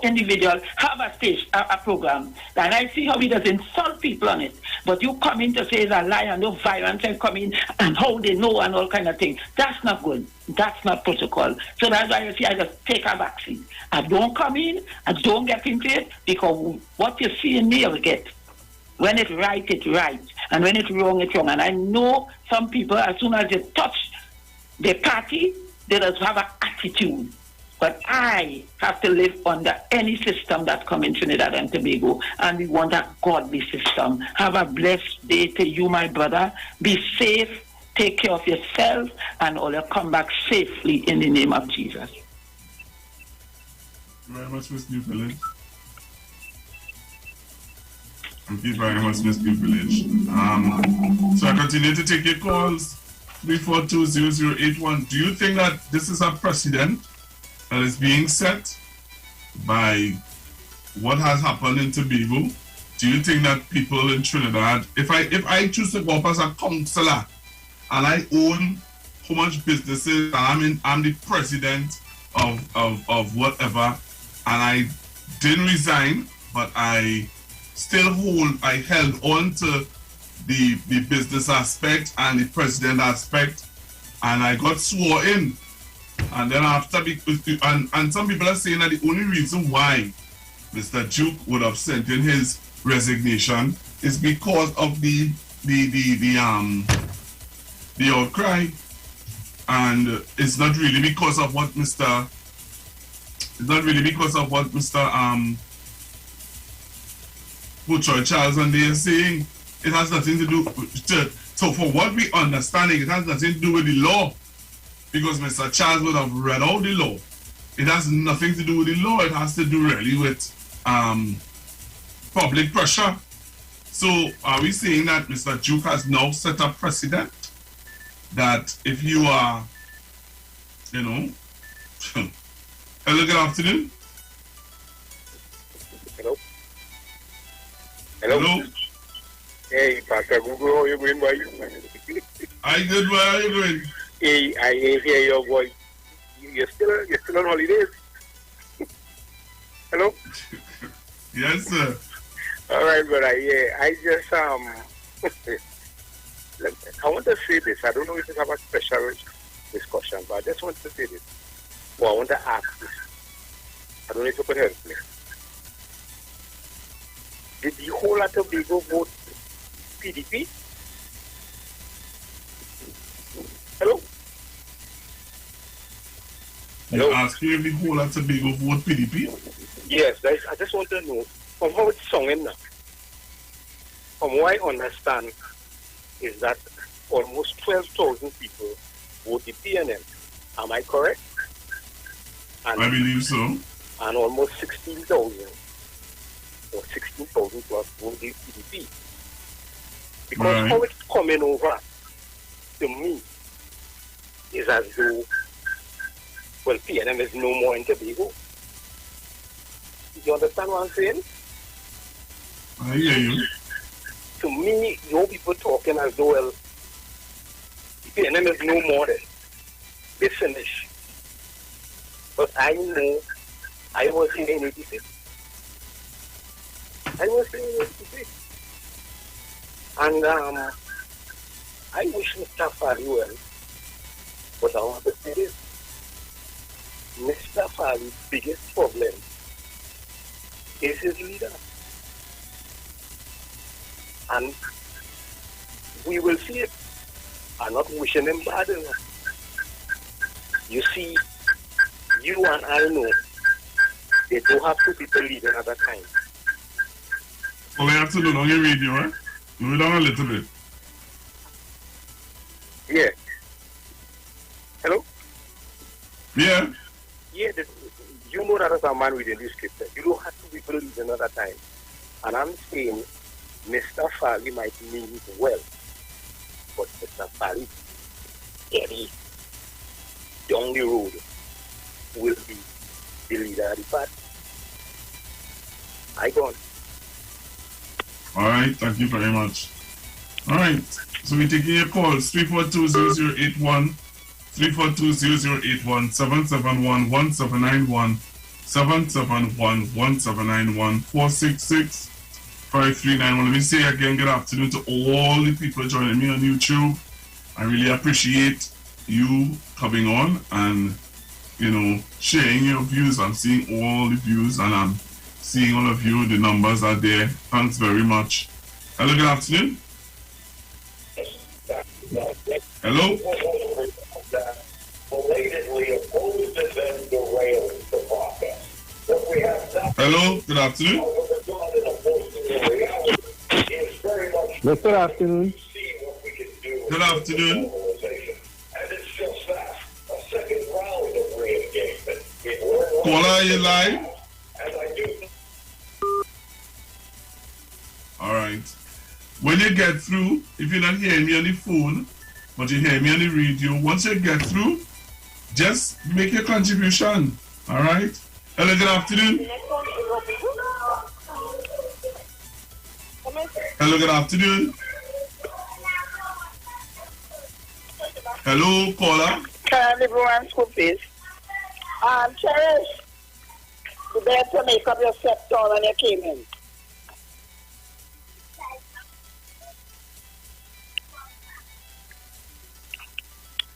individual have a program. And I see how he does insult people on it. But you come in to say it's a lie and no violence and come in and how they know and all kind of thing. That's not good. That's not protocol. So that's why you see I just take a vaccine. I don't come in, I don't get into it, because what you see in me, I will get. When it's right, it's right. And when it's wrong, it's wrong. And I know some people, as soon as they touch the party, they just have an attitude. But I have to live under any system that comes in Trinidad and Tobago. And we want a godly system. Have a blessed day to you, my brother. Be safe. Take care of yourself, and all will come back safely in the name of Jesus. Thank you very much, Miss New Village. Thank you very much, Miss New Village. So I continue to take your calls. 3420081. Do you think that this is a precedent that is being set by what has happened in Tobago, do you think that people in Trinidad, if I choose to go up as a councillor and I own how much businesses and I'm the president of whatever, and I didn't resign, but I held on to the business aspect and the president aspect, and I got sworn in. And then after, and some people are saying that the only reason why Mr. Duke would have sent in his resignation is because of the outcry, and it's not really because of what Mr. Butcher Charles and they are saying. It has nothing to do so for what we understanding, it has nothing to do with the law, because Mr. Charles would have read out the law. It has nothing to do with the law. It has to do really with public pressure. So are we saying that Mr. Duke has now set a precedent that if you are, hello, good afternoon. Hello. Hey, Pastor Google, how you going, boy? I good, boy. How you doing? Hey, I hear your voice. You're still on holidays? Hello? Yes, sir. All right, brother. Yeah, I just I want to say this. I don't know if we have a special discussion, but I just want to say this. Well, I want to ask this. I don't know if you could help me. Did the whole of Tobago vote PDP? Hello? You ask you if the whole of Tobago vote PDP? Yes, I just want to know from how it's sung now. From what I understand is that almost 12,000 people voted PNM. Am I correct? And, I believe so. And almost 16,000 or 16,000 plus voted PDP. Because how it's coming over to me is as though, well, PNM is no more in Tobago. You understand what I'm saying? I hear you. To me, people talking as though, well, PNM is no more there. They finish. But I know I was in 86. I was in 86. And I wish Mr. Fali well, but I want to say this. Mr. Fali's biggest problem is his leader. And we will see it. I'm not wishing him bad enough. You see, you and I know they don't have two people leading at a time. Well, we have to look on your radio, right? Move down a little bit. Yeah. Hello? Yeah. Yeah, you know that as a man within this scripture. You don't have two people leading at a time. And I'm saying Mr. Fali might mean it well, but Mr. Fali, any down the road, will be the leader of the party. I gone. All right, thank you very much. All right, so we're taking your calls, 342-0081, 342-0081, 771-1791, 771-1791, 466-5391. Let me say again, good afternoon to all the people joining me on YouTube. I really appreciate you coming on and, sharing your views. I'm seeing all the views and I'm seeing all of you. The numbers are there. Thanks very much. Hello, good afternoon. Hello? Hello, good afternoon. Yes, good afternoon. Good afternoon. Caller, are you live? All right. When you get through, if you're not hearing me on the phone, but you hear me on the radio, once you get through, just make your contribution. All right? Hello, good afternoon. Hello, good afternoon. Hello, caller. Can everyone school, please? Cherish, you better make up your step down when you came in.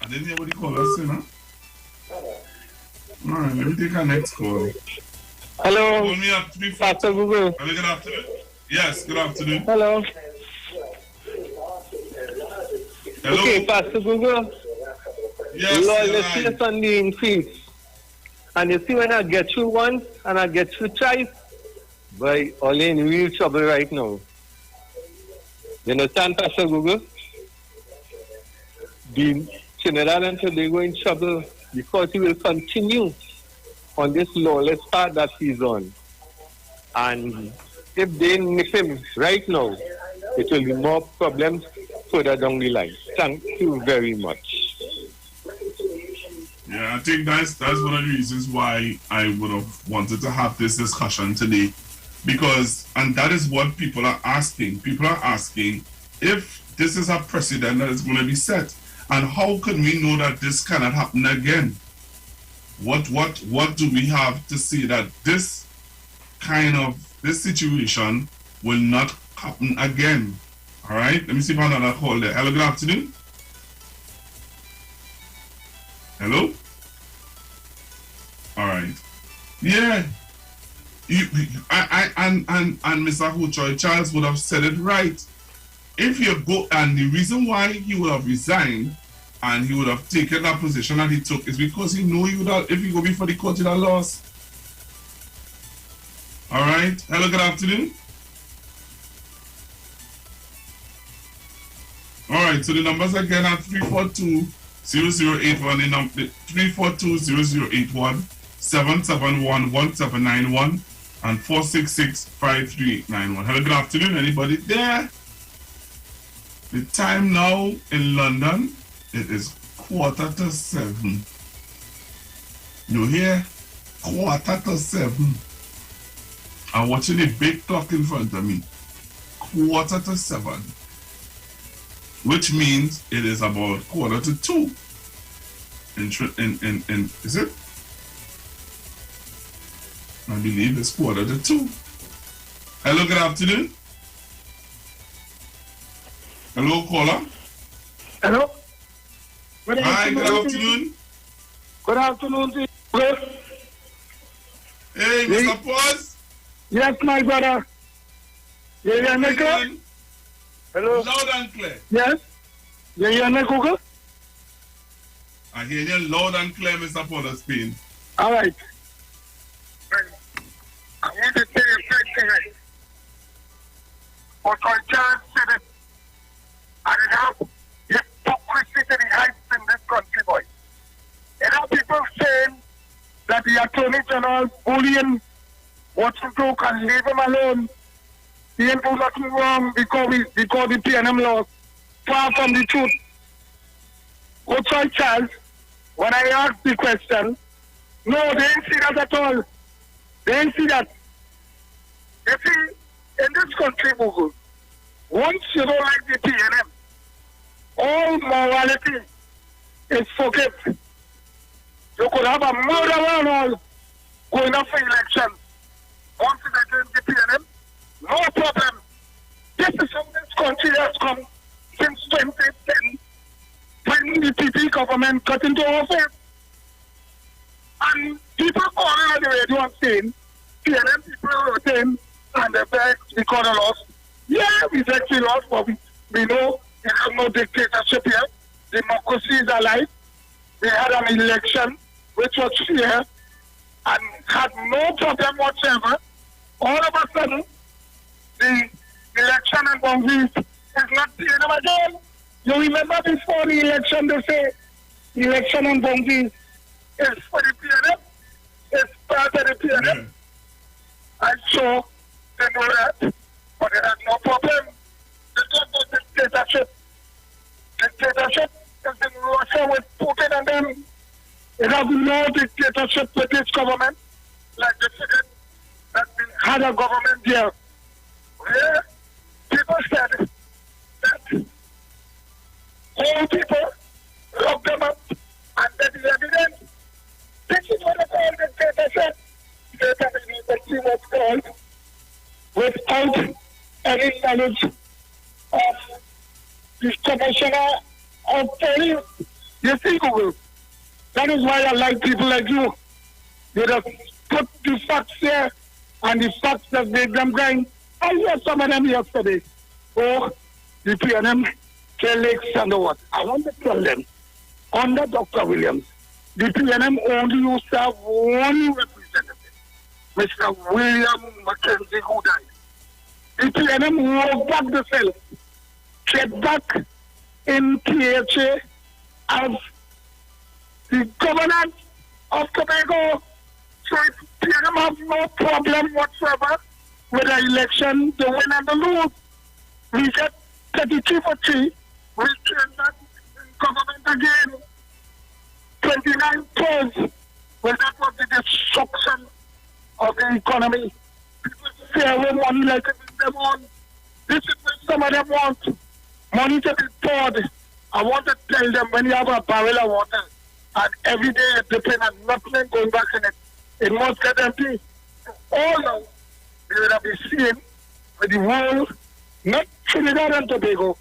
I didn't hear what you call us, you know? All right, let me take our next call. Hello. Call me up Pastor Google. Hello, good afternoon. Yes, good afternoon. Hello. Hello. Okay, Pastor Google. Yes, lawlessness on the increase. And you see, when I get through once and I get through twice, boy, all in real trouble right now. You understand, Pastor Google? The Trinidad and Tobago in trouble because he will continue on this lawless path that he's on. And if they nip him right now, it will be more problems further down the line. Thank you very much. Yeah, I think that's one of the reasons why I would have wanted to have this discussion today. Because, and that is what people are asking. People are asking if this is a precedent that is going to be set. And how can we know that this cannot happen again? What do we have to say that this situation will not happen again? All right, let me see if I have another call there. Hello, good afternoon. Hello? All right. Yeah. And Mr. Huchoy Charles would have said it right. If you go, and the reason why he would have resigned and he would have taken that position that he took is because he knew he would have, if he go before the court, he'd have lost. All right. Hello, good afternoon. All right, so the numbers again are 342-0081, the 342-0081, 771-1791, and 466-5391. Hello, good afternoon. Anybody there? The time now in London, it is 7:15. You hear? 7:15. I'm watching a big clock in front of me. 7:15. Which means it is about 1:45. Is it? I believe it's 1:45. Hello, good afternoon. Hello, caller. Hello. Hi, good afternoon. Good afternoon to you. Hey, Mr. Pause. Yes, my brother. You hear me, Google? Hello. Loud and clear. Yes. You hear me, Google? I hear you loud and clear, Mr. Paul Spain. All right. I want to tell you something. What I just said it. And it has hypocrisy to the heights in this country, boy. There are people saying that the Attorney General bullying what to do can leave him alone. He ain't do nothing wrong because the PNM laws. Far from the truth. What's my child? When I asked the question, no, they didn't see that at all. They didn't see that. You see, in this country, Google, once you don't like the PNM, all morality is forgiven. You could have a murderer and all going up for election. Once it's against the PNM, no problem. This is how this country has come since 2010, when the PP government got into office. And people calling on the radio and saying, PNM people wrote in and they begged because of loss. Yeah, we begged the loss, but we know there is no dictatorship here. Democracy is alive. We had an election which was fair and had no problem whatsoever. All of a sudden, the election and boundaries is not PNM again. You remember before the election they say election and boundaries is for the PNM, it's part of the PNM. And so they know that, but they have no problem. They don't know dictatorship. Dictatorship is in Russia with Putin and them. They have no dictatorship with this government, like the Senate that we had a government there. Where people people said that all people lock them up and that is evidence. This is what the call the data said. Data is the key was called without any knowledge of the commissioner of police. You see, Google. That is why I like people like you. You just put the facts here and the facts that make them grind. I heard some of them yesterday. Oh, the PNM Lakes and what. I want to tell them, under Dr. Williams, the PNM only used to have one representative, Mr. William Mackenzie, who died. The PNM walked back the cell, get back in THA as the governor of Tobago. So PNM have no problem whatsoever with the election, the win and the lose. We get 33 for 3. We came back in government again. 29 polls. Well, that was the destruction of the economy. People say we money like them on. This is what some of them want. Money to be poured. I want to tell them, when you have a barrel of water and every day it's dipping and nothing going back in it, it must get empty. All now, you will be seeing with the world, not Trinidad and Tobago,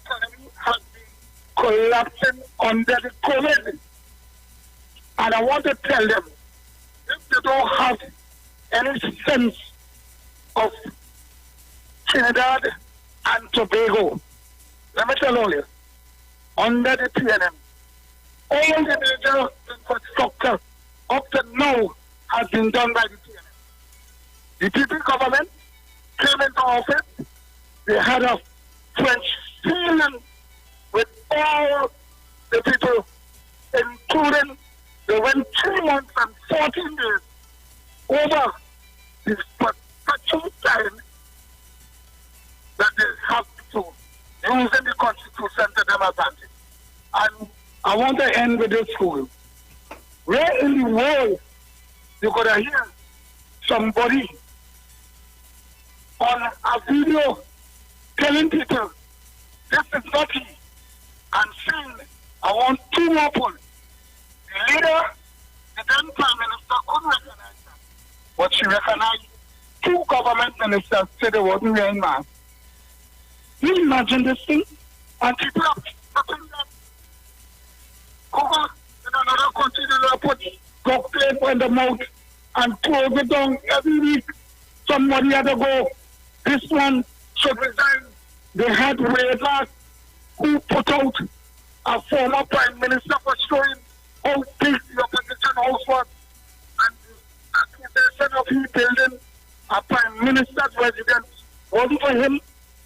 economy has been collapsing under the COVID. And I want to tell them, if they don't have any sense of Trinidad and Tobago, let me tell you, under the PNM, all the major infrastructure up to now has been done by the PNM. The people government came into office, they had a French feeling with all the people, including they went 3 months and 14 days over this perpetual time that they have to using the Constitution to them advantage. And I want to end with this school. Where in the world you could hear somebody on a video telling people this is lucky and saying I want 2 more polls. The leader, the then Prime Minister couldn't recognize that. But she recognized 2 government ministers said they wasn't wearing masks. You imagine this thing? And people are putting that over in another country, they put duct tape on the mouth and close it down every week. Somebody had to go. This one should resign. They had Waivers who put out a former Prime Minister for showing how big the opposition house was. And the accusation of him building a Prime Minister's residence wasn't for him,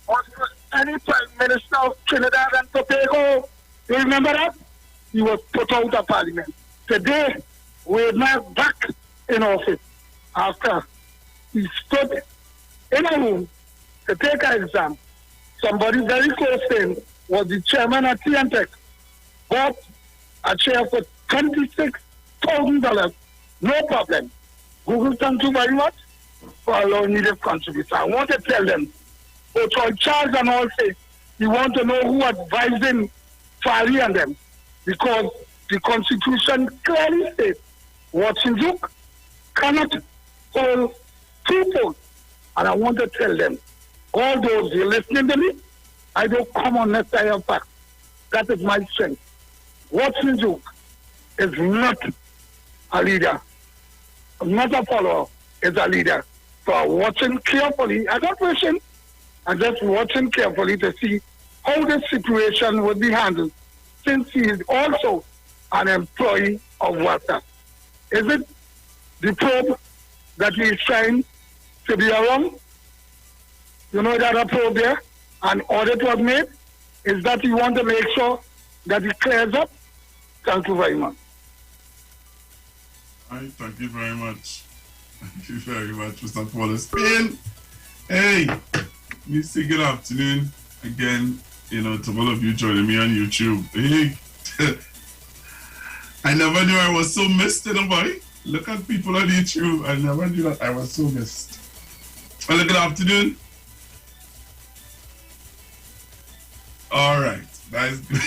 was for any Prime Minister of Trinidad and Tobago. You remember that? He was put out of Parliament. Today, we're now back in office after he stood in a room to take an exam. Somebody very close to him was the chairman at TNTech, bought a chair for $26,000. No problem. Google, thank you very much for allowing me this contribution. I want to tell them, both on Charles and all say, you want to know who advising Fari and them, because the Constitution clearly states Watson Duke cannot hold 2 posts. And I want to tell them, all those who are listening to me, I don't come on necessary fact. That is my strength. Watson Duke is not a leader, not a follower, is a leader. So I'm watching carefully. I don't question. I'm just watching carefully to see how this situation would be handled, since he is also an employee of WhatsApp. Is it the probe that he is trying to be around? You know that a probe there? An audit was made? Is that you want to make sure that it clears up? Thank you very much. All right, thank you very much. Thank you very much, Mr. Paul Spain. Hey, we say good afternoon again, to all of you joining me on YouTube. Hey, I never knew I was so missed, boy. Look at people on YouTube. I never knew that I was so missed. Well, good afternoon. All right. That's good.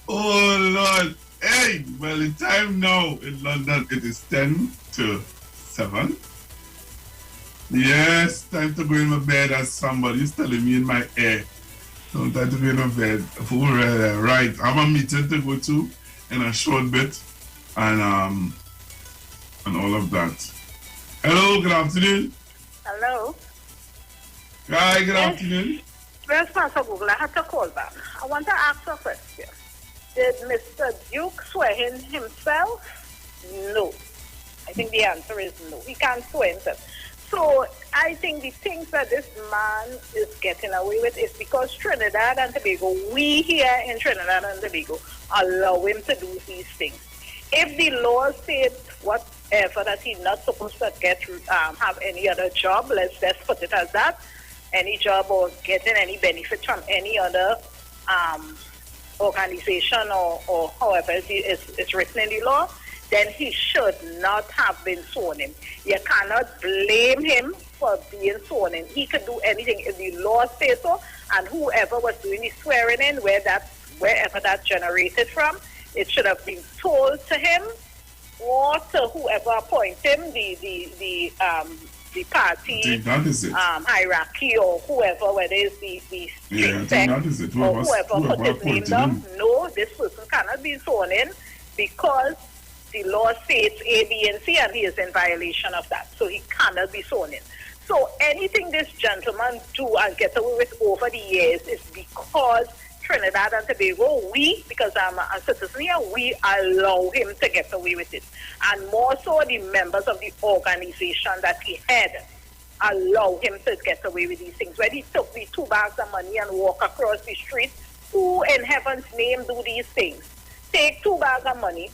Oh, Lord. Hey, well, the time now in London, it is 10 to 7. Yes, time to go in my bed, as somebody's telling me in my ear. So time to go in my bed. Right, I have a meeting to go to in a short bit, and all of that. Hello, good afternoon. Hello. Hi, good afternoon. Where's Pastor Google? I had to call back. I want to ask a question. Did Mr. Duke swear in himself? No. I think the answer is no. He can't swear himself. So I think the things that this man is getting away with is because Trinidad and Tobago, we here in Trinidad and Tobago, allow him to do these things. If the law said whatever that he's not supposed to get have any other job, let's just put it as that, any job or getting any benefit from any other organization or however it's written in the law, then he should not have been sworn in. You cannot blame him for being sworn in. He could do anything if the law says so, and whoever was doing the swearing in, wherever that generated from, it should have been told to him or to whoever appointed him, the party hierarchy or whoever, whether it's the sect or whoever put his name down. No, this person cannot be sworn in because the law states A, B, and C, and he is in violation of that. So he cannot be sworn in. So anything this gentleman do and get away with over the years is because Trinidad and Tobago, because I'm a citizen here, we allow him to get away with it. And more so the members of the organization that he had allow him to get away with these things. When he took the 2 bags of money and walk across the street, who in heaven's name do these things? Take 2 bags of money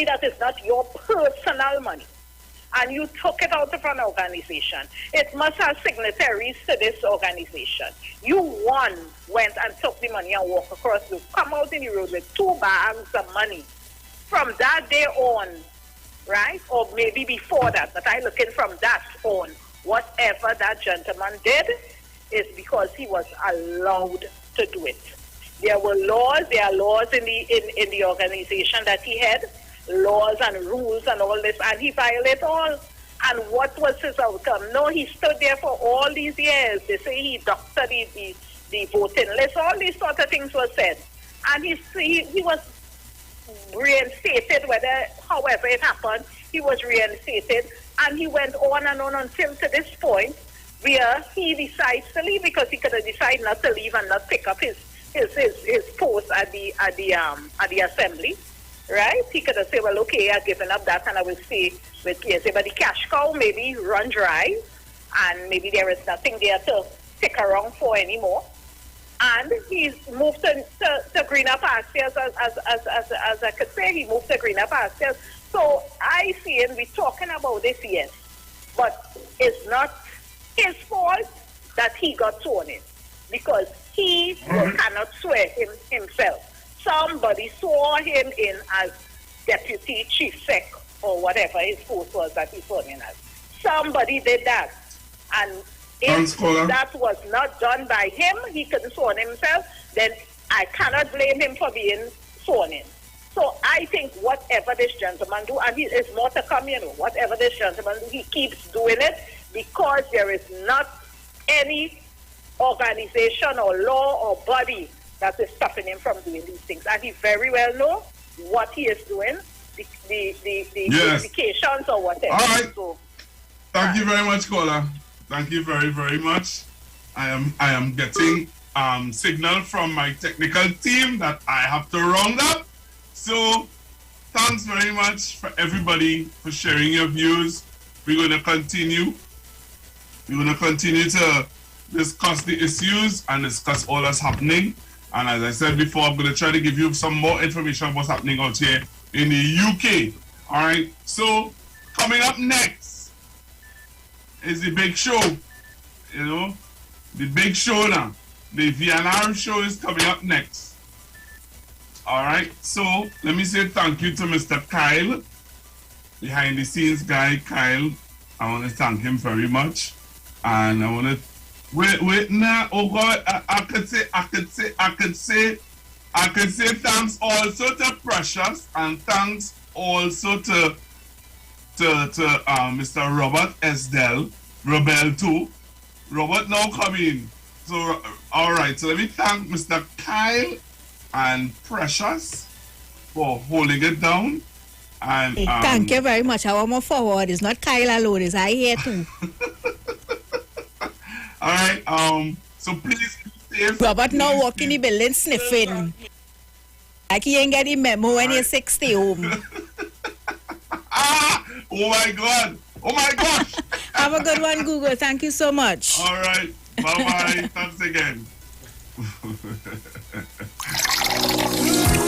that is not your personal money, and you took it out of an organization. It must have signatories to this organization. You went and took the money and walked across the come out in the road with 2 bags of money. From that day on, right? Or maybe before that, but I'm looking from that on. Whatever that gentleman did is because he was allowed to do it. There are laws in the organization that he had, laws and rules and all this, and he violated all. And what was his outcome? No, he stood there for all these years. They say he doctored the voting list. All these sort of things were said. And he was reinstated, however it happened, he was reinstated. And he went on and on until to this point where he decides to leave, because he could have decided not to leave and not pick up his post at the assembly, right? He could have said, well, okay, I've given up that and I will stay with PSA. But the cash cow maybe run dry and maybe there is nothing there to stick around for anymore. And he's moved to greener pastures, as I could say, he moved to greener pastures. So I see him, we're talking about this, yes, but it's not his fault that he got sworn in, because he cannot swear himself. Somebody swore him in as deputy chief sec or whatever his post was that he sworn in as. Somebody did that. And if that was not done by him, he couldn't sworn himself, then I cannot blame him for being sworn in. So I think whatever this gentleman do, and is more to come, whatever this gentleman do, he keeps doing it because there is not any organization or law or body that is stopping him from doing these things. And he very well know what he is doing, the implications or whatever. All right. So, thank you very much, caller. Thank you very, very much. I am getting signal from my technical team that I have to round up. So thanks very much for everybody for sharing your views. We're going to continue. We're going to continue to discuss the issues and discuss all that's happening. And as I said before, I'm going to try to give you some more information on what's happening out here in the UK. All right. So coming up next is the big show. The big show now. The VNR show is coming up next. All right. So let me say thank you to Mr. Kyle, behind the scenes guy, Kyle. I want to thank him very much. And I want to Wait, nah, oh God, I could say thanks also to Precious and thanks also to Mr. Robert Esdell, Rebel too. Robert now coming. So, alright, so let me thank Mr. Kyle and Precious for holding it down. And thank you very much. I want more forward. It's not Kyle alone, it's I here too. Alright, so please be safe. Robert now walking the building sniffing. Like he ain't getting memo when he's 60 home. Oh my God! Oh my gosh! Have a good one, Google. Thank you so much. Alright, bye-bye. Thanks again.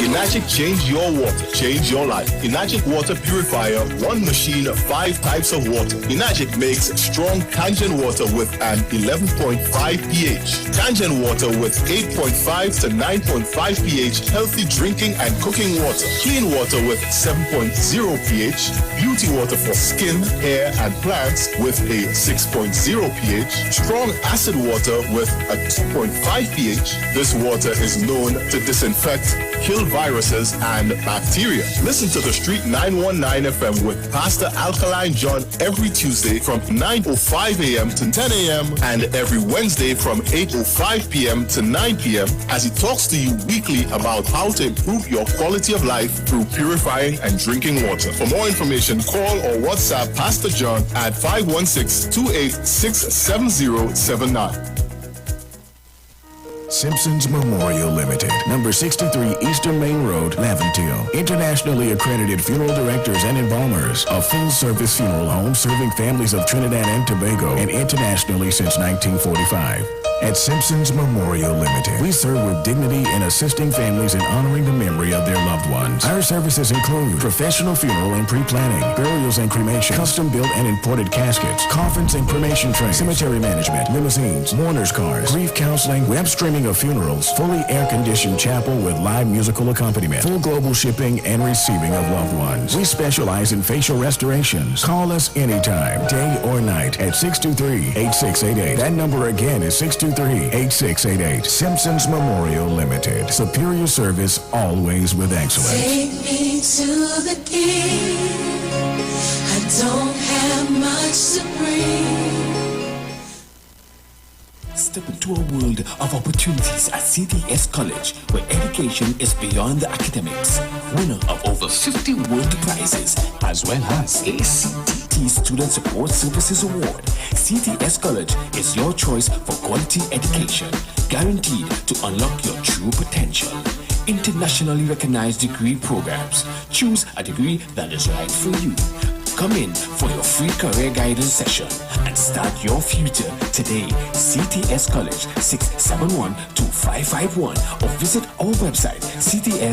Enagic changed your water, changed your life. Enagic water purifier, one machine, 5 types of water. Enagic makes strong Kangen water with an 11.5 pH. Kangen water with 8.5 to 9.5 pH, healthy drinking and cooking water. Clean water with 7.0 pH. Beauty water for skin, hair, and plants with a 6.0 pH. Strong acid water with a 2.5 pH. This water is known to disinfect, kill viruses and bacteria. Listen to the Street 919 FM with Pastor Alkaline John every Tuesday from 9:05 a.m. to 10 a.m. and every Wednesday from 8:05 p.m. to 9 p.m. as he talks to you weekly about how to improve your quality of life through purifying and drinking water. For more information, call or WhatsApp Pastor John at 516-286-7079. Simpsons Memorial Limited, number 63 Eastern Main Road, Laventille. Internationally accredited funeral directors and embalmers. A full-service funeral home serving families of Trinidad and Tobago and internationally since 1945. At Simpsons Memorial Limited, we serve with dignity in assisting families in honoring the memory of their loved ones. Our services include professional funeral and pre-planning, burials and cremation, custom-built and imported caskets, coffins and cremation trays, cemetery management, limousines, mourners cars, grief counseling, web streaming of funerals, fully air-conditioned chapel with live musical accompaniment, full global shipping and receiving of loved ones. We specialize in facial restorations. Call us anytime, day or night, at 623-8688. That number again is 623-8688. Simpsons Memorial Limited. Superior service, always with excellence. Take me to the King. I don't have much to bring. Step into a world of opportunities at CTS College, where education is beyond the academics. Winner of over 50 world prizes, as well as a CTT Student Support Services Award. CTS College is your choice for quality education, guaranteed to unlock your true potential. Internationally recognized degree programs. Choose a degree that is right for you. Come in for your free career guidance session and start your future today. CTS College, 671-2551, or visit our website, ctscbcs.com.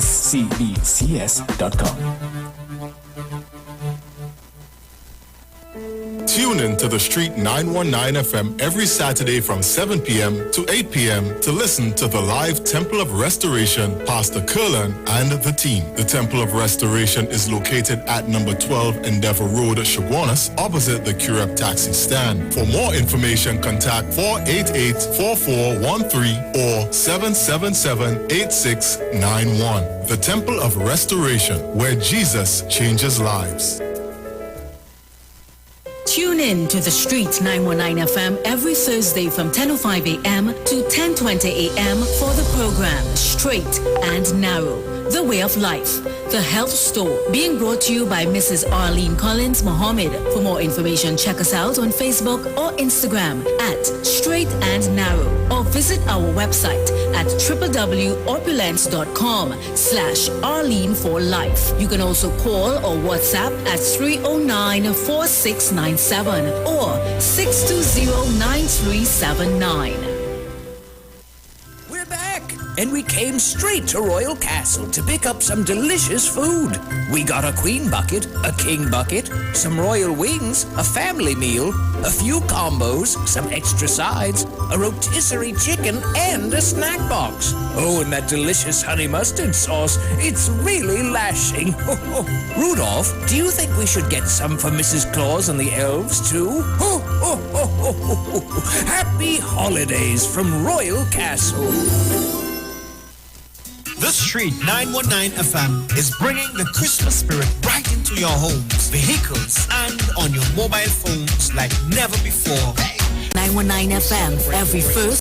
Tune in to the Street 919 FM every Saturday from 7 p.m. to 8 p.m. to listen to the live Temple of Restoration, Pastor Curlin and the team. The Temple of Restoration is located at number 12 Endeavor Road, Chaguanas, opposite the Curab Taxi Stand. For more information, contact 488-4413 or 777-8691. The Temple of Restoration, where Jesus changes lives. Tune in to the Street 919 FM every Thursday from 10:05 a.m. to 10:20 a.m. for the program Straight and Narrow, The Way of Life, The Health Store, being brought to you by Mrs. Arlene Collins Mohammed. For more information, check us out on Facebook or Instagram at Straight and Narrow, or visit our website at www.opulence.com/Arlene for Life. You can also call or WhatsApp at 309-4697 or 620-9379. We're back, and we came straight to Royal Castle to pick up some delicious food. We got a queen bucket, a king bucket, some royal wings, a family meal, a few combos, some extra sides, a rotisserie chicken, and a snack box. Oh, and that delicious honey mustard sauce, it's really lashing. Rudolph, do you think we should get some for Mrs. Claus and the elves, too? Happy holidays from Royal Castle. The Street 919 FM is bringing the Christmas spirit right into your homes, vehicles, and on your mobile phones like never before. 919 FM, every first